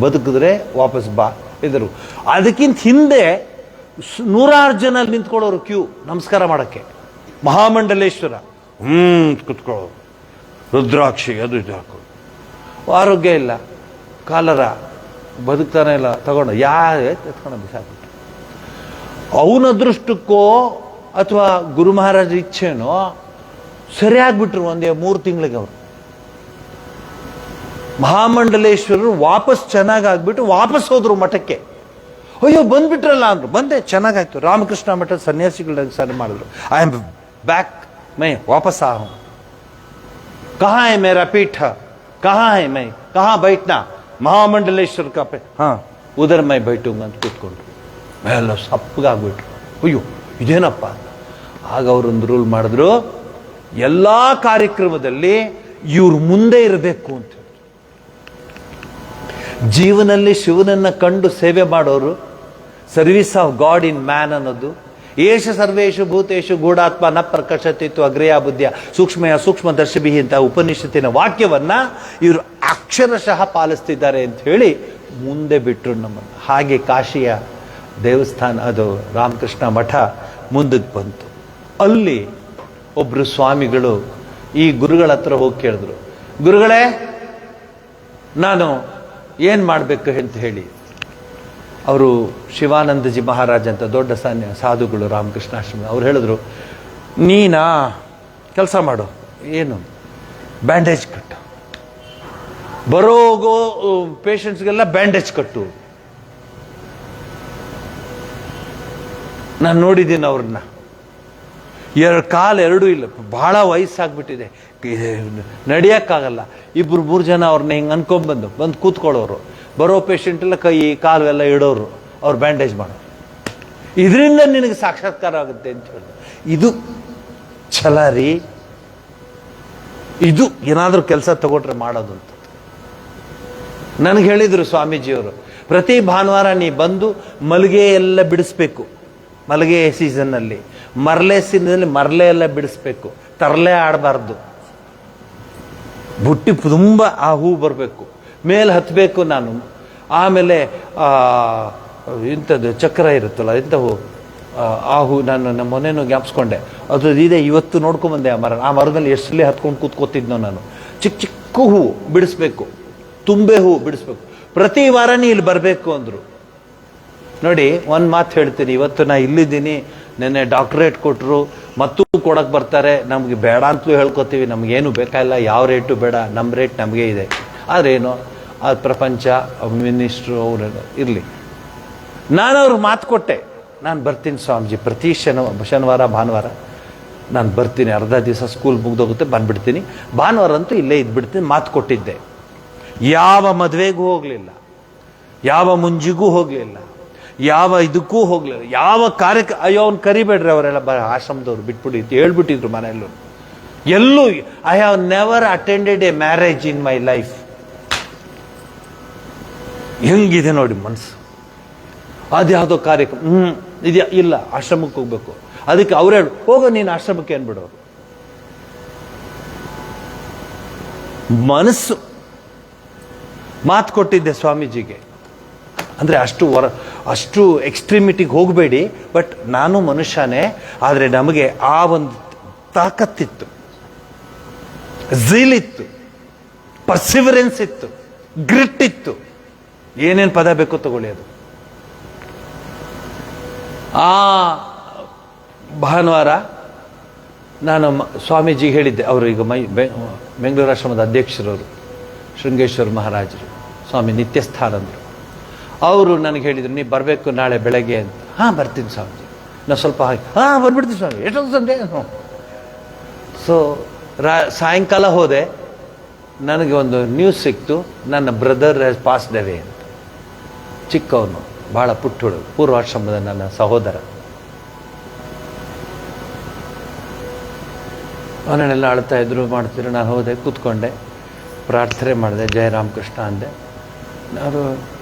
ಬದುಕಿದ್ರೆ ವಾಪಸ್ ಬಾ ಇದ್ರು. ಅದಕ್ಕಿಂತ ಹಿಂದೆ 100 ಜನ ನಿಂತ್ಕೊಳ್ಳೋರು ಕ್ಯೂ ನಮಸ್ಕಾರ ಮಾಡೋಕ್ಕೆ. ಮಹಾಮಂಡಲೇಶ್ವರ ಕುತ್ಕೊಳ್ಳೋರು, ರುದ್ರಾಕ್ಷಿ ಅದು ಇದು ಹಾಕೋದು. ಆರೋಗ್ಯ ಇಲ್ಲ, ಕಾಲರ, ಬದುಕ್ತಾನೆ ಇಲ್ಲ, ತಗೊಂಡು ಎತ್ಕೊಂಡು ಬಿಸಾಕ್ಬಿಟ್ಟು. ಅವನ ಅದೃಷ್ಟಕ್ಕೋ ಅಥವಾ ಗುರು ಮಹಾರಾಜ ಇಚ್ಛೆನೋ ಸರಿಯಾಗ್ಬಿಟ್ರು. ಒಂದೇ 3 ತಿಂಗಳಿಗೆ ಅವರು ಮಹಾಮಂಡಲೇಶ್ವರರು ವಾಪಸ್ ಚೆನ್ನಾಗಾಗ್ಬಿಟ್ಟು ವಾಪಸ್ ಹೋದ್ರು ಮಠಕ್ಕೆ. ಅಯ್ಯೋ ಬಂದ್ಬಿಟ್ರಲ್ಲ ಅಂದ್ರು. ಬಂದೆ, ಚೆನ್ನಾಗಾಯ್ತು. ರಾಮಕೃಷ್ಣ ಮಠದ ಸನ್ಯಾಸಿಗಳ ಸರಿ ಮಾಡಿದ್ರು. ಐ ಆಮ್ ಬ್ಯಾಕ್, ಮೈ ವಾಪಸ್ ಆ ಹೂಂ. ಕಹಾ ಹೈ ಮೇರಾ ಪೀಠ, ಕಹಾ ಹೈ ಮೈ, ಕಹಾ ಬೈಟ್ನಾ, ಮಹಾಮಂಡಲೇಶ್ವರ ಕಾ ಪೇ, ಹಾ ಉದರ್ ಮೈ ಬೈಟುಂಗ ಅಂತ ಕೂತ್ಕೊಂಡ್ರು. ಎಲ್ಲ ಸಪ್ಪಗಾಗ್ಬಿಟ್ರು. ಅಯ್ಯೋ ಇದೇನಪ್ಪ. ಆಗ ಅವರೊಂದು ರೂಲ್ ಮಾಡಿದ್ರು, ಎಲ್ಲಾ ಕಾರ್ಯಕ್ರಮದಲ್ಲಿ ಇವ್ರು ಮುಂದೆ ಇರಬೇಕು ಅಂತ. ಜೀವನದಲ್ಲಿ ಶಿವನನ್ನ ಕಂಡು ಸೇವೆ ಮಾಡೋರು, service of god in man ಅನ್ನೋದು. ಏಷ ಸರ್ವೇಶು ಭೂತೇಶು ಗೂಢಾತ್ಮ ನ ಪ್ರಕಶತಿತ್ತು ಅಗ್ರಯ ಬುದ್ಧಿಯ ಸೂಕ್ಷ್ಮಯ ಸೂಕ್ಷ್ಮ ದರ್ಶಿಭಿ ಅಂತ ಉಪನಿಷತ್ತಿನ ವಾಕ್ಯವನ್ನ ಇವರು ಅಕ್ಷರಶಃ ಪಾಲಿಸ್ತಿದ್ದಾರೆ ಅಂತ ಹೇಳಿ ಮುಂದೆ ಬಿಟ್ಟರು ನಮ್ಮನ್ನು. ಹಾಗೆ ಕಾಶಿಯ ದೇವಸ್ಥಾನ, ಅದು ರಾಮಕೃಷ್ಣ ಮಠ ಮುಂದಕ್ಕೆ ಬಂತು. ಅಲ್ಲಿ ಒಬ್ರು ಸ್ವಾಮಿಗಳು ಈ ಗುರುಗಳ ಹತ್ರ ಹೋಗಿ ಕೇಳಿದ್ರು, ಗುರುಗಳೇ ನಾನು ಏನು ಮಾಡಬೇಕು ಅಂತ ಹೇಳಿ. ಅವರು ಶಿವಾನಂದಜಿ ಮಹಾರಾಜ್ ಅಂತ ದೊಡ್ಡ ಸಾಧುಗಳು ರಾಮಕೃಷ್ಣಾಶ್ರಮ. ಅವ್ರು ಹೇಳಿದ್ರು, ನೀನಾ ಕೆಲಸ ಮಾಡು, ಏನು ಬ್ಯಾಂಡೇಜ್ ಕಟ್ಟು, ಬರೋಗೋ ಪೇಷಂಟ್ಸ್ಗೆಲ್ಲ ಬ್ಯಾಂಡೇಜ್ ಕಟ್ಟು. ನಾನು ನೋಡಿದ್ದೀನಿ ಅವ್ರನ್ನ, ಕಾಲು ಎರಡೂ ಇಲ್ಲ, ಬಹಳ ವಯಸ್ಸಾಗ್ಬಿಟ್ಟಿದೆ, ನಡೆಯೋಕ್ಕಾಗಲ್ಲ. 2-3 ಜನ ಅವ್ರನ್ನ ಹಿಂಗೆ ಬಂದು ಕೂತ್ಕೊಳ್ಳೋರು. ಬರೋ ಪೇಷಂಟ್ ಎಲ್ಲ ಕೈ ಕಾಲು ಎಲ್ಲ ಇಡೋರು, ಅವ್ರು ಬ್ಯಾಂಡೇಜ್ ಮಾಡೋರು. ಇದರಿಂದ ನಿನಗೆ ಸಾಕ್ಷಾತ್ಕಾರ ಆಗುತ್ತೆ ಅಂತ ಹೇಳಿದ್ರು. ಇದು ಛಲ ರೀ. ಇದು ಏನಾದರೂ ಕೆಲಸ ತಗೊಟ್ರೆ ಮಾಡೋದು ಅಂತ ನನಗೆ ಹೇಳಿದ್ರು ಸ್ವಾಮೀಜಿಯವರು. ಪ್ರತಿ ಭಾನುವಾರ ನೀ ಬಂದು ಮಲ್ಲಿಗೆ ಎಲ್ಲ ಬಿಡಿಸ್ಬೇಕು. ಮಲ್ಲಿಗೆ ಸೀಸನ್ನಲ್ಲಿ, ಮರಳೆ ಸೀಸನ್ನಲ್ಲಿ ಮರಳೆ ಎಲ್ಲ ಬಿಡಿಸ್ಬೇಕು. ತರಲೆ ಆಡಬಾರ್ದು. ಬುಟ್ಟಿ ತುಂಬ ಆ ಹೂ ಬರಬೇಕು. ಮೇಲೆ ಹತ್ತಬೇಕು ನಾನು. ಆಮೇಲೆ ಇಂಥದ್ದು ಚಕ್ರ ಇರುತ್ತಲ್ಲ, ಇಂಥ ಹೂ, ಆ ಹೂ ನಾನು ನಮ್ಮ ಮೊನ್ನೆನೂ ಜ್ಞಾಪಿಸ್ಕೊಂಡೆ. ಅದು ಇದೆ, ಇವತ್ತು ನೋಡ್ಕೊಂಬಂದೆ. ಆ ಮರದಲ್ಲಿ ಎಷ್ಟಲ್ಲಿ ಹತ್ಕೊಂಡು ಕೂತ್ಕೋತಿದ್ನೋ ನಾನು. ಚಿಕ್ಕ ಚಿಕ್ಕ ಹೂ ಬಿಡಿಸ್ಬೇಕು, ತುಂಬೆ ಹೂ ಬಿಡಿಸ್ಬೇಕು. ಪ್ರತಿ ವಾರ ನೀ ಇಲ್ಲಿ ಬರಬೇಕು ಅಂದರು. ನೋಡಿ, ಒಂದು ಮಾತು ಹೇಳ್ತೀನಿ, ಇವತ್ತು ನಾ ಇಲ್ಲಿದ್ದೀನಿ, ನೆನ್ನೆ ಡಾಕ್ಟ್ರೇಟ್ ಕೊಟ್ಟರು, ಮತ್ತೂ ಕೊಡಕ್ಕೆ ಬರ್ತಾರೆ. ನಮ್ಗೆ ಬೇಡ ಅಂತಲೂ ಹೇಳ್ಕೊತೀವಿ, ನಮಗೇನು ಬೇಕಾಗಿಲ್ಲ, ಯಾವ ರೇಟು ಬೇಡ, ನಮ್ಮ ರೇಟ್ ನಮಗೆ ಇದೆ. ಆದರೆ ಏನು, ಅದು ಪ್ರಪಂಚ, ಮಿನಿಸ್ಟ್ರು ಅವರು ಇರಲಿ. ನಾನು ಅವ್ರಿಗೆ ಮಾತು ಕೊಟ್ಟೆ, ನಾನು ಬರ್ತೀನಿ ಸ್ವಾಮೀಜಿ, ಪ್ರತಿ ಶನಿವಾರ ಭಾನುವಾರ ನಾನು ಬರ್ತೀನಿ. ಅರ್ಧ ದಿವಸ ಸ್ಕೂಲ್ ಮುಗ್ದೋಗುತ್ತೆ, ಬಂದ್ಬಿಡ್ತೀನಿ. ಭಾನುವಾರ ಅಂತೂ ಇಲ್ಲೇ ಇದ್ಬಿಡ್ತೀನಿ, ಮಾತು ಕೊಟ್ಟಿದ್ದೆ. ಯಾವ ಮದುವೆಗೂ ಹೋಗಲಿಲ್ಲ, ಯಾವ ಮುಂಜಿಗೂ ಹೋಗಲಿಲ್ಲ, ಯಾವ ಇದಕ್ಕೂ ಹೋಗಲಿಲ್ಲ, ಯಾವ ಕಾರ್ಯಕ್ಕೆ. ಅಯ್ಯೋ ಅವ್ನು ಕರಿಬೇಡ್ರಿ, ಅವರೆಲ್ಲ ಆಶ್ರಮದವ್ರು ಬಿಟ್ಬಿಡಿ ಅಂತ ಹೇಳ್ಬಿಟ್ಟಿದ್ರು ಮನೆಯಲ್ಲೂ. ಎಲ್ಲೂ I have never attended A marriage in my life. ಹೆಂಗಿದೆ ನೋಡಿ ಮನಸ್ಸು. ಅದ್ಯಾವುದೋ ಕಾರ್ಯಕ್ರಮ ಇದೆಯಾ, ಇಲ್ಲ ಆಶ್ರಮಕ್ಕೆ ಹೋಗ್ಬೇಕು. ಅದಕ್ಕೆ ಅವ್ರು ಹೇಳು, ಹೋಗೋ ನೀನು ಆಶ್ರಮಕ್ಕೆ ಏನ್ಬಿಡೋರು. ಮನಸ್ಸು ಮಾತು ಕೊಟ್ಟಿದ್ದೆ ಸ್ವಾಮೀಜಿಗೆ. ಅಂದರೆ ಅಷ್ಟು ಎಕ್ಸ್ಟ್ರೀಮಿಟಿಗೆ ಹೋಗಬೇಡಿ, ಬಟ್ ನಾನು ಮನುಷ್ಯನೇ. ಆದರೆ ನಮಗೆ ಆ ಒಂದು ತಾಕತ್ತಿತ್ತು, ಝೀಲ್ ಇತ್ತು, ಪರ್ಸಿವರೆನ್ಸ್ ಇತ್ತು, ಗ್ರಿಟ್ ಇತ್ತು. ಏನೇನು ಪದ ಬೇಕೋ ತಗೊಳ್ಳಿ. ಅದು ಆ ಭಾನುವಾರ ನಾನು ಸ್ವಾಮೀಜಿಗೆ ಹೇಳಿದ್ದೆ. ಅವರು ಈಗ ಬೆಂಗಳೂರು ಆಶ್ರಮದ ಅಧ್ಯಕ್ಷರವರು ಶೃಂಗೇಶ್ವರ ಮಹಾರಾಜರು, ಸ್ವಾಮಿ ನಿತ್ಯಸ್ಥಾನಂದರು. ಅವರು ನನಗೆ ಹೇಳಿದರು, ನೀವು ಬರಬೇಕು ನಾಳೆ ಬೆಳಗ್ಗೆ ಅಂತ. ಹಾಂ ಬರ್ತೀನಿ ಸ್ವಾಮೀಜಿ. ನಾವು ಸ್ವಲ್ಪ ಬಂದ್ಬಿಡ್ತೀನಿ ಸ್ವಾಮಿ, ಎಷ್ಟೊಂದು ಸಂಜೆ. ಸೊ ಸಾಯಂಕಾಲ ಹೋದೆ. ನನಗೆ ಒಂದು ನ್ಯೂಸ್ ಸಿಕ್ತು, ನನ್ನ ಬ್ರದರ್ ಹ್ಯಾಸ್ ಪಾಸ್ಡ್ ಅವೇ ಅಂತ. ಚಿಕ್ಕವನು, ಭಾಳ ಪುಟ್ಟುಳು, ಪೂರ್ವಾಶ್ರಮದ ನನ್ನ ಸಹೋದರ. ಅವನನ್ನೆಲ್ಲ ಅಳ್ತಾ ಇದ್ರು, ಮಾಡ್ತಿದ್ರು. ನಾನು ಹೋದೆ, ಕೂತ್ಕೊಂಡೆ, ಪ್ರಾರ್ಥನೆ ಮಾಡಿದೆ, ಜಯ ರಾಮಕೃಷ್ಣ ಅಂದೆ. ಅದು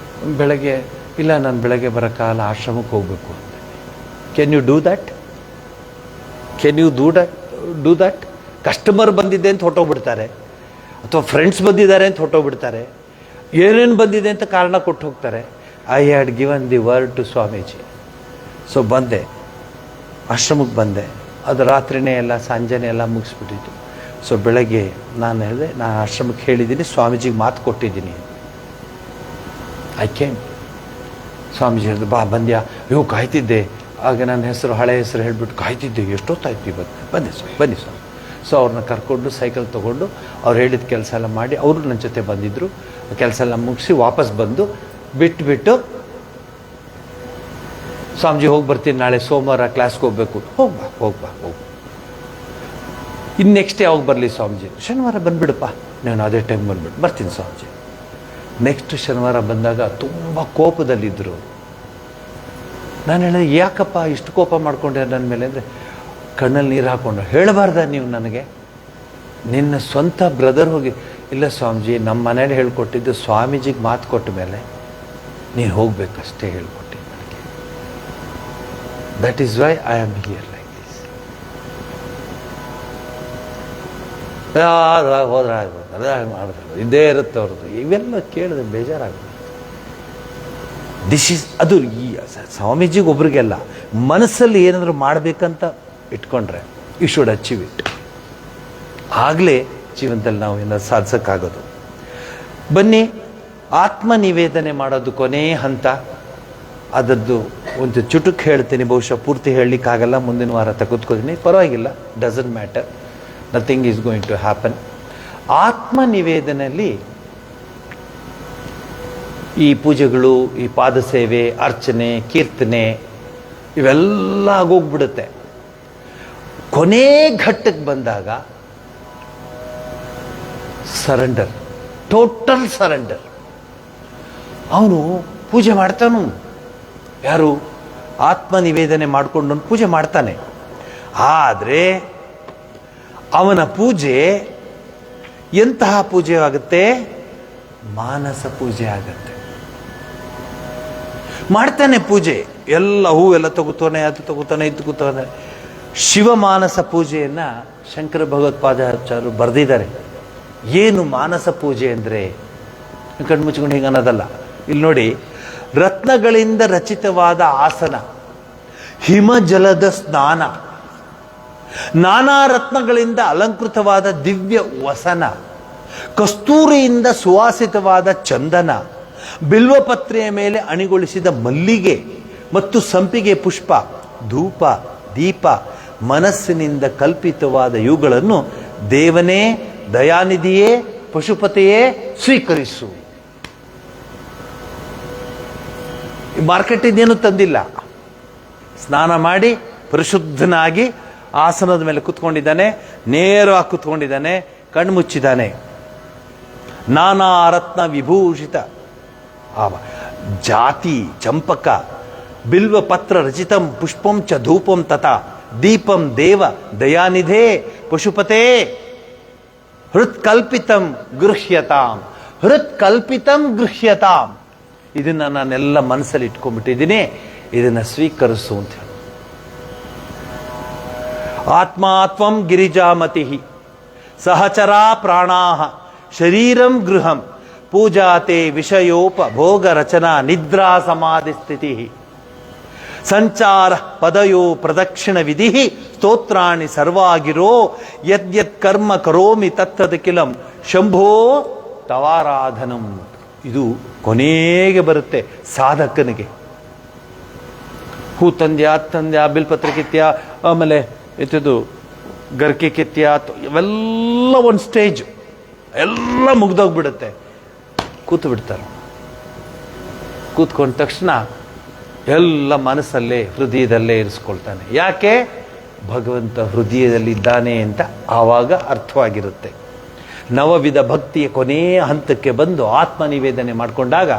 ಬೆಳಗ್ಗೆ ಇಲ್ಲ, ನಾನು ಬೆಳಗ್ಗೆ ಬರೋಕ್ಕಾಗಲ್ಲ, ಆಶ್ರಮಕ್ಕೆ ಹೋಗಬೇಕು ಅಂತ. Can you do that? Can you do that? Customer ಬಂದಿದ್ದೆ ಅಂತ ಹೊಟ್ಟೋಗ್ಬಿಡ್ತಾರೆ, ಅಥವಾ ಫ್ರೆಂಡ್ಸ್ ಬಂದಿದ್ದಾರೆ ಅಂತ ಹೊಟ್ಟೋಗ್ಬಿಡ್ತಾರೆ, ಏನೇನು ಬಂದಿದೆ ಅಂತ ಕಾರಣ ಕೊಟ್ಟು ಹೋಗ್ತಾರೆ. I had given the word to Swamiji. So ಬಂದೆ, ಆಶ್ರಮಕ್ಕೆ ಬಂದೆ. ಅದು ರಾತ್ರಿನೇ ಎಲ್ಲ ಸಂಜೆನೇ ಎಲ್ಲ ಮುಗಿಸ್ಬಿಟ್ಟಿತ್ತು. ಸೊ ಬೆಳಗ್ಗೆ ನಾನು ಹೇಳಿದೆ, ನಾನು ಆಶ್ರಮಕ್ಕೆ ಹೇಳಿದ್ದೀನಿ, ಸ್ವಾಮೀಜಿಗೆ ಮಾತು ಕೊಟ್ಟಿದ್ದೀನಿ. I came. ಸ್ವಾಮೀಜಿ ಹೇಳಿದ್ರು, ಬಾ ಬಂದ್ಯಾ? ಅಯ್ಯೋ ಕಾಯ್ತಿದ್ದೆ. ಆಗ ನನ್ನ ಹೆಸರು, ಹಳೆ ಹೆಸರು ಹೇಳಿಬಿಟ್ಟು ಕಾಯ್ತಿದ್ದೆ, ಎಷ್ಟೊತ್ತಾಯ್ತು ಇವತ್ತು, ಬನ್ನಿ ಸ್ವಾಮಿ. ಸೊ ಅವ್ರನ್ನ ಕರ್ಕೊಂಡು ಸೈಕಲ್ ತೊಗೊಂಡು ಅವ್ರು ಹೇಳಿದ ಕೆಲಸ ಎಲ್ಲ ಮಾಡಿ, ಅವರು ನನ್ನ ಜೊತೆ ಬಂದಿದ್ದರು. ಕೆಲಸ ಎಲ್ಲ ಮುಗಿಸಿ ವಾಪಸ್ ಬಂದು ಬಿಟ್ಟು ಸ್ವಾಮೀಜಿ ಹೋಗಿ ಬರ್ತೀನಿ, ನಾಳೆ ಸೋಮವಾರ ಕ್ಲಾಸ್ಗೆ ಹೋಗ್ಬೇಕು. ಹೋಗ್ಬಾ. ಇನ್ನು ನೆಕ್ಸ್ಟ್ ಯಾವಾಗ ಬರಲಿ ಸ್ವಾಮೀಜಿ? ಶನಿವಾರ ಬಂದುಬಿಡಪ್ಪ, ನಾನು ಅದೇ ಟೈಮ್ ಬರ್ತೀನಿ ಸ್ವಾಮೀಜಿ. ನೆಕ್ಸ್ಟ್ ಶನಿವಾರ ಬಂದಾಗ ತುಂಬ ಕೋಪದಲ್ಲಿದ್ದರು. ನಾನು ಹೇಳಿದೆ, ಯಾಕಪ್ಪ ಇಷ್ಟು ಕೋಪ ಮಾಡ್ಕೊಂಡೆ ನನ್ನ ಮೇಲೆ? ಅಂದರೆ ಕಣ್ಣಲ್ಲಿ ನೀರು ಹಾಕ್ಕೊಂಡು, ಹೇಳಬಾರ್ದ ನೀವು ನನಗೆ? ನಿನ್ನ ಸ್ವಂತ ಬ್ರದರ್ ಹೋಗಿ, ಇಲ್ಲ ಸ್ವಾಮೀಜಿ ನಮ್ಮ ಮನೇಲಿ ಹೇಳ್ಕೊಟ್ಟಿದ್ದು, ಸ್ವಾಮೀಜಿಗೆ ಮಾತು ಕೊಟ್ಟ ಮೇಲೆ ನೀನು ಹೋಗ್ಬೇಕಷ್ಟೇ ಹೇಳ್ಕೊಟ್ಟಿದ್ದು ನನಗೆ. That is why I am here like this. ಹೋದ್ರೆ ಮಾಡಿದ್ರು ಇದೇ ಇರುತ್ತೆ ಅವ್ರದ್ದು. ಇವೆಲ್ಲ ಕೇಳಿದ್ರೆ ಬೇಜಾರಾಗುತ್ತೆ. ದಿಸ್ ಈಸ್ ಅದು ಈ ಸ್ವಾಮೀಜಿಗೆ ಒಬ್ರಿಗೆಲ್ಲ ಮನಸ್ಸಲ್ಲಿ ಏನಾದರೂ ಮಾಡಬೇಕಂತ ಇಟ್ಕೊಂಡ್ರೆ ಯು ಶುಡ್ ಅಚೀವ್ ಇಟ್. ಆಗಲೇ ಜೀವನದಲ್ಲಿ ನಾವು ಏನಾದ್ರು ಸಾಧಿಸೋಕ್ಕಾಗೋದು. ಬನ್ನಿ, ಆತ್ಮ ನಿವೇದನೆ ಮಾಡೋದು ಕೊನೆಯ ಹಂತ. ಅದರದ್ದು ಒಂದು ಚುಟುಕು ಹೇಳ್ತೀನಿ, ಬಹುಶಃ ಪೂರ್ತಿ ಹೇಳಲಿಕ್ಕಾಗಲ್ಲ, ಮುಂದಿನ ವಾರ ತೆಗೆದುಕೋತೀನಿ, ಪರವಾಗಿಲ್ಲ, doesn't matter, nothing is going to happen. ಆತ್ಮ ನಿವೇದನೆಯಲ್ಲಿ ಈ ಪೂಜೆಗಳು, ಈ ಪಾದಸೇವೆ, ಅರ್ಚನೆ, ಕೀರ್ತನೆ ಇವೆಲ್ಲ ಆಗೋಗ್ಬಿಡುತ್ತೆ. ಕೊನೆ ಘಟ್ಟಕ್ಕೆ ಬಂದಾಗ ಸರೆಂಡರ್, ಟೋಟಲ್ ಸರೆಂಡರ್. ಅವನು ಪೂಜೆ ಮಾಡ್ತಾನು. ಯಾರು? ಆತ್ಮ ನಿವೇದನೆ ಮಾಡಿಕೊಂಡು ಪೂಜೆ ಮಾಡ್ತಾನೆ. ಆದರೆ ಅವನ ಪೂಜೆ ಎಂತಹ ಪೂಜೆ ಆಗುತ್ತೆ? ಮಾನಸ ಪೂಜೆ ಆಗತ್ತೆ. ಮಾಡ್ತಾನೆ ಪೂಜೆ, ಎಲ್ಲ ಹೂವೆಲ್ಲ ತಗೋತಾನೆ, ಅದು ತಗೋತಾನೆ, ಇದು ತಗೋತಾನೆ. ಶಿವಮಾನಸ ಪೂಜೆಯನ್ನು ಶಂಕರ ಭಗವತ್ಪಾದಾಚಾರ್ಯರು ಬರೆದಿದ್ದಾರೆ. ಏನು ಮಾನಸ ಪೂಜೆ ಅಂದರೆ? ಕಣ್ಣು ಮುಚ್ಕೊಂಡು ಹಿಂಗೆ ಅನ್ನೋದಲ್ಲ. ಇಲ್ಲಿ ನೋಡಿ, ರತ್ನಗಳಿಂದ ರಚಿತವಾದ ಆಸನ, ಹಿಮಜಲದ ಸ್ನಾನ, ನಾನಾ ರತ್ನಗಳಿಂದ ಅಲಂಕೃತವಾದ ದಿವ್ಯ ವಸನ, ಕಸ್ತೂರಿಯಿಂದ ಸುವಾಸಿತವಾದ ಚಂದನ, ಬಿಲ್ವಪತ್ರೆಯ ಮೇಲೆ ಅಣಿಗೊಳಿಸಿದ ಮಲ್ಲಿಗೆ ಮತ್ತು ಸಂಪಿಗೆ ಪುಷ್ಪ, ಧೂಪ, ದೀಪ, ಮನಸ್ಸಿನಿಂದ ಕಲ್ಪಿತವಾದ ಇವುಗಳನ್ನು ದೇವನೇ, ದಯಾನಿಧಿಯೇ, ಪಶುಪತಿಯೇ ಸ್ವೀಕರಿಸು. ಮಾರ್ಕೆಟಿಂದೇನು ತಂದಿಲ್ಲ. ಸ್ನಾನ ಮಾಡಿ ಪರಿಶುದ್ಧನಾಗಿ ಆಸನದ ಮೇಲೆ ಕೂತ್ಕೊಂಡಿದ್ದಾನೆ, ನೇರವಾಗಿ ಕೂತ್ಕೊಂಡಿದ್ದಾನೆ, ಕಣ್ಣು ಮುಚ್ಚಿದ್ದಾನೆ. ನಾನಾ ರತ್ನ ವಿಭೂಷಿತ ಜಾತಿ ಚಂಪಕ ಬಿಲ್ವಪತ್ರ ರಚಿತಂ ಪುಷ್ಪಂ ಚ ಧೂಪಂ ತಥಾ ದೀಪಂ ದೇವ ದಯಾನಿಧೇ ಪಶುಪತೇ ಹೃತ್ಕಲ್ಪಿತಂ ಗೃಹ್ಯತಾಂ. ಹೃತ್ಕಲ್ಪಿತಂ ಗೃಹ್ಯತಾಂ. ಇದನ್ನ ನಾನೆಲ್ಲ ಮನಸ್ಸಲ್ಲಿ ಇಟ್ಕೊಂಡ್ಬಿಟ್ಟಿದ್ದೀನಿ, ಇದನ್ನ ಸ್ವೀಕರಿಸು ಅಂತ ಹೇಳಿ. ಆತ್ಮಾತ್ವಂ ಗಿರಿಜಾಮತಿ ಸಹಚರಾ ಪ್ರಾಣಾಹ ಶರೀರಂ ಗೃಹಂ ಪೂಜಾತೆ ವಿಷಯೋಪಭೋಗ ರಚನಾ ನಿದ್ರಾ ಸಮಾಧಿ ಸ್ಥಿತಿ ಸಂಚಾರ ಪದಯೋ ಪ್ರದಕ್ಷಿಣ ವಿಧಿ ಸ್ತೋತ್ರಾಣಿ ಸರ್ವಾಗಿರೋ ಯದ್ಯತ್ ಕರ್ಮ ಕರೋಮಿ ತತ್ತದಕಿಲಂ ಶಂಭೋ ತವಾರಾಧನಂ. ಇದು ಕೊನೆಗೆ ಬರುತ್ತೆ ಸಾಧಕನಿಗೆ. ಹೂ ತಂದ್ಯಾ, ತಂದ್ಯಾ, ಬಿಲ್ಪತ್ರ ಕಿತ್ಯ, ಆಮೇಲೆ ಇದು ಗರ್ಕೆ ಕಿತ್ಯ, ಇವೆಲ್ಲ ಒಂದು ಸ್ಟೇಜ್, ಎಲ್ಲ ಮುಗ್ದೋಗ್ಬಿಡುತ್ತೆ. ಕೂತು ಬಿಡ್ತಾರೆ. ಕೂತ್ಕೊಂಡ ತಕ್ಷಣ ಎಲ್ಲ ಮನಸ್ಸಲ್ಲೇ ಹೃದಯದಲ್ಲೇ ಇರಿಸ್ಕೊಳ್ತಾನೆ. ಯಾಕೆ? ಭಗವಂತ ಹೃದಯದಲ್ಲಿದ್ದಾನೆ ಅಂತ ಆವಾಗ ಅರ್ಥವಾಗಿರುತ್ತೆ. ನವವಿಧ ಭಕ್ತಿಯ ಕೊನೆಯ ಹಂತಕ್ಕೆ ಬಂದು ಆತ್ಮ ನಿವೇದನೆ ಮಾಡಿಕೊಂಡಾಗ,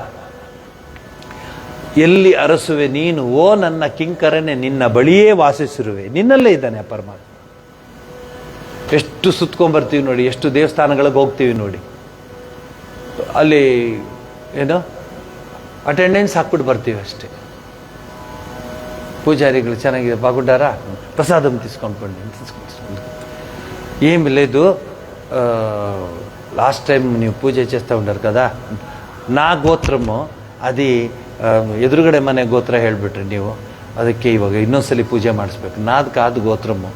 ಎಲ್ಲಿ ಅರಸುವೆ ನೀನು ಓ ನನ್ನ ಕಿಂಕರನೆ, ನಿನ್ನ ಬಳಿಯೇ ವಾಸಿಸಿರುವೆ, ನಿನ್ನಲ್ಲೇ ಇದ್ದಾನೆ ಪರಮಾತ್ಮ. ಎಷ್ಟು ಸುತ್ಕೊಂಡ್ಬರ್ತೀವಿ ನೋಡಿ, ಎಷ್ಟು ದೇವಸ್ಥಾನಗಳಿಗೆ ಹೋಗ್ತೀವಿ ನೋಡಿ, ಅಲ್ಲಿ ಏನೋ ಅಟೆಂಡೆನ್ಸ್ ಹಾಕ್ಬಿಟ್ಟು ಬರ್ತೀವಿ ಅಷ್ಟೇ. ಪೂಜಾರಿಗಳು ಚೆನ್ನಾಗಿದೆ ಬಾಗುಂಡಾರ ಪ್ರಸಾದಂ తీసుకొని ఏం లేదు. లాస్ట్ టైం ನೀವು ಪೂಜೆ చేస్తూ ఉంటారు కదా, నా గోత్రము అది ఎదురుగಡೆ ಮನೆ ಗೋತ್ರ ಹೇಳಿಬಿಟ್ರಿ ನೀವು, ಅದಕ್ಕೆ ಇವಾಗ ಇನ್ನೊಂದ್ಸಲಿ ಪೂಜೆ ಮಾಡಿಸ್ಬೇಕು. నాది కాదు గోత్రము,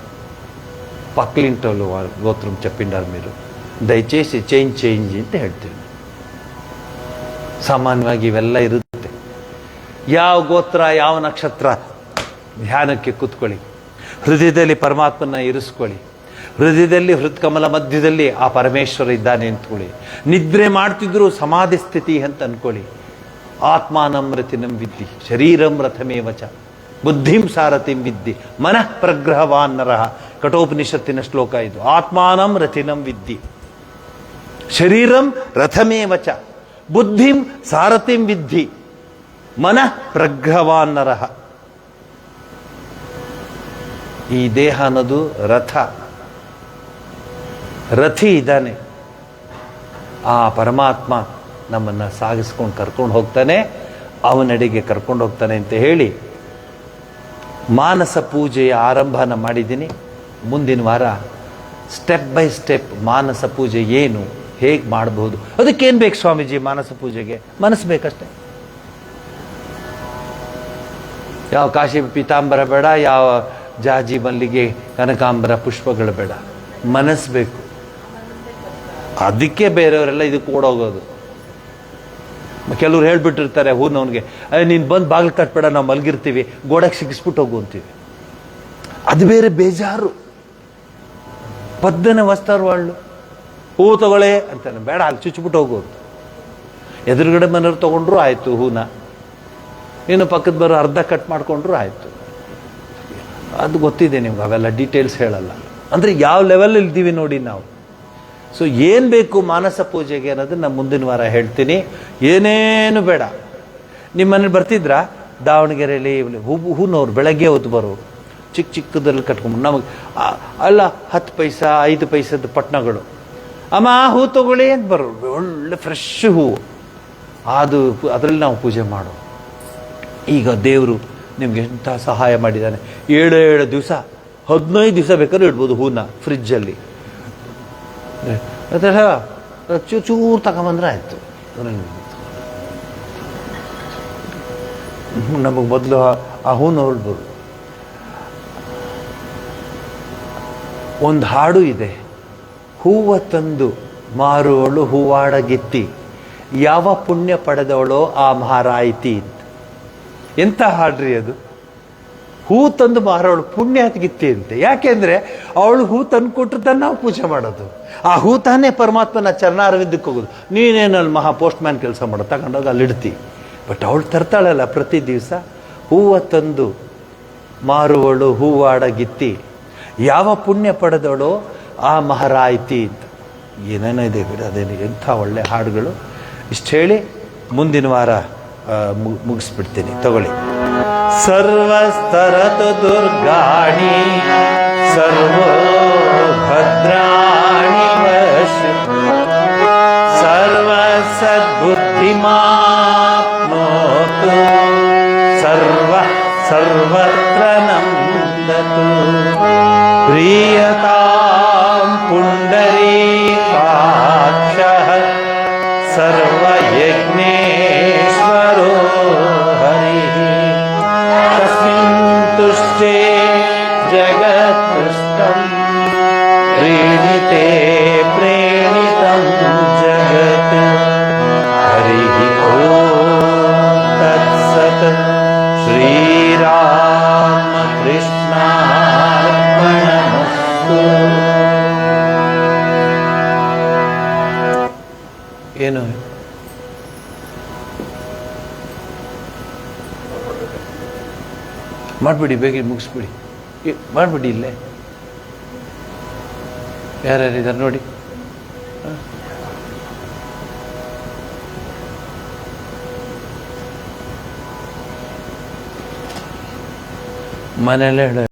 పక్కలింటోళ్ళు గోత్రం చెప్పిండారు మీరు, దయచేసి చేంజ్ ಅಂತ ಹೇಳ್ತೀವಿ. ಸಾಮಾನ್ಯವಾಗಿ ಇವೆಲ್ಲ ಇರುತ್ತೆ. ಯಾವ ಗೋತ್ರ ಯಾವ ನಕ್ಷತ್ರ ಧ್ಯಾನಕ್ಕೆ ಕೂತ್ಕೊಳ್ಳಿ, ಹೃದಯದಲ್ಲಿ ಪರಮಾತ್ಮನ ಇರಿಸ್ಕೊಳ್ಳಿ, ಹೃದಯದಲ್ಲಿ ಹೃತ್ಕಮಲ ಮಧ್ಯದಲ್ಲಿ ಆ ಪರಮೇಶ್ವರ ಇದ್ದಾನೆ ಅಂದ್ಕೊಳ್ಳಿ. ನಿದ್ರೆ ಮಾಡ್ತಿದ್ರು ಸಮಾಧಿ ಸ್ಥಿತಿ ಅಂತ ಅನ್ಕೊಳ್ಳಿ. ಆತ್ಮಾನಂ ರತಿನಂ ವಿದ್ಧಿ ಶರೀರಂ ರಥಮೇವಚ ಬುದ್ಧಿಂ ಸಾರಥಿಂ ವಿದ್ಧಿ ಮನಃ ಪ್ರಗ್ರಹವಾನ್ ನರಃ. ಕಠೋಪನಿಷತ್ತಿನ ಶ್ಲೋಕ ಇದು. ಆತ್ಮಾನಂ ರಥಿನಂ ವಿದ್ಧಿ ಶರೀರಂ ರಥಮೇವಚ ಬುದ್ಧಿಂ ಸಾರಥಿಂ ವಿದ್ಧಿ ಮನಃ ಪ್ರಗ್ರಹವಾನ್ ನರಃ. ಈ ದೇಹ ಅನ್ನೋದು ರಥಿ ಇದ್ದಾನೆ. ಆ ಪರಮಾತ್ಮ ನಮ್ಮನ್ನು ಸಾಗಿಸ್ಕೊಂಡು ಕರ್ಕೊಂಡು ಹೋಗ್ತಾನೆ, ಅವನಡೆಗೆ ಕರ್ಕೊಂಡು ಹೋಗ್ತಾನೆ ಅಂತ ಹೇಳಿ ಮಾನಸ ಪೂಜೆಯ ಆರಂಭನ ಮಾಡಿದ್ದೀನಿ. ಮುಂದಿನ ವಾರ ಸ್ಟೆಪ್ ಬೈ ಸ್ಟೆಪ್ ಮಾನಸ ಪೂಜೆ ಏನು, ಹೇಗೆ ಮಾಡಬಹುದು, ಅದಕ್ಕೇನು ಬೇಕು ಸ್ವಾಮೀಜಿ ಮಾನಸ ಪೂಜೆಗೆ? ಮನಸ್ಸು ಬೇಕಷ್ಟೆ. ಯಾವ ಕಾಶಿ ಪೀತಾಂಬರ ಬೇಡ, ಯಾವ ಜಾಜಿ ಮಲ್ಲಿಗೆ ಕನಕಾಂಬರ ಪುಷ್ಪಗಳು ಬೇಡ, ಮನಸ್ಸು ಬೇಕು. ಅದಕ್ಕೆ ಬೇರೆಯವರೆಲ್ಲ ಇದಕ್ಕೆ ಓಡೋಗೋದು. ಕೆಲವ್ರು ಹೇಳ್ಬಿಟ್ಟಿರ್ತಾರೆ ಹೂನವನಿಗೆ, ನೀನು ಬಂದು ಬಾಗಿಲು ತಟ್ಬೇಡ, ನಾವು ಮಲಗಿರ್ತೀವಿ, ಗೋಡಕ್ಕೆ ಸಿಗಿಸ್ಬಿಟ್ಟು ಹೋಗು ಅಂತೀವಿ. ಅದು ಬೇರೆ ಬೇಜಾರು. ಪದ್ದನೆ ವಸ್ತಾರು వాళ్ళు ಹೂ ತಗೊಳ್ಳೆ ಅಂತಾನೆ, ಬೇಡ ಅಲ್ಲಿ ಚುಚ್ಚಿಬಿಟ್ಟು ಹೋಗೋದು. ಎದುರುಗಡೆ ಮನೆಯವ್ರು ತೊಗೊಂಡ್ರು ಆಯಿತು ಹೂನ, ಇನ್ನು ಪಕ್ಕದ ಬರೋ ಅರ್ಧ ಕಟ್ ಮಾಡಿಕೊಂಡ್ರು ಆಯಿತು. ಅದು ಗೊತ್ತಿದೆ ನಿಮ್ಗೆ, ಅವೆಲ್ಲ ಡೀಟೇಲ್ಸ್ ಹೇಳಲ್ಲ. ಅಂದರೆ ಯಾವ ಲೆವೆಲ್ ಇದ್ದೀವಿ ನೋಡಿ ನಾವು. ಸೊ ಏನು ಬೇಕು ಮಾನಸ ಪೂಜೆಗೆ ಅನ್ನೋದನ್ನ ಮುಂದಿನ ವಾರ ಹೇಳ್ತೀನಿ. ಏನೇನು ಬೇಡ. ನಿಮ್ಮ ಮನೇಲಿ ಬರ್ತಿದ್ರಾ ದಾವಣಗೆರೆಯಲ್ಲಿ ಹೂನವ್ರು ಬೆಳಗ್ಗೆ ಹೊತ್ತು ಬರೋರು, ಚಿಕ್ಕದಲ್ಲಿ ಕಟ್ಕೊಂಡು ನಮಗೆ ಅಲ್ಲ 10 ಪೈಸಾ 5 ಪೈಸದ ಪಟ್ನಗಳು. ಅಮ್ಮ ಹೂ ತಗೊಳ್ಳಿ ಅಂತ ಬರೋರು, ಒಳ್ಳೆ ಫ್ರೆಶ್ ಹೂವು. ಅದರಲ್ಲಿ ನಾವು ಪೂಜೆ ಮಾಡೋ. ಈಗ ದೇವರು ನಿಮ್ಗೆ ಎಂಥ ಸಹಾಯ ಮಾಡಿದ್ದಾನೆ. 7 ದಿವಸ 15 ದಿವಸ ಬೇಕಾದ್ರೂ ಇಡ್ಬೋದು ಹೂನ ಫ್ರಿಜ್ಜಲ್ಲಿ. ಅದರ ಚೂರು ತಗೊಂಬಂದ್ರೆ ಆಯಿತು. ನಮಗೆ ಮೊದಲು ಆ ಹೂನ ಹೊರಡ್ಬೋದು. ಒಂದು ಹಾಡು ಇದೆ, ಹೂವ ತಂದು ಮಾರುವಳು ಹೂವಾಡಗಿತ್ತಿ, ಯಾವ ಪುಣ್ಯ ಪಡೆದವಳೋ ಆ ಮಹಾರಾಯಿತಿ. ಎಂಥ ಹಾಡ್ರಿ ಅದು. ಹೂ ತಂದು ಮಾರೋಳು ಪುಣ್ಯಾತ್ಗಿತ್ತಿ ಅಂತೆ. ಯಾಕೆಂದ್ರೆ ಅವಳು ಹೂ ತಂದು ಕೊಟ್ಟರೆ ನಾವು ಪೂಜೆ ಮಾಡೋದು. ಆ ಹೂ ತಾನೇ ಪರಮಾತ್ಮನ ಚರಣಾರವಿಂದಕ್ಕೆ ಹೋಗೋದು. ನೀನೇನಲ್ಲಿ ಮಹಾ ಪೋಸ್ಟ್ ಮ್ಯಾನ್ ಕೆಲಸ ಮಾಡೋ ತಗೊಂಡೋಗಿ ಅಲ್ಲಿ ಇಡ್ತಿ. ಬಟ್ ಅವಳು ತರ್ತಾಳಲ್ಲ ಪ್ರತಿ ದಿವಸ, ಹೂವ ತಂದು ಮಾರುವಳು ಹೂವಾಡಗಿತ್ತಿ, ಯಾವ ಪುಣ್ಯ ಪಡೆದವಳು ಆ ಮಹಾರಾಯಿತಿ ಅಂತ. ಏನೇನೋ ಇದೆ ಬಿಡಿ, ಅದೇನು ಎಂಥ ಒಳ್ಳೆ ಹಾಡುಗಳು. ಇಷ್ಟು ಹೇಳಿ ಮುಂದಿನ ವಾರ ಮುಗಿಸ್ಬಿಡ್ತೀನಿ. ತಗೊಳ್ಳಿ. ಸರ್ವಸ್ತರತು ದುರ್ಗಾಣಿ ಸರ್ವೋ ಭದ್ರಾಣಿ ವಶ್ಯ ಸರ್ವ ಸದ್ಬುದ್ಧಿಮಾಪ್ನೋತು ಸರ್ವತ್ರ ನಂದತು ಪ್ರಿಯತಾಂ ಪುಂಡರೀಕಾಕ್ಷಃ ಸರ್ವಯಜ್ಞೇಶ್ವರೋ ಹರಿಃ ತಸ್ಮಿನ್ ತುಷ್ಟೇ ಜಗತ್ಕೃಷ್ಟಂ ಪ್ರೇಣಿತೆ ಪ್ರೇಣಿತಂ ಜಗತ್ ಹರಿಃ ಓಂ ತತ್ಸತ್. ಶ್ರೀರಾಮಕೃಷ್ಣಾರ್ಪಣಮಸ್ತು. ಏನು ಮಾಡಿಬಿಡಿ, ಬೇಗ ಮುಗಿಸ್ಬಿಡಿ, ಮಾಡಿಬಿಡಿ. ಇಲ್ಲೇ ಯಾರ್ಯಾರಿದ್ದಾರೆ ನೋಡಿ. ಮನೆಯಲ್ಲೇ ಹೇಳ